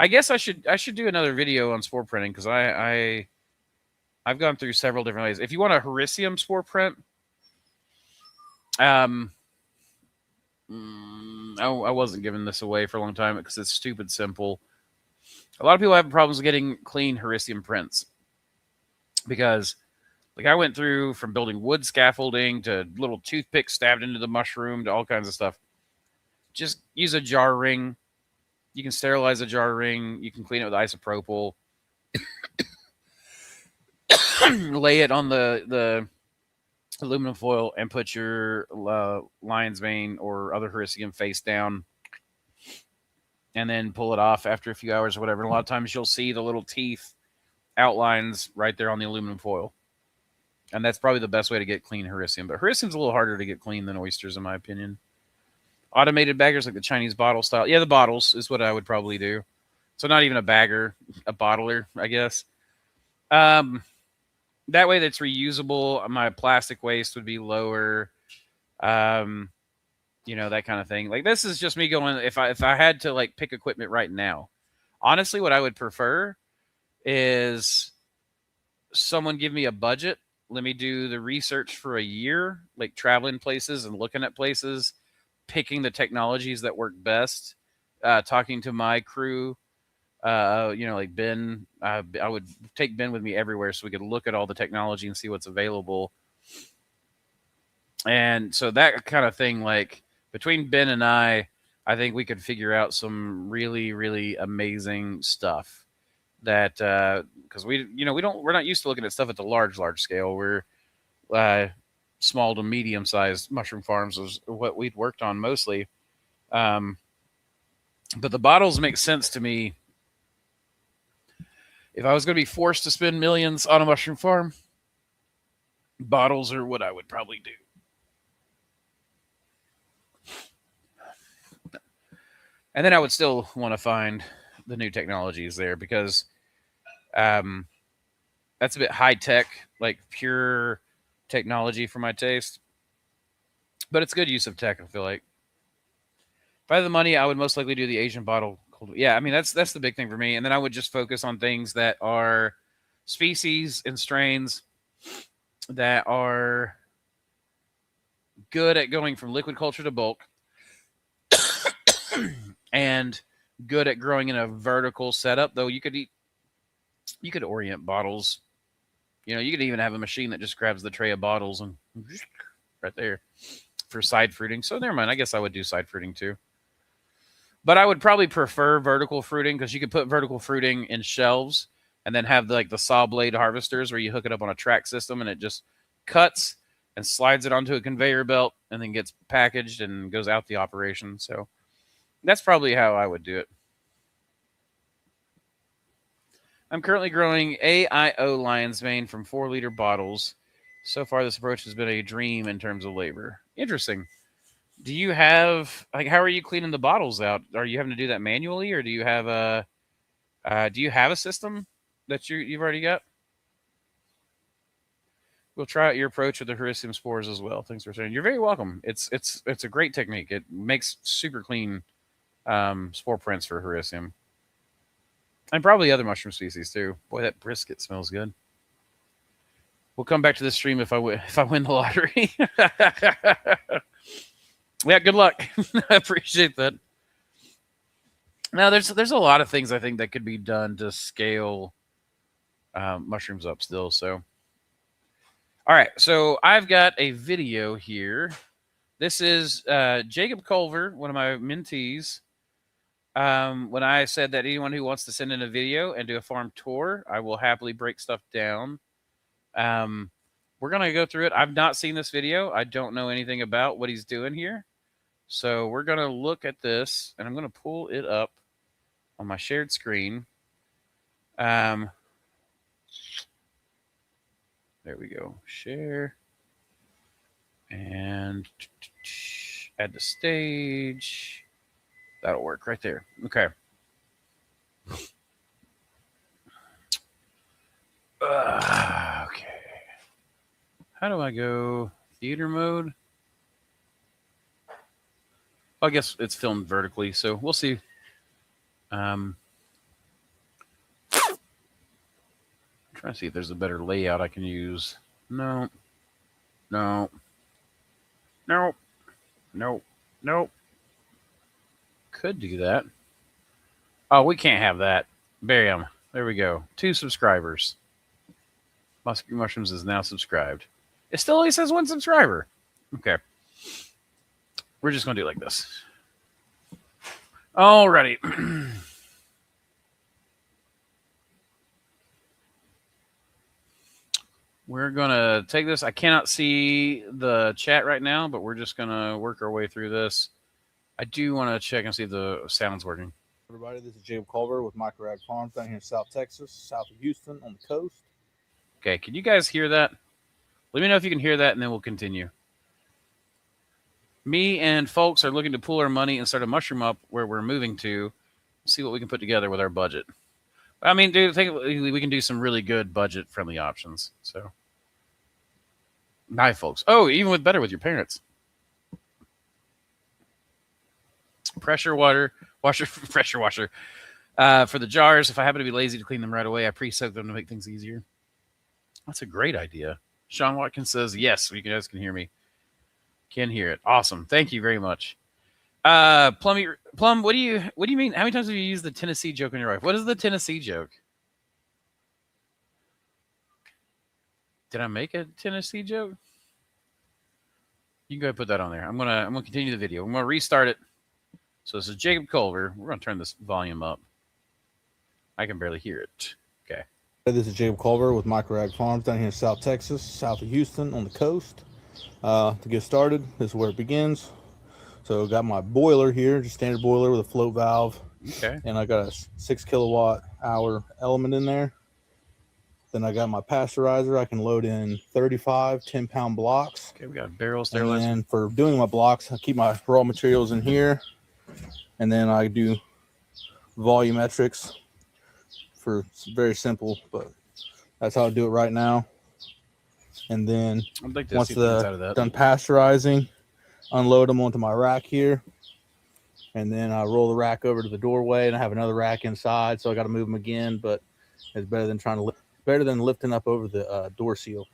guess I should do another video on spore printing because I've gone through several different ways. If you want a Hericium spore print, I wasn't giving this away for a long time because it's stupid simple. A lot of people have problems getting clean Hericium prints because, like, I went through from building wood scaffolding to little toothpicks stabbed into the mushroom to all kinds of stuff. Just use a jar ring. You can sterilize a jar ring. You can clean it with isopropyl. Lay it on the aluminum foil and put your lion's mane or other Hericium face down, and then pull it off after a few hours or whatever. And a lot of times you'll see the little teeth outlines right there on the aluminum foil. And that's probably the best way to get clean Hericium. But Hericium's a little harder to get clean than oysters, in my opinion. Automated baggers like the Chinese bottle style. Yeah, the bottles is what I would probably do. So not even a bagger, a bottler, I guess. That way that's reusable. My plastic waste would be lower. You know, that kind of thing. Like, this is just me going, if I had to, like, pick equipment right now, honestly, what I would prefer is someone give me a budget. Let me do the research for a year, like traveling places and looking at places, picking the technologies that work best, talking to my crew, you know, like Ben. I would take Ben with me everywhere so we could look at all the technology and see what's available. And so that kind of thing, like, between Ben and I think we could figure out some really, really amazing stuff. That because we're not used to looking at stuff at the large scale. We're small to medium sized mushroom farms was what we'd worked on mostly. But the bottles make sense to me. If I was going to be forced to spend millions on a mushroom farm, bottles are what I would probably do. And then I would still want to find the new technologies there because that's a bit high tech, like pure technology for my taste. But it's good use of tech, I feel like. If I had the money, I would most likely do the Asian bottle. Yeah, I mean, that's the big thing for me. And then I would just focus on things that are species and strains that are good at going from liquid culture to bulk and good at growing in a vertical setup. Though you could orient bottles. You know, you could even have a machine that just grabs the tray of bottles and right there for side fruiting. So never mind. I guess I would do side fruiting too. But I would probably prefer vertical fruiting because you could put vertical fruiting in shelves and then have the saw blade harvesters where you hook it up on a track system and it just cuts and slides it onto a conveyor belt and then gets packaged and goes out the operation. So that's probably how I would do it. I'm currently growing AIO lion's mane from 4-liter bottles. So far, this approach has been a dream in terms of labor. Interesting. Do you have, like, how are you cleaning the bottles out? Are you having to do that manually, or do you have a system that you've already got? We'll try out your approach with the Hericium spores as well. Thanks for saying. You're very welcome. It's a great technique. It makes super clean spore prints for Hericium. And probably other mushroom species too. Boy, that brisket smells good. We'll come back to this stream if I win the lottery. Yeah, good luck. I appreciate that. Now, there's a lot of things I think that could be done to scale mushrooms up still. So, all right. So I've got a video here. This is Jacob Culver, one of my mentees. When I said that anyone who wants to send in a video and do a farm tour, I will happily break stuff down. We're going to go through it. I've not seen this video. I don't know anything about what he's doing here. So we're going to look at this, and I'm going to pull it up on my shared screen. There we go. Share. And add the stage. That'll work right there. Okay. Okay. How do I go theater mode? I guess it's filmed vertically, so we'll see. I'm trying to see if there's a better layout I can use. No. No. No. No. No. could do that. Oh, we can't have that. Bam. There we go. 2 subscribers. Mushrooms is now subscribed. It still only says 1 subscriber. Okay. We're just going to do it like this. Alrighty. We're going to take this. I cannot see the chat right now, but we're just going to work our way through this. I do want to check and see if the sound's working. Everybody, this is Jacob Culver with Microrag Farms down here in South Texas, south of Houston on the coast. Okay, can you guys hear that? Let me know if you can hear that, and then we'll continue. Me and folks are looking to pool our money and start a mushroom up where we're moving to. See what we can put together with our budget. I mean, dude, I think we can do some really good budget-friendly options. So, hi, folks. Oh, even with better with your parents. Pressure washer, pressure washer. For the jars, if I happen to be lazy to clean them right away, I pre-soak them to make things easier. That's a great idea. Sean Watkins says, yes, you guys can hear me. Can hear it. Awesome. Thank you very much. Plum, what do you mean? How many times have you used the Tennessee joke in your life? What is the Tennessee joke? Did I make a Tennessee joke? You can go ahead and put that on there. I'm gonna continue the video. I'm gonna restart it. So this is Jacob Culver. We're gonna turn this volume up. I can barely hear it. Okay. This is Jacob Culver with Microrag Farms down here in South Texas, south of Houston on the coast. To get started, this is where it begins. So got my boiler here, just standard boiler with a float valve. Okay. And I got a 6 kilowatt hour element in there. Then I got my pasteurizer. I can load in 35 10-pound blocks. Okay, we got barrels there. And for doing my blocks, I keep my raw materials in here. And then I do volumetrics for very simple, but that's how I do it right now. And then once done pasteurizing, unload them onto my rack here. And then I roll the rack over to the doorway, and I have another rack inside, so I got to move them again, but it's better than lifting up over the door seal.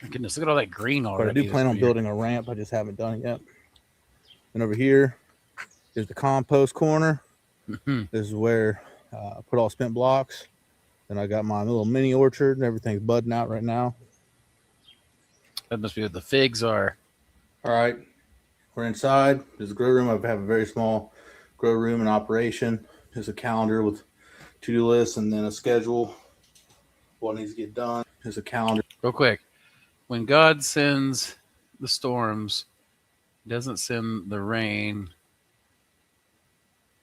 My goodness, look at all that green already. But I do plan on building a ramp. I just haven't done it yet. And over here is the compost corner. This is where I put all spent blocks. Then I got my little mini orchard, and everything's budding out right now. That must be what the figs are. All right, we're inside. There's a grow room. I have a very small grow room in operation. There's a calendar with to-do lists and then a schedule. What needs to get done. There's a calendar. Real quick, when God sends the storms, he doesn't send the rain.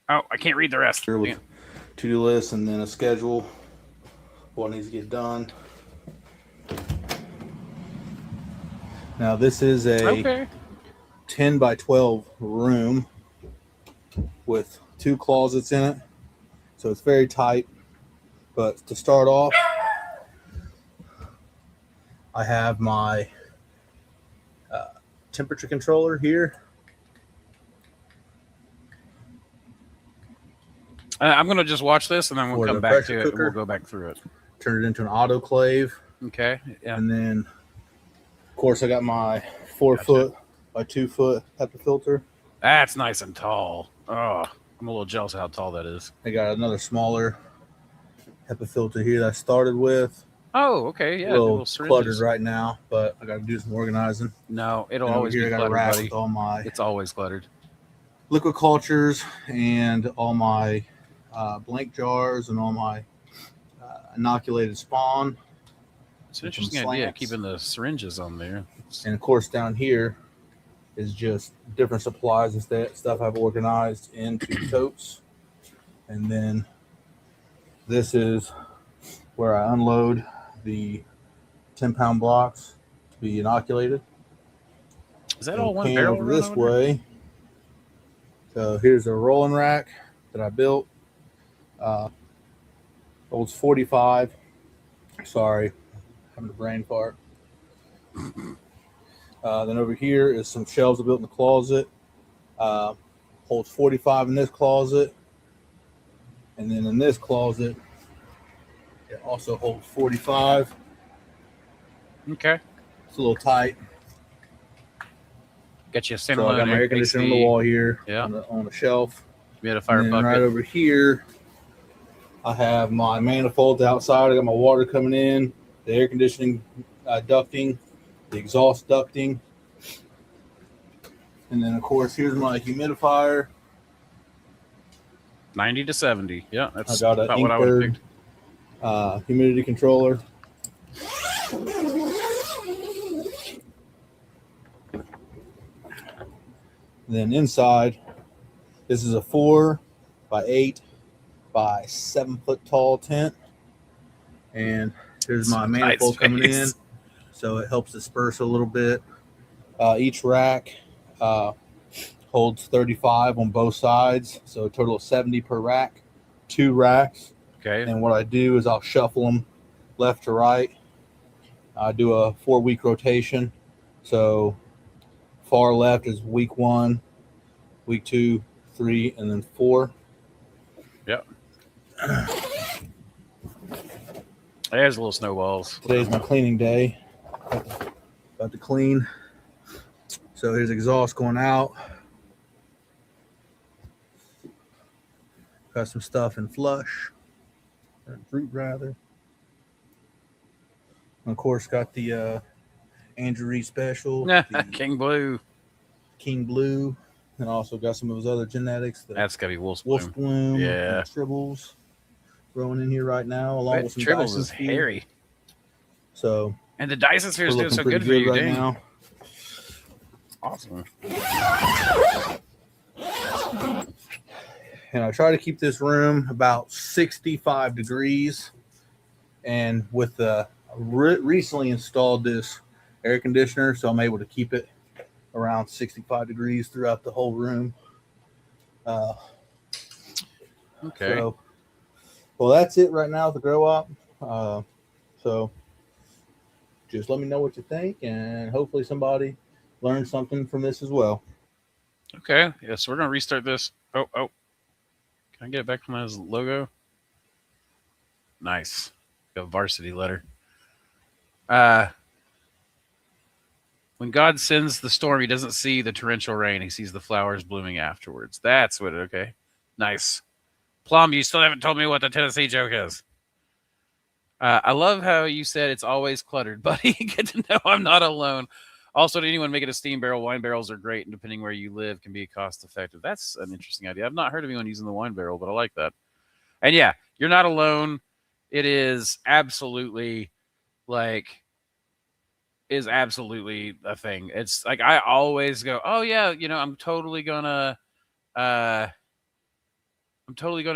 Oh, I can't read the rest. With to-do lists and then a schedule. What needs to get done. Now this is a 10 by 12 room with 2 closets in it. So it's very tight. But to start off, I have my temperature controller here. I'm going to just watch this, and then we'll come back to it, and we'll go back through it. Turn it into an autoclave. Okay, yeah. And then, of course, I got my 4 foot by 2 foot HEPA filter. That's nice and tall. Oh, I'm a little jealous of how tall that is. I got another smaller HEPA filter here that I started with. Oh, okay, yeah. A little cluttered right now, but I got to do some organizing. No, it'll always be cluttered, buddy. It's always cluttered. Liquid cultures and all my blank jars and all my inoculated spawn. It's an interesting idea, keeping the syringes on there. And of course, down here is just different supplies and stuff I've organized into totes. And then this is where I unload the 10-pound blocks to be inoculated. Is that all one barrel? Over this way. So here's a rolling rack that I built. Holds 45. Sorry, having a brain fart. Then over here is some shelves I built in the closet. Holds 45 in this closet. And then in this closet, it also holds 45. Okay. It's a little tight. Got you a So I got my air conditioner on the wall here, on the shelf. humidifier then bucket. right over here, I have my manifolds outside. I got my water coming in, the air conditioning ducting, the exhaust ducting. And then, of course, here's my humidifier. 90 to 70. Yeah, that's I got an about what I would have Inkbird picked. humidity controller. Then inside, this is a 4 by 8 by 7 foot tall tent. And here's my manifold coming in. So it helps disperse a little bit. Each rack holds 35 on both sides. So a total of 70 per rack, 2 racks. Okay. And what I do is I'll shuffle them left to right. I do a 4-week rotation. So far left is week 1, week 2, 3, and then 4. Yep. There's little snowballs. Today's my cleaning day. About to clean. So here's exhaust going out. Got some stuff in flush, or fruit rather. And of course, got the Andrew Reed Special, the King Blue. King Blue, and also got some of his other genetics. That's gotta be Wolf's Wolf's Bloom. Bloom, Yeah. and Tribbles growing in here right now, along with some Tribbles Dyson is Sphere. hairy. So And the Dyson Sphere is we're doing so looking good pretty for you, right dang. now. Awesome. And I try to keep this room about 65 degrees. And with the recently installed this air conditioner, so I'm able to keep it around 65 degrees throughout the whole room. Okay. So, well, that's it right now with the grow up. So just let me know what you think, and hopefully somebody learned something from this as well. Okay. Yeah, so we're gonna restart this. Oh. Can I get it back from his logo? Nice. Got a varsity letter. When God sends the storm, he doesn't see the torrential rain. He sees the flowers blooming afterwards. That's what okay. Nice. Plum, you still haven't told me what the Tennessee joke is. I love how you said it's always cluttered, buddy. Good to know I'm not alone. Also, to anyone making a steam barrel, wine barrels are great, and depending where you live, can be cost effective. That's an interesting idea. I've not heard of anyone using the wine barrel, but I like that. And yeah, you're not alone. It is absolutely a thing. It's like I always go, oh yeah, I'm totally gonna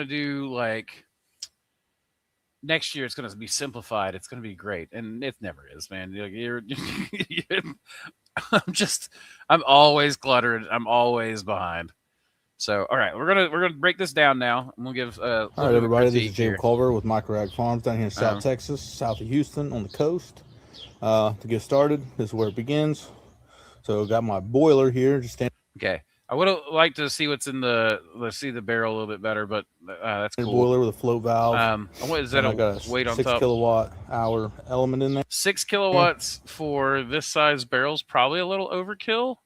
do like next year. It's gonna be simplified. It's gonna be great, and it never is, man. You're I'm always cluttered. I'm always behind. So, all right, we're gonna break this down now, and we'll give. All right, everybody. This is Jay here. Culver with Microag Farms down here in South Texas, south of Houston, on the coast. To get started, this is where it begins. So, got my boiler here. Just standing. Okay, I would have liked to see what's in the. Let's see the barrel a little bit better, but that's cool. Boiler with a float valve. What is that? I got a weight on 6 top? kilowatt hour element in there. 6 kilowatts for this size barrel's probably a little overkill,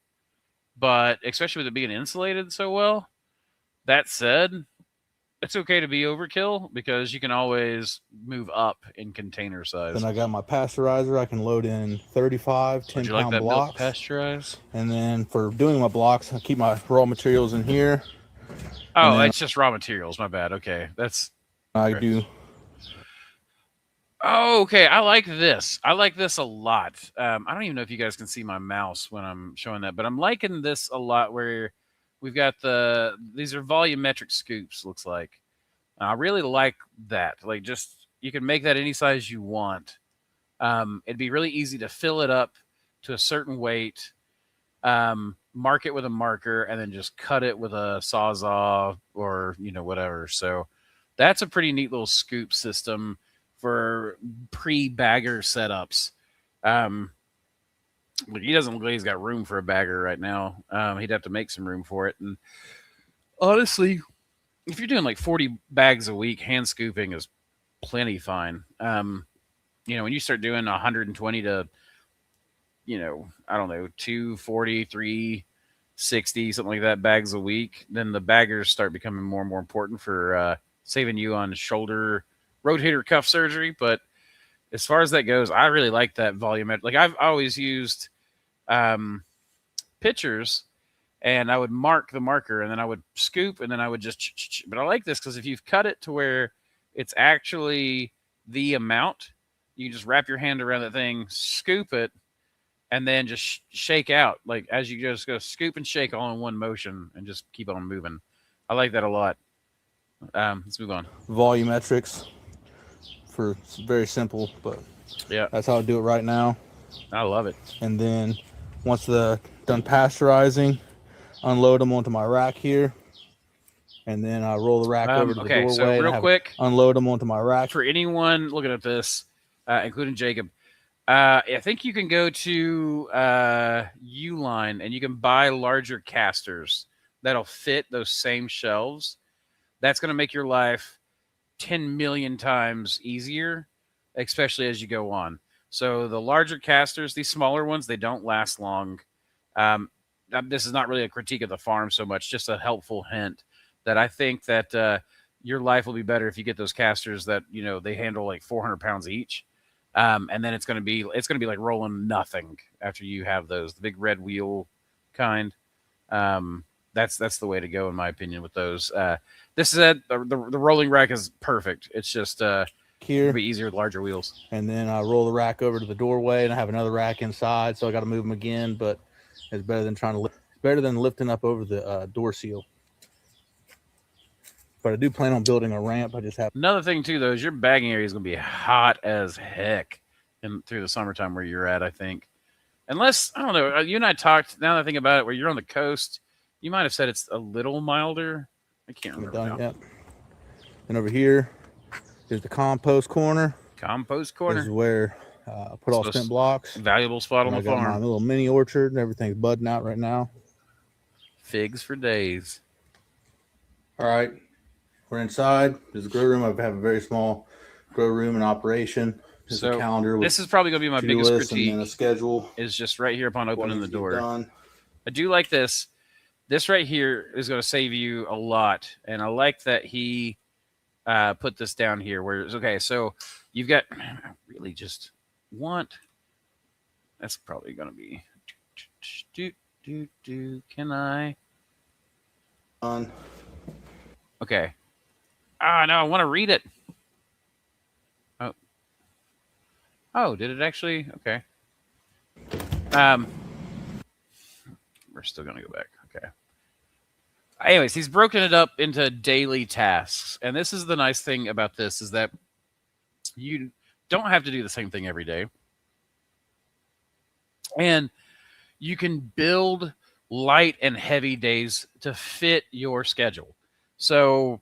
but especially with it being insulated so well. That said, it's okay to be overkill because you can always move up in container size. Then I got my pasteurizer. I can load in 35 10-pound like that blocks. Milk pasteurized? And then for doing my blocks, I keep my raw materials in here. Oh, it's just raw materials. My bad. Okay, that's. I do. Oh, okay. I like this. I like this a lot. I don't even know if you guys can see my mouse when I'm showing that, but I'm liking this a lot. Where we've got these are volumetric scoops. Looks like. I really like that. Like, just you can make that any size you want. It'd be really easy to fill it up to a certain weight, mark it with a marker, and then just cut it with a Sawzall or whatever. So that's a pretty neat little scoop system for pre-bagger setups. He doesn't look like he's got room for a bagger right now. He'd have to make some room for it. And honestly, if you're doing like 40 bags a week, hand scooping is plenty fine. When you start doing 120 to, I don't know, 240, 3, 60, something like that, bags a week, then the baggers start becoming more and more important for saving you on shoulder rotator cuff surgery. But as far as that goes, I really like that volumetric. Like I've always used pitchers, and I would mark the marker, and then I would scoop, and then I would just. But I like this because if you've cut it to where it's actually the amount, you just wrap your hand around that thing, scoop it, and then just shake out. Like as you just go scoop and shake all in one motion, and just keep on moving. I like that a lot. Let's move on. Volumetrics for very simple, but Yeah, that's how I do it right now. I love it. And then once they're done pasteurizing, unload them onto my rack here, and then I roll the rack over to the doorway. So real quick, unload them onto my rack. For anyone looking at this, including Jacob, I think you can go to Uline and you can buy larger casters that'll fit those same shelves. That's going to make your life 10 million times easier, especially as you go on. So the larger casters, these smaller ones, they don't last long. This is not really a critique of the farm so much, just a helpful hint that I think that your life will be better if you get those casters that, you know, they handle like 400 pounds each. And then it's going to be like rolling nothing after you have those, the big red wheel kind. That's the way to go, in my opinion, with those. This is the rolling rack is perfect. It's just Here, it'll be easier with larger wheels. And then I roll the rack over to the doorway, and I have another rack inside, so I got to move them again. But it's better than lifting up over the door seal. But I do plan on building a ramp. I just have Another thing too, though, is your bagging area is going to be hot as heck through the summertime where you're at. I think, unless I don't know, you and I talked. Now that I think about it, where you're on the coast, you might have said it's a little milder. I can't remember now. Yet. And over here is the compost corner. Compost corner. This is where I put all spent blocks. Valuable spot on the farm. My little mini orchard, and everything's budding out right now. Figs for days. All right. We're inside. There's a grow room. I have a very small grow room in operation. There's a calendar. This is probably going to be my biggest critique. And a schedule is just right here upon opening the door. I do like this. This right here is going to save you a lot, and I like that he put this down here. Where it's okay. So you've got really just want. That's probably going to be. Can I? Okay. No, I want to read it. Oh, did it actually? Okay. We're still going to go back. Okay. Anyways, he's broken it up into daily tasks. And this is the nice thing about this is that you don't have to do the same thing every day. And you can build light and heavy days to fit your schedule. So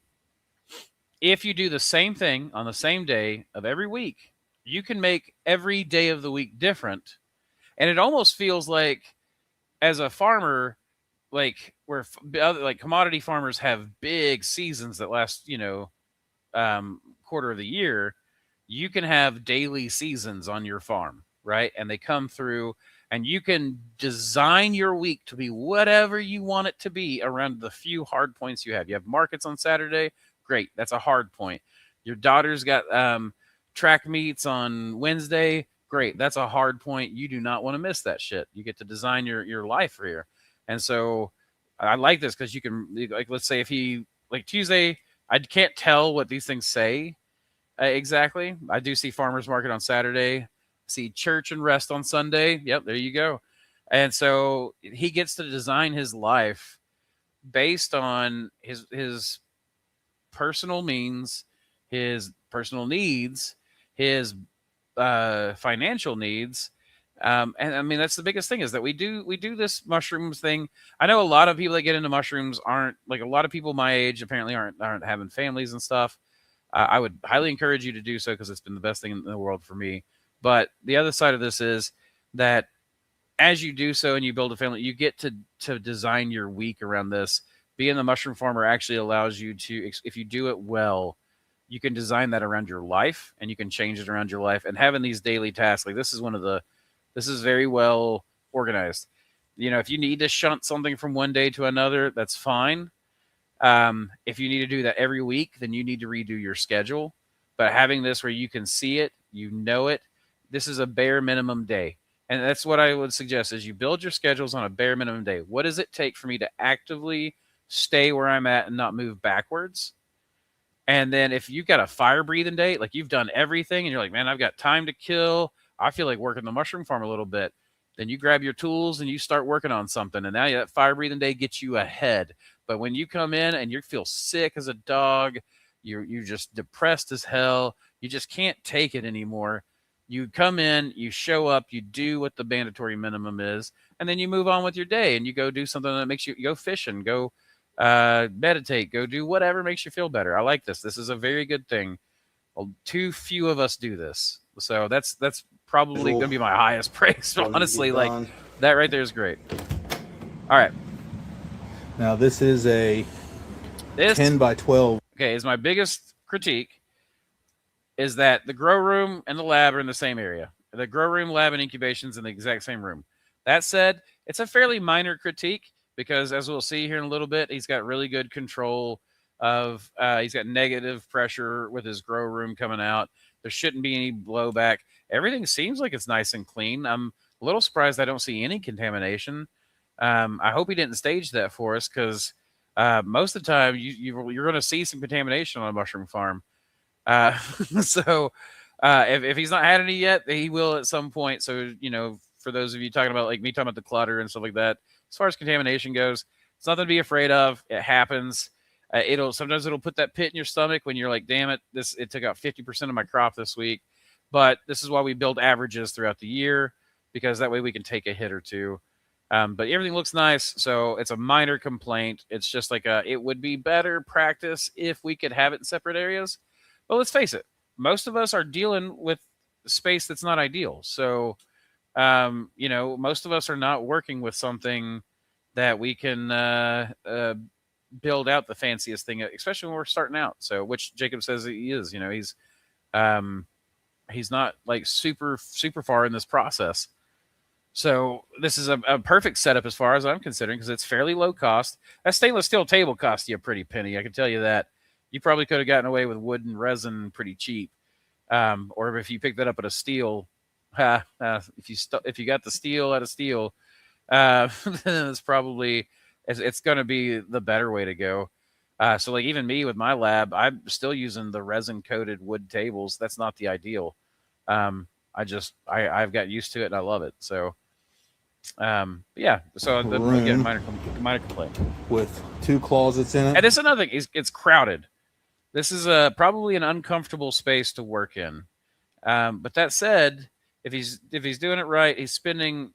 if you do the same thing on the same day of every week, you can make every day of the week different. And it almost feels like, as a farmer, like where like commodity farmers have big seasons that last, quarter of the year, you can have daily seasons on your farm, right? And they come through, and you can design your week to be whatever you want it to be around the few hard points you have. You have markets on Saturday. Great. That's a hard point. Your daughter's got track meets on Wednesday. Great. That's a hard point. You do not want to miss that shit. You get to design your life here. And so I like this because you can, like, let's say if he, like Tuesday, I can't tell what these things say exactly. I do see farmer's market on Saturday, see church and rest on Sunday. Yep, there you go. And so he gets to design his life based on his personal means, his personal needs, his financial needs. And I mean, that's the biggest thing is that we do this mushrooms thing. I know a lot of people that get into mushrooms aren't, like, a lot of people my age apparently aren't having families and stuff. I would highly encourage you to do so because it's been the best thing in the world for me. But the other side of this is that as you do so and you build a family, you get to design your week around this. Being the mushroom farmer actually allows you to, if you do it well, you can design that around your life and you can change it around your life. And having these daily tasks, like this is very well organized. If you need to shunt something from one day to another, that's fine. If you need to do that every week, then you need to redo your schedule. But having this where you can see it, this is a bare minimum day. And that's what I would suggest is you build your schedules on a bare minimum day. What does it take for me to actively stay where I'm at and not move backwards? And then if you've got a fire breathing day, like you've done everything and you're like, man, I've got time to kill. I feel like working the mushroom farm a little bit. Then you grab your tools and you start working on something. And now that fire breathing day gets you ahead. But when you come in and you feel sick as a dog, you're just depressed as hell. You just can't take it anymore. You come in, you show up, you do what the mandatory minimum is, and then you move on with your day and you go do something that makes you go fishing, go meditate, go do whatever makes you feel better. I like this. This is a very good thing. Well, too few of us do this. So that's probably going to be my highest praise. Honestly, like that right there is great. All right. Now this is a 10 by 12. Okay, is my biggest critique is that the grow room and the lab are in the same area. The grow room, lab, and incubation's in the exact same room. That said, it's a fairly minor critique because, as we'll see here in a little bit, he's got really good control of, he's got negative pressure with his grow room coming out. There shouldn't be any blowback. Everything seems like it's nice and clean. I'm a little surprised I don't see any contamination. I hope he didn't stage that for us because most of the time you're going to see some contamination on a mushroom farm. So if he's not had any yet, he will at some point. So, for those of you talking about like me talking about the clutter and stuff like that, as far as contamination goes, it's nothing to be afraid of. It happens. Sometimes it'll put that pit in your stomach when you're like, damn it, it took out 50% of my crop this week. But this is why we build averages throughout the year, because that way we can take a hit or two. But everything looks nice. So it's a minor complaint. It's just like it would be better practice if we could have it in separate areas. But let's face it, most of us are dealing with space that's not ideal. So, most of us are not working with something that we can build out the fanciest thing, especially when we're starting out. So, which Jacob says he is. He's not like super far in this process. So this is a perfect setup as far as I'm considering because it's fairly low cost. That stainless steel table cost you a pretty penny. I can tell you that. You probably could have gotten away with wood and resin pretty cheap. Or if you picked that up at a steel, if you got the steel at a steel, then it's going to be the better way to go. So like even me with my lab, I'm still using the resin coated wood tables. That's not the ideal. I've got used to it and I love it. So, yeah. So again, minor complaint With 2 closets in it. And this is another thing. It's crowded. This is probably an uncomfortable space to work in. But that said, if he's doing it right, he's spending,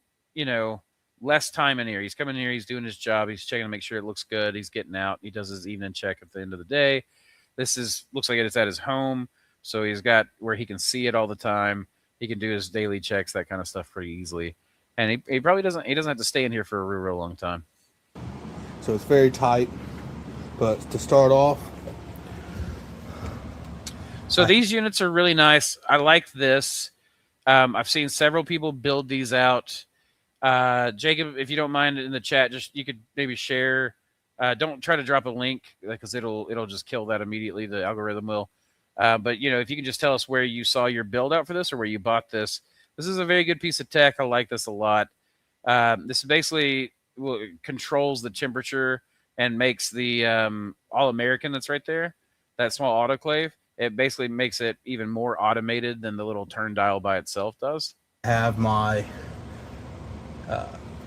less time in here. He's coming in here, he's doing his job, he's checking to make sure it looks good, he's getting out, he does his evening check at the end of the day. Looks like it's at his home, so he's got where he can see it all the time. He can do his daily checks, that kind of stuff pretty easily. And he probably doesn't have to stay in here for a real long time. So it's very tight. But to start off, so these units are really nice. I like this. I've seen several people build these out. Jacob, if you don't mind in the chat, you could maybe share. Don't try to drop a link because it'll just kill that immediately. The algorithm will. But if you can just tell us where you saw your build out for this or where you bought this. This is a very good piece of tech. I like this a lot. This basically controls the temperature and makes the All-American that's right there, that small autoclave. It basically makes it even more automated than the little turn dial by itself does. I have my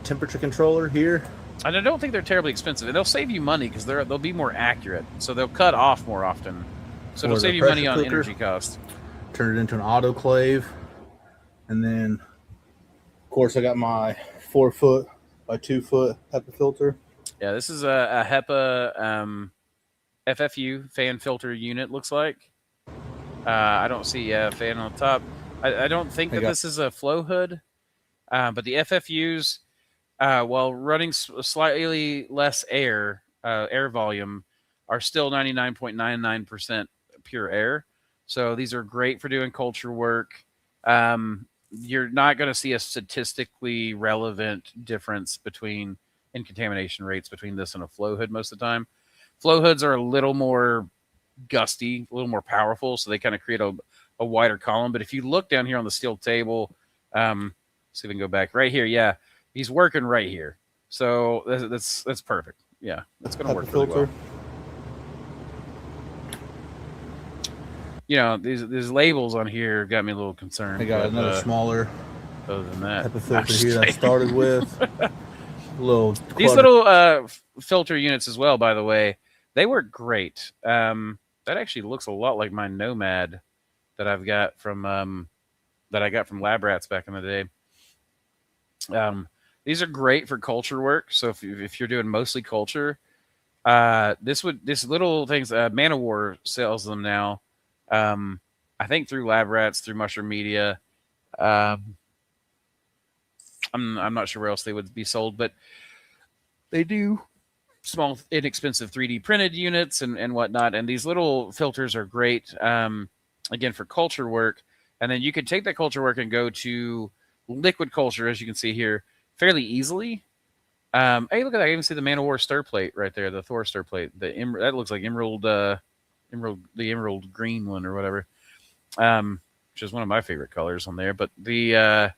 temperature controller here. And I don't think they're terribly expensive. And they'll save you money because they'll be more accurate. So they'll cut off more often. So it'll save you money on energy cost. Turn it into an autoclave. And then, of course, I got my 4-foot by 2-foot HEPA filter. Yeah, this is a HEPA FFU fan filter unit, looks like. I don't see a fan on the top. I don't think that this is a flow hood. But the FFUs, while running slightly less air volume, are still 99.99% pure air. So these are great for doing culture work. you're not going to see a statistically relevant difference in contamination rates between this and a flow hood most of the time. Flow hoods are a little more gusty, a little more powerful, so they kind of create a wider column. But if you look down here on the steel table, see if we can go back right here. Yeah, he's working right here. So that's perfect. Yeah, that's going to work really well. You know, these labels on here got me a little concerned. I got another smaller. Other than that, type of filter here that I started with. These little filter units as well, by the way, they work great. That actually looks a lot like my Nomad that I've got from that I got from Lab Rats back in the day. These are great for culture work. So if you're doing mostly culture, this little things. Manowar sells them now. I think through Lab Rats, through Mushroom Media. I'm not sure where else they would be sold, but they do small, inexpensive 3D printed units and whatnot. And these little filters are great, again, for culture work. And then you can take that culture work and go to liquid culture, as you can see here, fairly easily. Hey, look at that! I even see the Manowar stir plate right there, the Thor stir plate. That looks like the emerald green one or whatever, which is one of my favorite colors on there. But the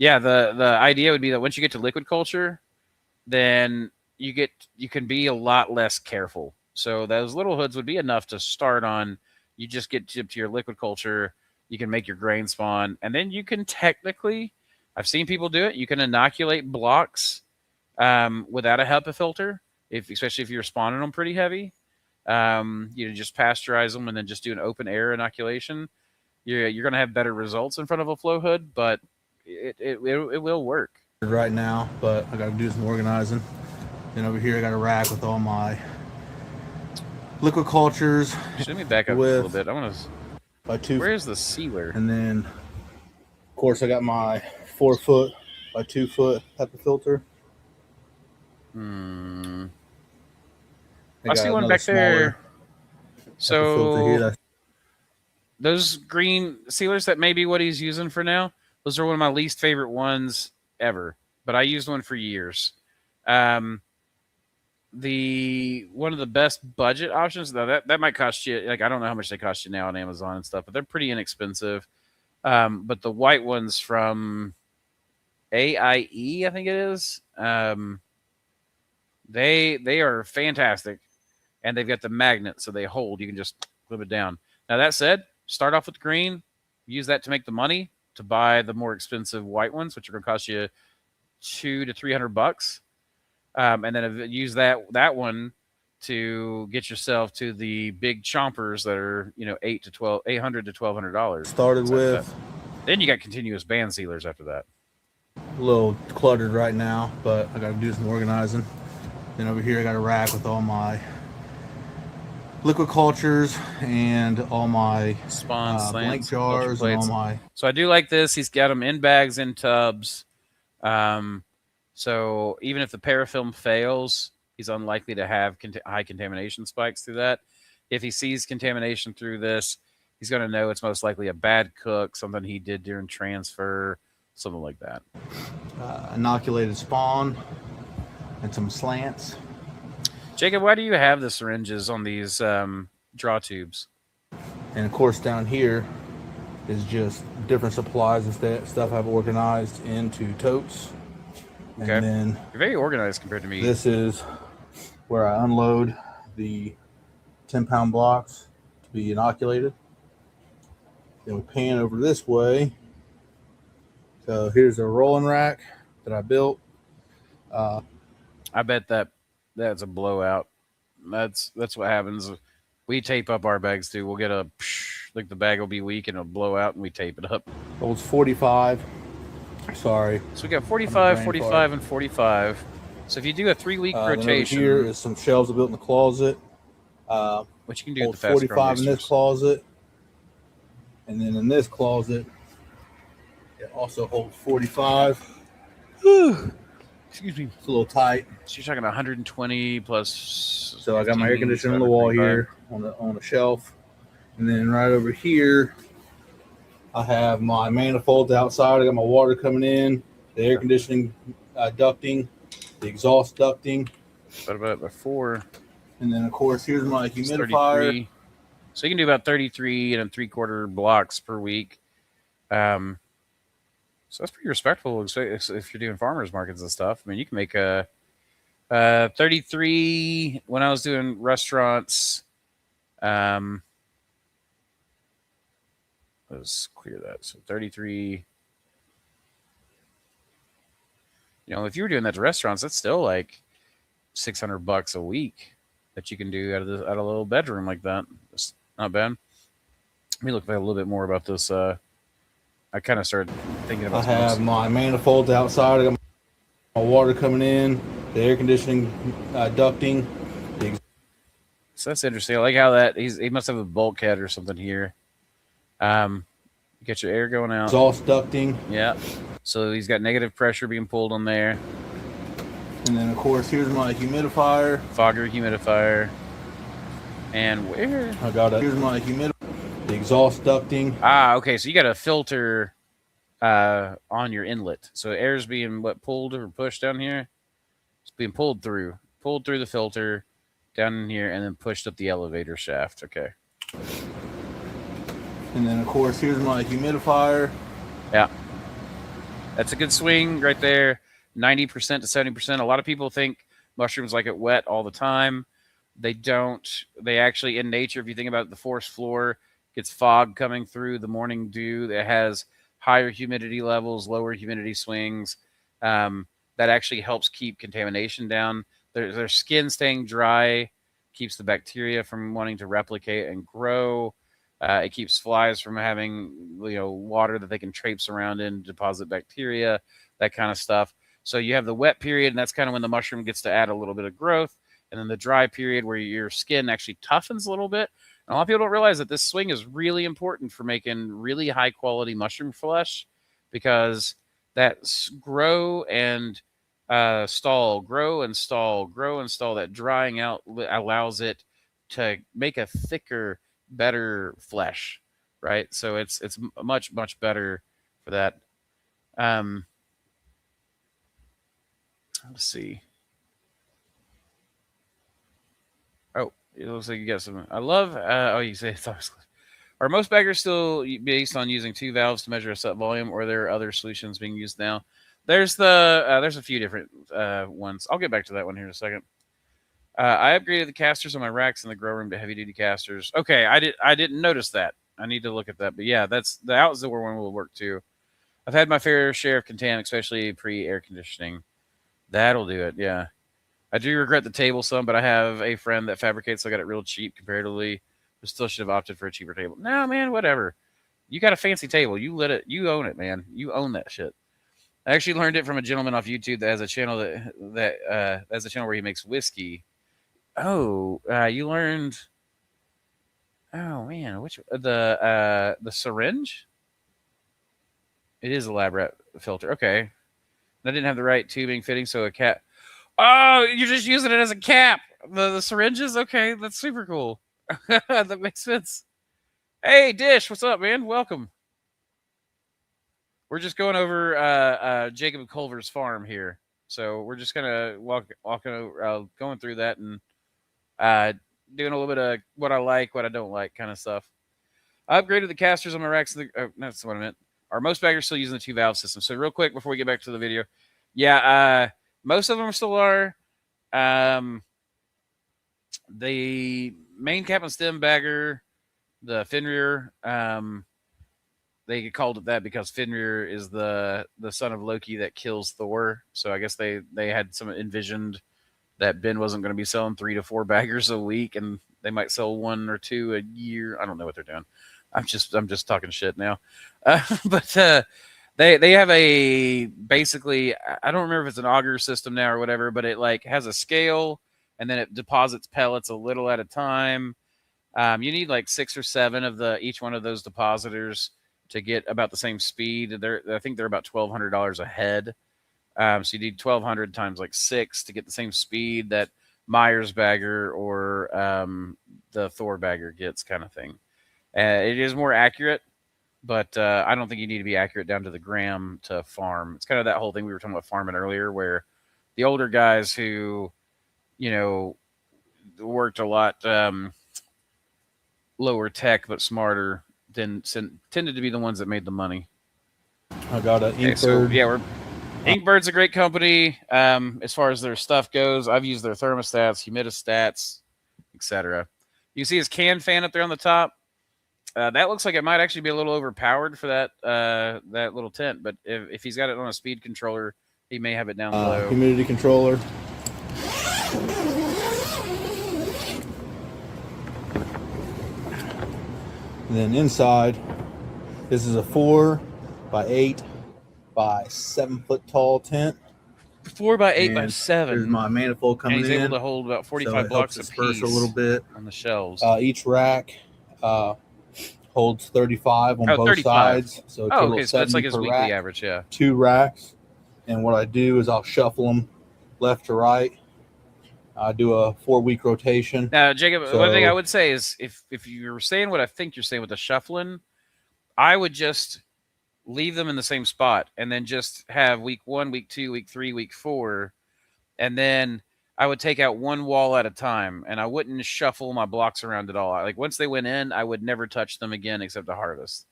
idea would be that once you get to liquid culture, then you can be a lot less careful. So those little hoods would be enough to start on. You just get to your liquid culture. You can make your grain spawn, and then you can technically, I've seen people do it. You can inoculate blocks without a HEPA filter, especially if you're spawning them pretty heavy. You just pasteurize them and then just do an open air inoculation. You're going to have better results in front of a flow hood, but it will work right now. But I got to do some organizing. Then over here I got a rack with all my liquid cultures. Let me back up a little bit. I want to. Where's the sealer? And then, of course, I got my 4 foot by 2 foot HEPA filter. I see one back there. So those green sealers, that may be what he's using for now. Those are one of my least favorite ones ever, but I used one for years. One of the best budget options, though, that might cost you, like, I don't know how much they cost you now on Amazon and stuff, but they're pretty inexpensive. But the white ones from AIE, I think it is, they are fantastic, and they've got the magnet, so they hold. You can just flip it down. Now, that said, start off with the green, use that to make the money to buy the more expensive white ones, which are going to cost you $200 to $300. And then use that one to get yourself to the big chompers that are, $800 to $1,200. Started with. Then you got continuous band sealers after that. A little cluttered right now, but I got to do some organizing. Then over here I got a rack with all my liquid cultures and all my spawn blank jars and all my. So I do like this. He's got them in bags, in tubs. So even if the parafilm fails, he's unlikely to have high contamination spikes through that. If he sees contamination through this, he's going to know it's most likely a bad cook, something he did during transfer, something like that. Inoculated spawn and some slants. Jacob, why do you have the syringes on these draw tubes? And of course down here is just different supplies and stuff I've organized into totes. Okay. And then you're very organized compared to me. This is where I unload the 10-pound blocks to be inoculated. Then we pan over this way. So here's a rolling rack that I built. I bet that's a blowout. That's what happens. We tape up our bags too. We'll get like the bag will be weak and it'll blow out and we tape it up. Holds 45. Sorry. So we got 45, 45, and 45. So if you do a 3-week rotation. Here is some shelves I built in the closet. Which you can do hold with the 45 in this closet. And then in this closet, it also holds 45. Excuse me. It's a little tight. So you're talking 120 plus. So I got my air conditioner on the wall here on the shelf. And then right over here I have my manifolds outside. I got my water coming in, the air conditioning ducting, the exhaust ducting. What about before? And then, of course, here's my It's humidifier. 33. So you can do about 33 and 3/4 blocks per week. So that's pretty respectable if you're doing farmers markets and stuff. I mean, you can make a 33 when I was doing restaurants. Let's clear that. So 33. You know, if you were doing that to restaurants, that's still like $600 a week that you can do out of a little bedroom like that. It's not bad. Let me look a little bit more about this. I kind of started thinking about. I have my manifolds outside. I got my water coming in, the air conditioning ducting. So that's interesting. I like how that he must have a bulkhead or something here. You get your air going out. Exhaust ducting. Yeah. So he's got negative pressure being pulled on there. And then, of course, here's my humidifier. Fogger humidifier. And where? I got here's my humidifier. The exhaust ducting. Ah, okay. So you got a filter on your inlet. So air's being pulled or pushed down here. It's being pulled through the filter down in here, and then pushed up the elevator shaft. Okay. And then, of course, here's my humidifier. Yeah. That's a good swing right there. 90% to 70%. A lot of people think mushrooms like it wet all the time. They don't. They actually, in nature, if you think about the forest floor, gets fog coming through, the morning dew that has higher humidity levels, lower humidity swings. That actually helps keep contamination down. Their skin staying dry keeps the bacteria from wanting to replicate and grow. It keeps flies from having water that they can traipse around in, deposit bacteria, that kind of stuff. So you have the wet period, and that's kind of when the mushroom gets to add a little bit of growth. And then the dry period where your skin actually toughens a little bit. And a lot of people don't realize that this swing is really important for making really high quality mushroom flesh, because that grow and stall, grow and stall, grow and stall, that drying out allows it to make a thicker, better flesh, right? So it's much better for that. Let's see. Oh, it looks like you got some. I love. You say it's always. Are most baggers still based on using 2 valves to measure a set volume, or are there other solutions being used now? There's there's a few different ones. I'll get back to that one here in a second. I upgraded the casters on my racks in the grow room to heavy duty casters. Okay, I didn't notice that. I need to look at that. But yeah, that's the outdoor one will work too. I've had my fair share of contaminants, especially pre-air conditioning. That'll do it. Yeah, I do regret the table some, but I have a friend that fabricates, so I got it real cheap comparatively. But still should have opted for a cheaper table. No, man, whatever. You got a fancy table. You own it, man. You own that shit. I actually learned it from a gentleman off YouTube that has a channel that has a channel where he makes whiskey. Oh, you learned. Oh man, which the syringe? It is a lab rat filter. Okay, and I didn't have the right tubing fitting, so a cap. Oh, you're just using it as a cap. The syringes. Okay, that's super cool. That makes sense. Hey, Dish, what's up, man? Welcome. We're just going over Jacob Culver's farm here, so we're just gonna going through that and doing a little bit of what I like, what I don't like, kind of stuff. I upgraded the casters on my racks. That's what I meant. Are most baggers still using the 2 valve system? So real quick before we get back to the video, yeah, most of them still are. The main cap and stem bagger, the Fenrir, they called it that because Fenrir is the son of Loki that kills Thor. So I guess they had some envisioned that Ben wasn't going to be selling 3 to 4 baggers a week, and they might sell 1 or 2 a year. I don't know what they're doing. I'm just talking shit now. But they have a basically, I don't remember if it's an auger system now or whatever, but it like has a scale and then it deposits pellets a little at a time. You need like 6 or 7 of each one of those depositors to get about the same speed. I think they're about $1,200 a head. So you need 1,200 times like 6 to get the same speed that Myers bagger or the Thor bagger gets, kind of thing. It is more accurate. but I don't think you need to be accurate down to the gram to farm. It's kind of that whole thing we were talking about farming earlier, where the older guys who, worked a lot lower tech but smarter tended to be the ones that made the money. I got an Okay, Inkbird. so yeah, Inkbird's a great company. As far as their stuff goes, I've used their thermostats, humidistats, etc. You can see his can fan up there on the top. That looks like it might actually be a little overpowered for that little tent, but if he's got it on a speed controller, he may have it down low. Humidity controller. And then inside, this is a 4 by 8 by 7 foot tall tent. 4 by 8 by And 7. There's my manifold coming and in. he's able to hold about 45 blocks a piece a little bit on the shelves. Each rack holds 35 on both 35. sides. So Oh, okay, so that's like his weekly rack, average, yeah. 2 racks. And what I do is I'll shuffle them left to right. I do a 4-week rotation. Now, Jacob, one thing I would say is if you're saying what I think you're saying with the shuffling, I would just leave them in the same spot and then just have week 1, week 2, week 3, week 4, and then I would take out one wall at a time, and I wouldn't shuffle my blocks around at all. Like once they went in, I would never touch them again except to harvest.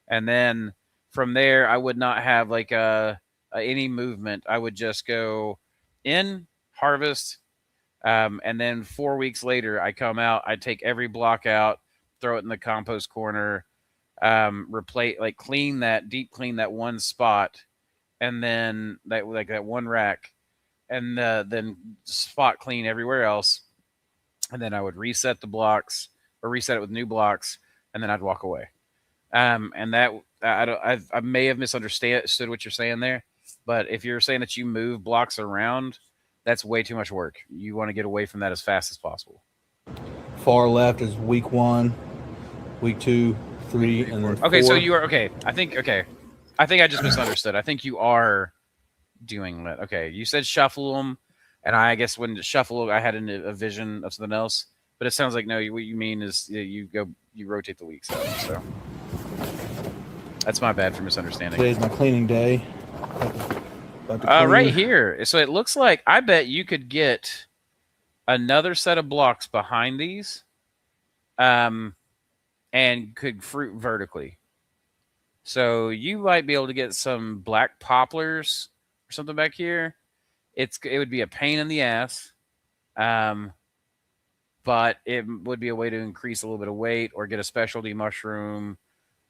And then from there, I would not have like any movement. I would just go in, harvest, and then 4 weeks later, I come out, I take every block out, throw it in the compost corner, clean that one spot, and then that one rack, and then spot clean everywhere else, and then I would reset the blocks or reset it with new blocks, and then I'd walk away. And that I may have misunderstood what you're saying there, but if you're saying that you move blocks around, that's way too much work. You want to get away from that as fast as possible. Far left is week 1, week 2, 3, and then 4. Okay, so you are okay. I think I just misunderstood. I think you are doing that. Okay, you said shuffle them, and I guess when shuffle, I had a vision of something else. But it sounds like no. What you mean is you rotate the weeks out. So that's my bad for misunderstanding. Today's my cleaning day. Right here. So it looks like I bet you could get another set of blocks behind these, and could fruit vertically. So you might be able to get some black poplars or something back here. It would be a pain in the ass, but it would be a way to increase a little bit of weight or get a specialty mushroom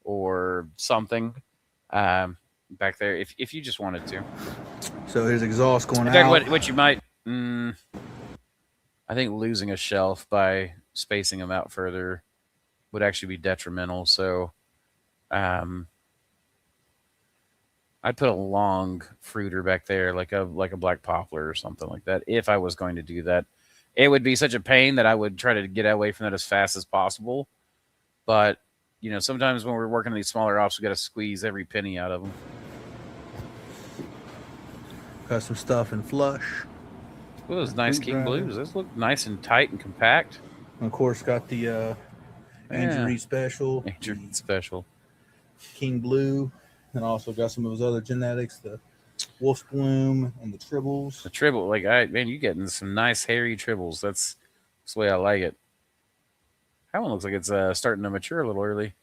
or something back there if you just wanted to. So here's exhaust going In fact, out. what you might, I think losing a shelf by spacing them out further would actually be detrimental. So I'd put a long fruiter back there, like a black poplar or something like that. If I was going to do that, it would be such a pain that I would try to get away from that as fast as possible. But sometimes when we're working these smaller offs, we got to squeeze every penny out of them. Got some stuff in flush. Ooh, those nice King Blues. Those look nice and tight and compact. And of course, got the Andrew Special. Andrew Special. King Blue. And also got some of his other genetics, the Wolf's Bloom and the Tribbles. The Tribble, you're getting some nice hairy Tribbles. That's the way I like it. That one looks like it's starting to mature a little early.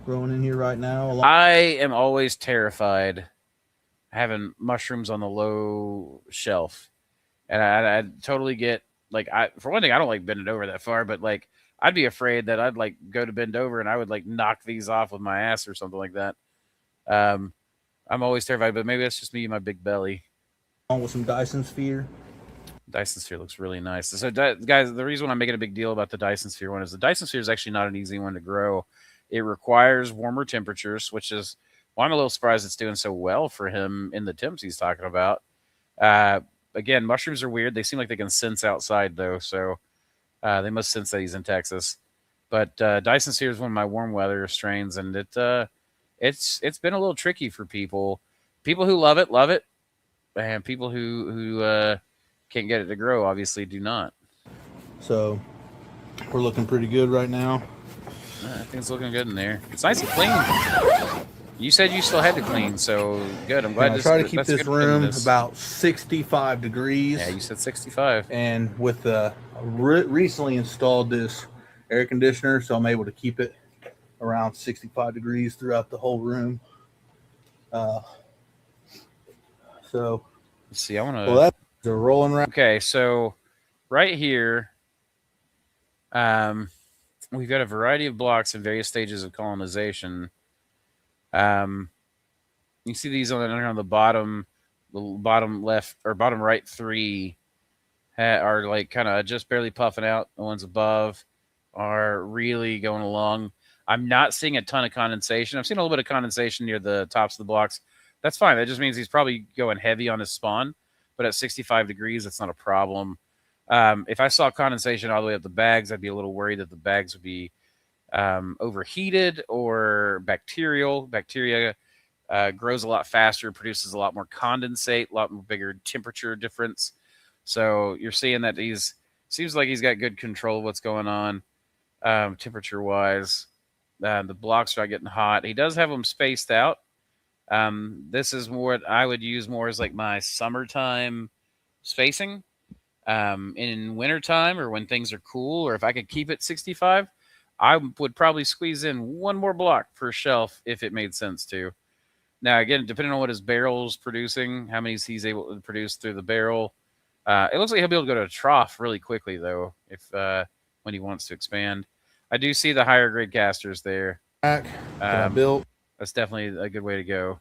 Growing in here right now. I am always terrified having mushrooms on the low shelf. And I totally get, for one thing, I don't like bending over that far, but I'd be afraid that I'd go to bend over and I would knock these off with my ass or something like that. I'm always terrified, but maybe that's just me and my big belly. Along with some Dyson Sphere. Dyson Sphere looks really nice. So, guys, the reason I'm making a big deal about the Dyson Sphere one is the Dyson Sphere is actually not an easy one to grow. It requires warmer temperatures, which is why I'm a little surprised it's doing so well for him in the temps he's talking about. Again, mushrooms are weird. They seem like they can sense outside, though, so they must sense that he's in Texas. But Dyson Sphere is one of my warm weather strains, and it's been a little tricky for people. People who love it, and people who can't get it to grow obviously do not. So we're looking pretty good right now. Everything's looking good in there. It's nice and clean. You said you still had to clean, so good. I'm glad. I try to keep that's this good room this. about 65 degrees. Yeah, you said 65. And with the recently installed this air conditioner, so I'm able to keep it around 65 degrees throughout the whole room. So Let's see. I want to. well, that's a rolling right. Okay, so right here, we've got a variety of blocks in various stages of colonization. You see these on the bottom left or bottom right three are like kind of just barely puffing out. The ones above are really going along. I'm not seeing a ton of condensation. I've seen a little bit of condensation near the tops of the blocks. That's fine. That just means he's probably going heavy on his spawn. But at 65 degrees, that's not a problem. If I saw condensation all the way up the bags, I'd be a little worried that the bags would be overheated or bacterial. Bacteria grows a lot faster, produces a lot more condensate, a lot more bigger temperature difference. So you're seeing that seems like he's got good control of what's going on temperature wise. The blocks are not getting hot. He does have them spaced out. This is what I would use more as like my summertime spacing. In wintertime or when things are cool, or if I could keep it 65, I would probably squeeze in one more block per shelf if it made sense to. Now, again, depending on what his barrel's producing, how many he's able to produce through the barrel, it looks like he'll be able to go to a trough really quickly, though, if when he wants to expand. I do see the higher grade casters there. That I built. That's definitely a good way to go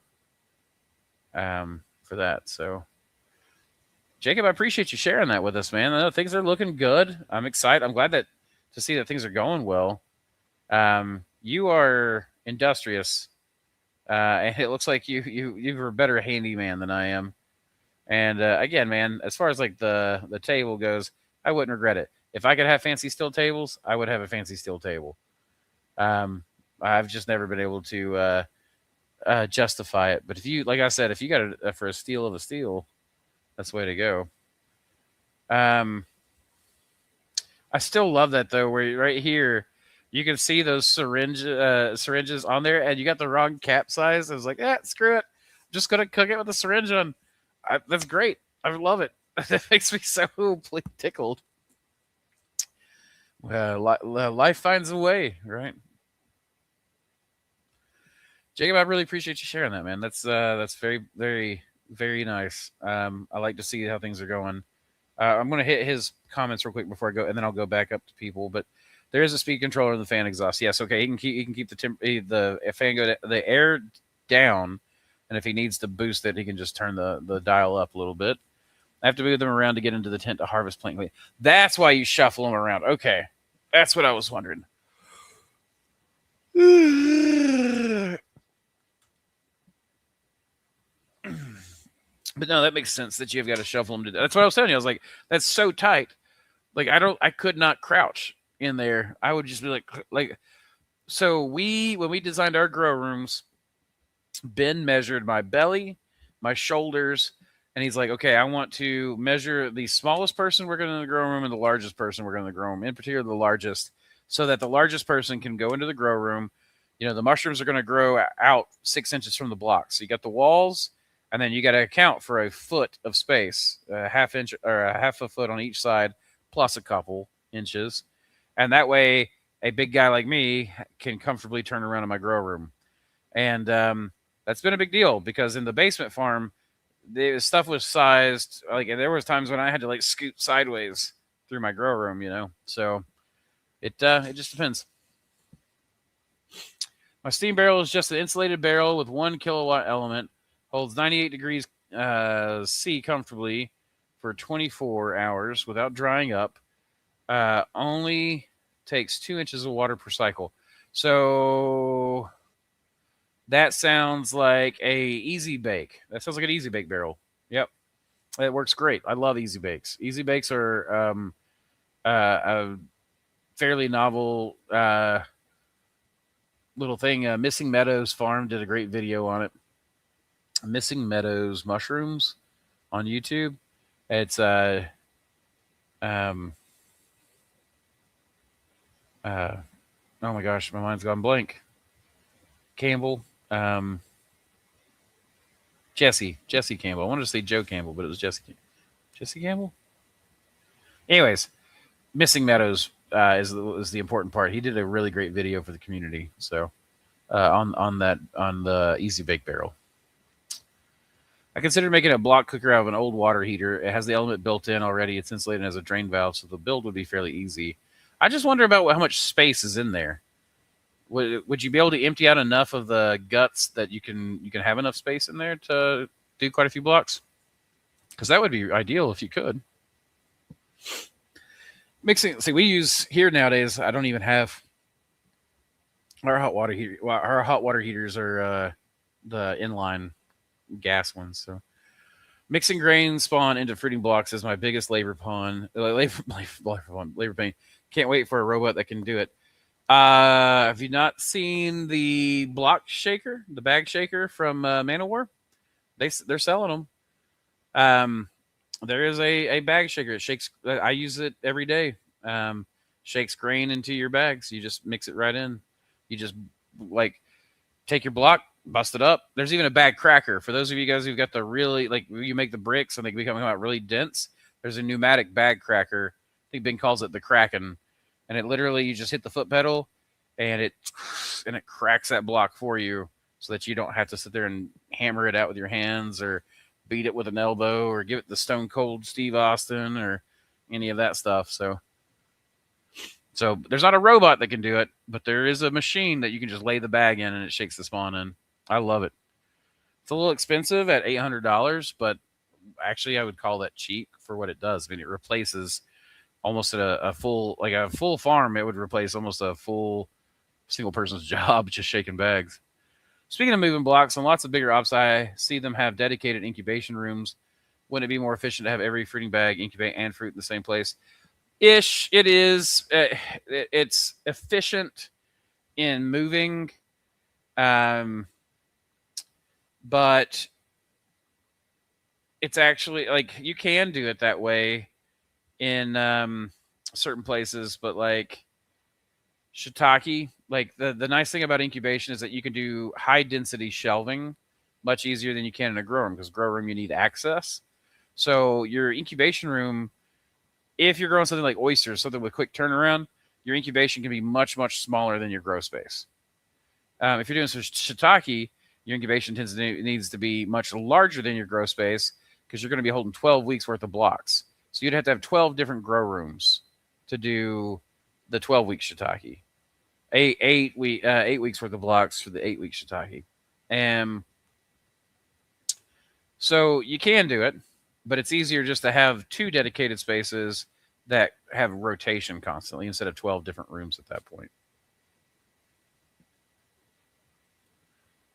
for that. So, Jacob, I appreciate you sharing that with us, man. I know things are looking good. I'm excited. I'm glad to see that things are going well. You are industrious, and it looks like you're a better handyman than I am. And again, man, as far as like the table goes, I wouldn't regret it. If I could have fancy steel tables, I would have a fancy steel table. I've just never been able to justify it. But if you, like I said, if you got it for a steal of a steal, that's the way to go. I still love that though, where right here you can see those syringes on there, and you got the wrong cap size. I was like, screw it, I'm just gonna cook it with a syringe on. That's great. I love it. That makes me so tickled. Life finds a way, right? Jacob, I really appreciate you sharing that, man. That's very, very, very nice. I like to see how things are going. I'm going to hit his comments real quick before I go, and then I'll go back up to people. But there is a speed controller in the fan exhaust. Yes, okay. He can keep the fan the air down, and if he needs to boost it, he can just turn the dial up a little bit. I have to move them around to get into the tent to harvest plant. That's why you shuffle them around. Okay, that's what I was wondering. But no, that makes sense that you've got to shuffle them to. That's what I was telling you. I was like, that's so tight. Like I could not crouch in there. I would just be like. So when we designed our grow rooms, Ben measured my belly, my shoulders, and he's like, okay, I want to measure the smallest person we're going to in the grow room and the largest person we're going to the grow room, in particular the largest, so that the largest person can go into the grow room. You know, the mushrooms are going to grow out 6 inches from the block. So you got the walls. And then you got to account for a foot of space, a half inch or a half a foot on each side, plus a couple inches. And that way, a big guy like me can comfortably turn around in my grow room. And that's been a big deal because in the basement farm, the stuff was sized like, and there was times when I had to like scoot sideways through my grow room, you know. So it just depends. My steam barrel is just an insulated barrel with 1 kilowatt element. Holds 98 degrees C comfortably for 24 hours without drying up. Only takes 2 inches of water per cycle. So that sounds like a easy bake. That sounds like an easy bake barrel. Yep, it works great. I love easy bakes. Easy bakes are a fairly novel little thing. Missing Meadows Farm did a great video on it. Missing Meadows mushrooms on YouTube. It's Oh my gosh, my mind's gone blank. Campbell. Jesse Campbell. I wanted to say Joe Campbell, but it was Jesse Campbell. Anyways, Missing Meadows is the important part. He did a really great video for the community. So on the Easy Bake Barrel. I considered making a block cooker out of an old water heater. It has the element built in already. It's insulated and has a drain valve, so the build would be fairly easy. I just wonder about how much space is in there. Would you be able to empty out enough of the guts that you can have enough space in there to do quite a few blocks? Because that would be ideal if you could. Mixing. See, we use here nowadays. I don't even have our hot water heater. Well, our hot water heaters are the inline gas ones. So mixing grain spawn into fruiting blocks is my biggest labor pain. Can't wait for a robot that can do it. Have you not seen the block shaker, the bag shaker from Manowar? They're selling them. There is a bag shaker. It shakes. I use it every day. Shakes grain into your bags. You just mix it right in. You just like take your block, bust it up. There's even a bag cracker for those of you guys who've got the really like you make the bricks and they become out really dense. There's a pneumatic bag cracker. I think Ben calls it the Kraken. And it literally, you just hit the foot pedal and it cracks that block for you so that you don't have to sit there and hammer it out with your hands or beat it with an elbow or give it the Stone Cold Steve Austin or any of that stuff. So there's not a robot that can do it, but there is a machine that you can just lay the bag in and it shakes the spawn in. I love it. It's a little expensive at $800, but actually I would call that cheap for what it does. I mean, it replaces almost a full farm. It would replace almost a full single person's job just shaking bags. Speaking of moving blocks, on lots of bigger ops, I see them have dedicated incubation rooms. Wouldn't it be more efficient to have every fruiting bag incubate and fruit in the same place? Ish, it is. It's efficient in moving, but it's actually like you can do it that way in certain places, but like shiitake, like the nice thing about incubation is that you can do high density shelving much easier than you can in a grow room, because grow room you need access. So your incubation room, if you're growing something like oysters, something with quick turnaround, your incubation can be much smaller than your grow space. If you're doing some shiitake, your incubation needs to be much larger than your grow space, because you're going to be holding 12 weeks worth of blocks. So you'd have to have 12 different grow rooms to do the 12-week shiitake. 8 weeks worth of blocks for the 8-week shiitake. So you can do it, but it's easier just to have 2 dedicated spaces that have rotation constantly instead of 12 different rooms at that point.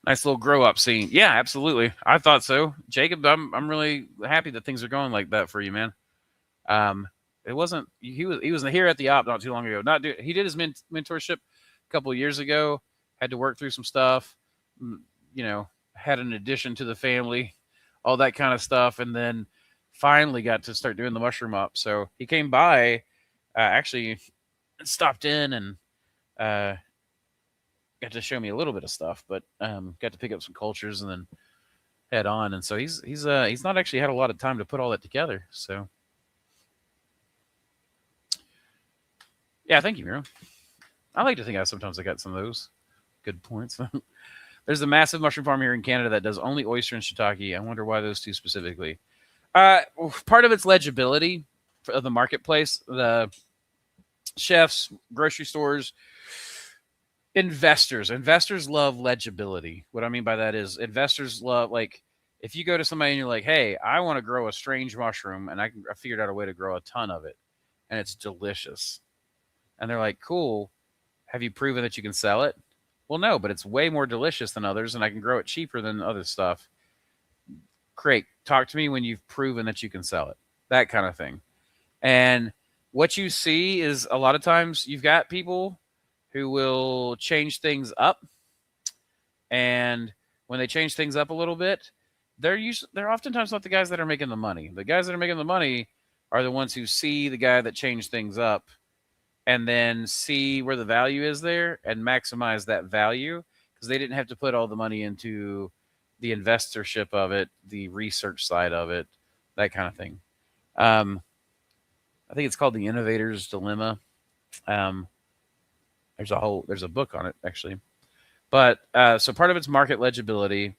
Nice little grow up scene. Yeah, absolutely. I thought so. Jacob, I'm really happy that things are going like that for you, man. It wasn't, he was here at the op not too long ago. He did his mentorship a couple of years ago, had to work through some stuff, had an addition to the family, all that kind of stuff. And then finally got to start doing the mushroom op. So he came by, actually stopped in and, got to show me a little bit of stuff, but, got to pick up some cultures and then head on. And so he's not actually had a lot of time to put all that together. So, yeah, thank you, Miro. I like to think sometimes I got some of those good points. There's a massive mushroom farm here in Canada that does only oyster and shiitake. I wonder why those 2 specifically. Part of it's legibility of the marketplace. The chefs, grocery stores, investors love legibility. What I mean by that is investors love, like, if you go to somebody and you're like, hey, I want to grow a strange mushroom and I figured out a way to grow a ton of it and it's delicious. And they're like, cool. Have you proven that you can sell it? Well, no, but it's way more delicious than others and I can grow it cheaper than other stuff. Great. Talk to me when you've proven that you can sell it. That kind of thing. And what you see is a lot of times you've got people who will change things up. And when they change things up a little bit, they're oftentimes not the guys that are making the money. The guys that are making the money are the ones who see the guy that changed things up and then see where the value is there and maximize that value, because they didn't have to put all the money into the investorship of it, the research side of it, that kind of thing. I think it's called The Innovator's Dilemma. There's a book on it, actually. But so part of it's market legibility.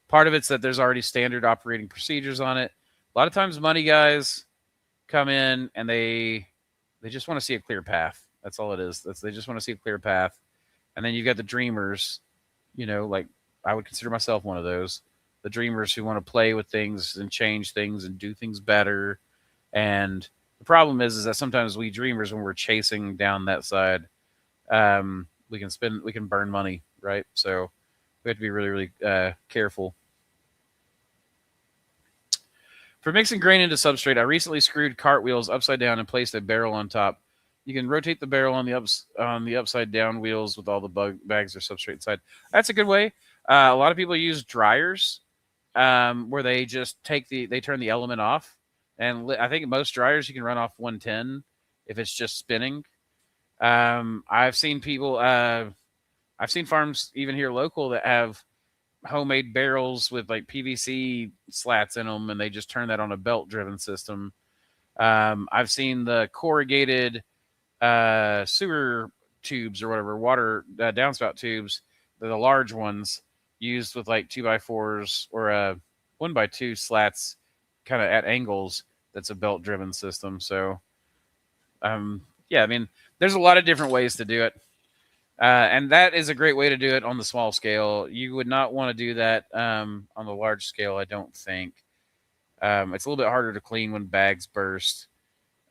Part of it's that there's already standard operating procedures on it. A lot of times money guys come in and they just want to see a clear path. That's all it is. They just want to see a clear path. And then you've got the dreamers, like I would consider myself one of those. The dreamers who want to play with things and change things and do things better. And the problem is that sometimes we dreamers, when we're chasing down that side, we can burn money, right? So we have to be really, really careful. For mixing grain into substrate, I recently screwed cartwheels upside down and placed a barrel on top. You can rotate the barrel on the upside down wheels with all the bags or substrate inside. That's a good way. A lot of people use dryers where they just they turn the element off. And I think most dryers you can run off 110 if it's just spinning. I've seen farms even here local that have homemade barrels with like PVC slats in them, and they just turn that on a belt-driven system. I've seen the corrugated sewer tubes or whatever, water downspout tubes. They're the large ones used with like 2x4s or 1x2 slats kind of at angles. That's a belt-driven system. So, yeah, I mean, there's a lot of different ways to do it. And that is a great way to do it on the small scale. You would not want to do that on the large scale, I don't think. It's a little bit harder to clean when bags burst.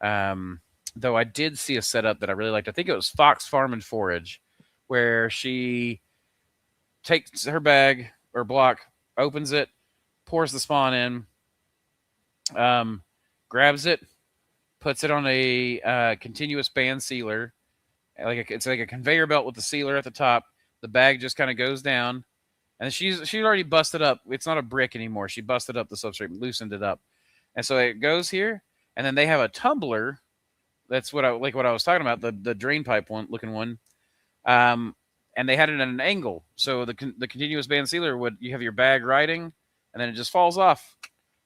Though I did see a setup that I really liked. I think it was Fox Farm and Forage, where she takes her bag or block, opens it, pours the spawn in, grabs it, puts it on a continuous band sealer. It's like a conveyor belt with the sealer at the top. The bag just kind of goes down, and she's already busted up. It's not a brick anymore. She busted up the substrate, loosened it up, and so it goes here. And then they have a tumbler. That's what I was talking about, the drain pipe looking one. And they had it at an angle, so the continuous band sealer you have your bag riding, and then it just falls off.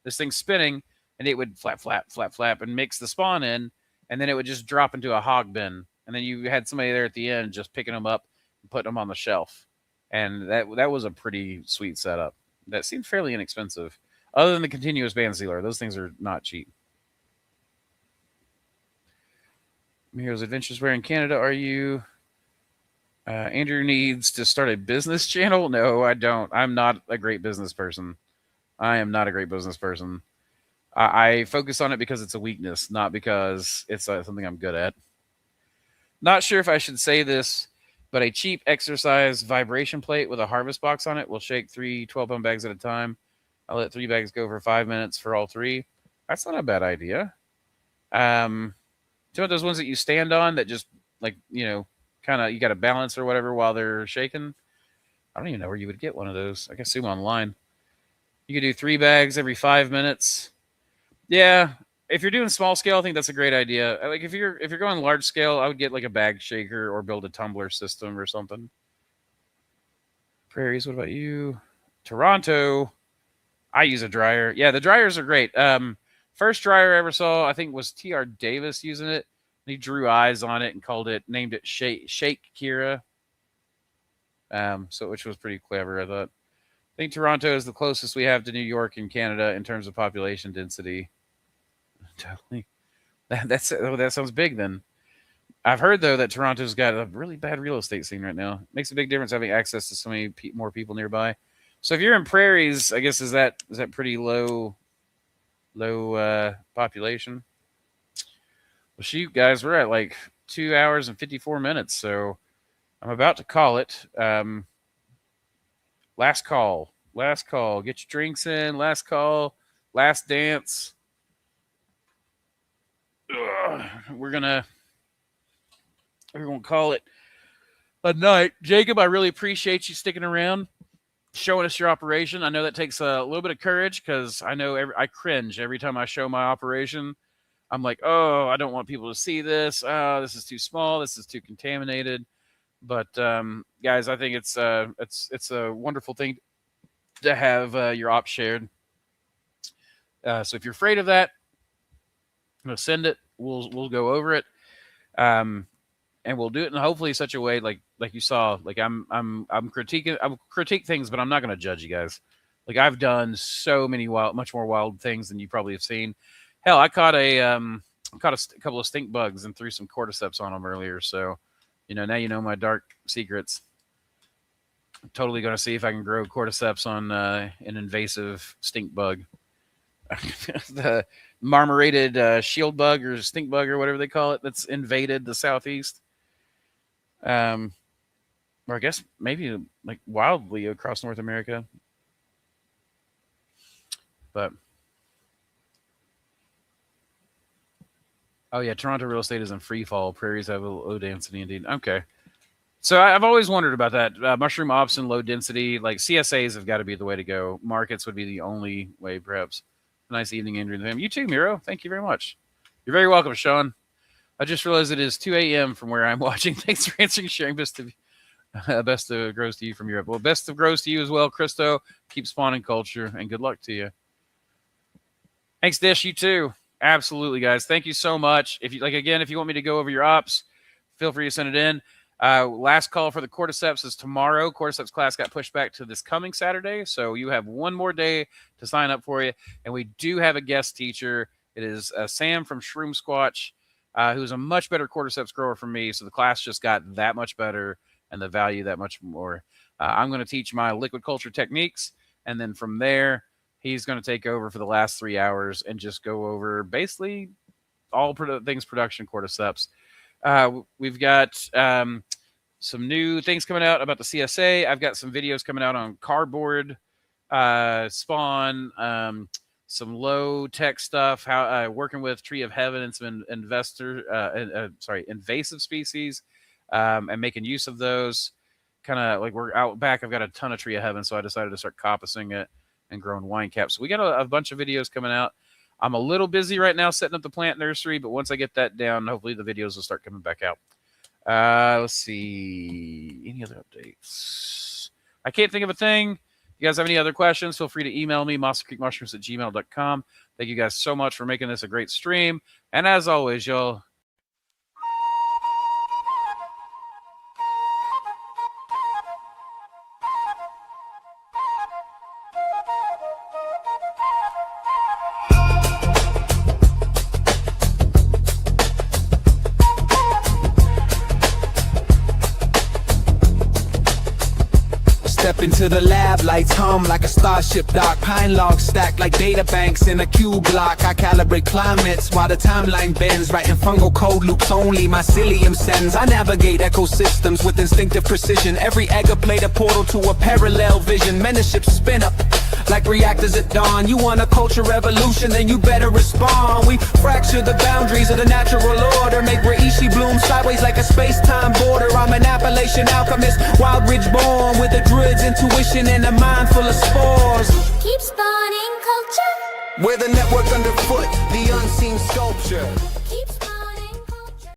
This thing's spinning, and it would flap, flap, flap, flap, and mix the spawn in, and then it would just drop into a hog bin. And then you had somebody there at the end just picking them up and putting them on the shelf. And that was a pretty sweet setup. That seemed fairly inexpensive. Other than the continuous band sealer, those things are not cheap. Heroes Adventures, where in Canada are you? Andrew needs to start a business channel. No, I don't. I'm not a great business person. I am not a great business person. I focus on it because it's a weakness, not because it's something I'm good at. Not sure if I should say this, but a cheap exercise vibration plate with a harvest box on it will shake 3 12-pound bags at a time. I'll let 3 bags go for 5 minutes for all 3. That's not a bad idea. Do you want those ones that you stand on that just like, kind of you got to balance or whatever while they're shaking? I don't even know where you would get one of those. I guess see them online. You could do 3 bags every 5 minutes. Yeah. If you're doing small scale, I think that's a great idea. Like if you're going large scale, I would get like a bag shaker or build a tumbler system or something. Prairies, what about you? Toronto, I use a dryer. Yeah, the dryers are great. First dryer I ever saw, I think, was T.R. Davis using it. He drew eyes on it and named it Shake Kira. Which was pretty clever, I thought. I think Toronto is the closest we have to New York in Canada in terms of population density. Totally. That sounds big then. I've heard, though, that Toronto's got a really bad real estate scene right now. It makes a big difference having access to so many more people nearby. So if you're in prairies, I guess, is that pretty low population? Well, shoot, guys, we're at like 2 hours and 54 minutes, so I'm about to call it. Last call. Get your drinks in. Last call. Last dance. We're gonna call it a night. Jacob, I really appreciate you sticking around, showing us your operation. I know that takes a little bit of courage because I know I cringe every time I show my operation. I'm like, oh, I don't want people to see this. Oh, this is too small. This is too contaminated. But guys, I think it's a wonderful thing to have your ops shared. So if you're afraid of that, send it. We'll go over it, and we'll do it in hopefully such a way like you saw. Like I'm critiquing. I critique things, but I'm not going to judge you guys. Like I've done so many much more wild things than you probably have seen. Hell, I caught a couple of stink bugs and threw some cordyceps on them earlier. So, now you know my dark secrets. I'm totally going to see if I can grow cordyceps on an invasive stink bug. The marmorated shield bug or stink bug or whatever they call it that's invaded the southeast. Or I guess maybe like wildly across North America. But oh yeah, Toronto real estate is in free fall. Prairies have a low density indeed. Okay. So I've always wondered about that. Mushroom ops and low density, like CSAs have got to be the way to go. Markets would be the only way, perhaps. Nice evening, Andrew and them. You too, Miro. Thank you very much. You're very welcome, Sean. I just realized it is 2 a.m. from where I'm watching. Thanks for answering, sharing. Best of grows to you from Europe. Well, best of grows to you as well, Christo. Keep spawning culture, and good luck to you. Thanks, Dish. You too. Absolutely, guys. Thank you so much. If you if you want me to go over your ops, feel free to send it in. Last call for the cordyceps is tomorrow. Cordyceps class got pushed back to this coming Saturday, so you have one more day to sign up for you. And we do have a guest teacher. It is Sam from Shroom Squatch, who's a much better cordyceps grower from me. So the class just got that much better and the value that much more. I'm going to teach my liquid culture techniques, and then from there, he's going to take over for the last 3 hours and just go over basically all things production cordyceps. We've got some new things coming out about the CSA. I've got some videos coming out on cardboard spawn, some low tech stuff, how working with Tree of Heaven and some invasive species, and making use of those. Kind of like we're out back. I've got a ton of Tree of Heaven, so I decided to start coppicing it and growing wine caps. So we got a bunch of videos coming out. I'm a little busy right now setting up the plant nursery, but once I get that down, hopefully the videos will start coming back out. Let's see. Any other updates? I can't think of a thing. If you guys have any other questions, feel free to email me, monstercreekmushrooms@gmail.com. Thank you guys so much for making this a great stream. And as always, y'all, Step into the lab, lights hum like a starship dock. Pine logs stacked like data banks in a cube block. I calibrate climates while the timeline bends. Writing fungal code loops only Mycelium sends. I navigate ecosystems with instinctive precision. Every egg played a portal to a parallel vision. Mentorship spin up like reactors at dawn. You want a culture revolution, then you better respond. We fracture the boundaries of the natural order. Make Reishi bloom sideways like a space-time border. I'm an Appalachian alchemist, wild ridge born, with a druid's intuition and a mind full of spores. Keep spawning culture. We're the network underfoot, the unseen sculpture. Keep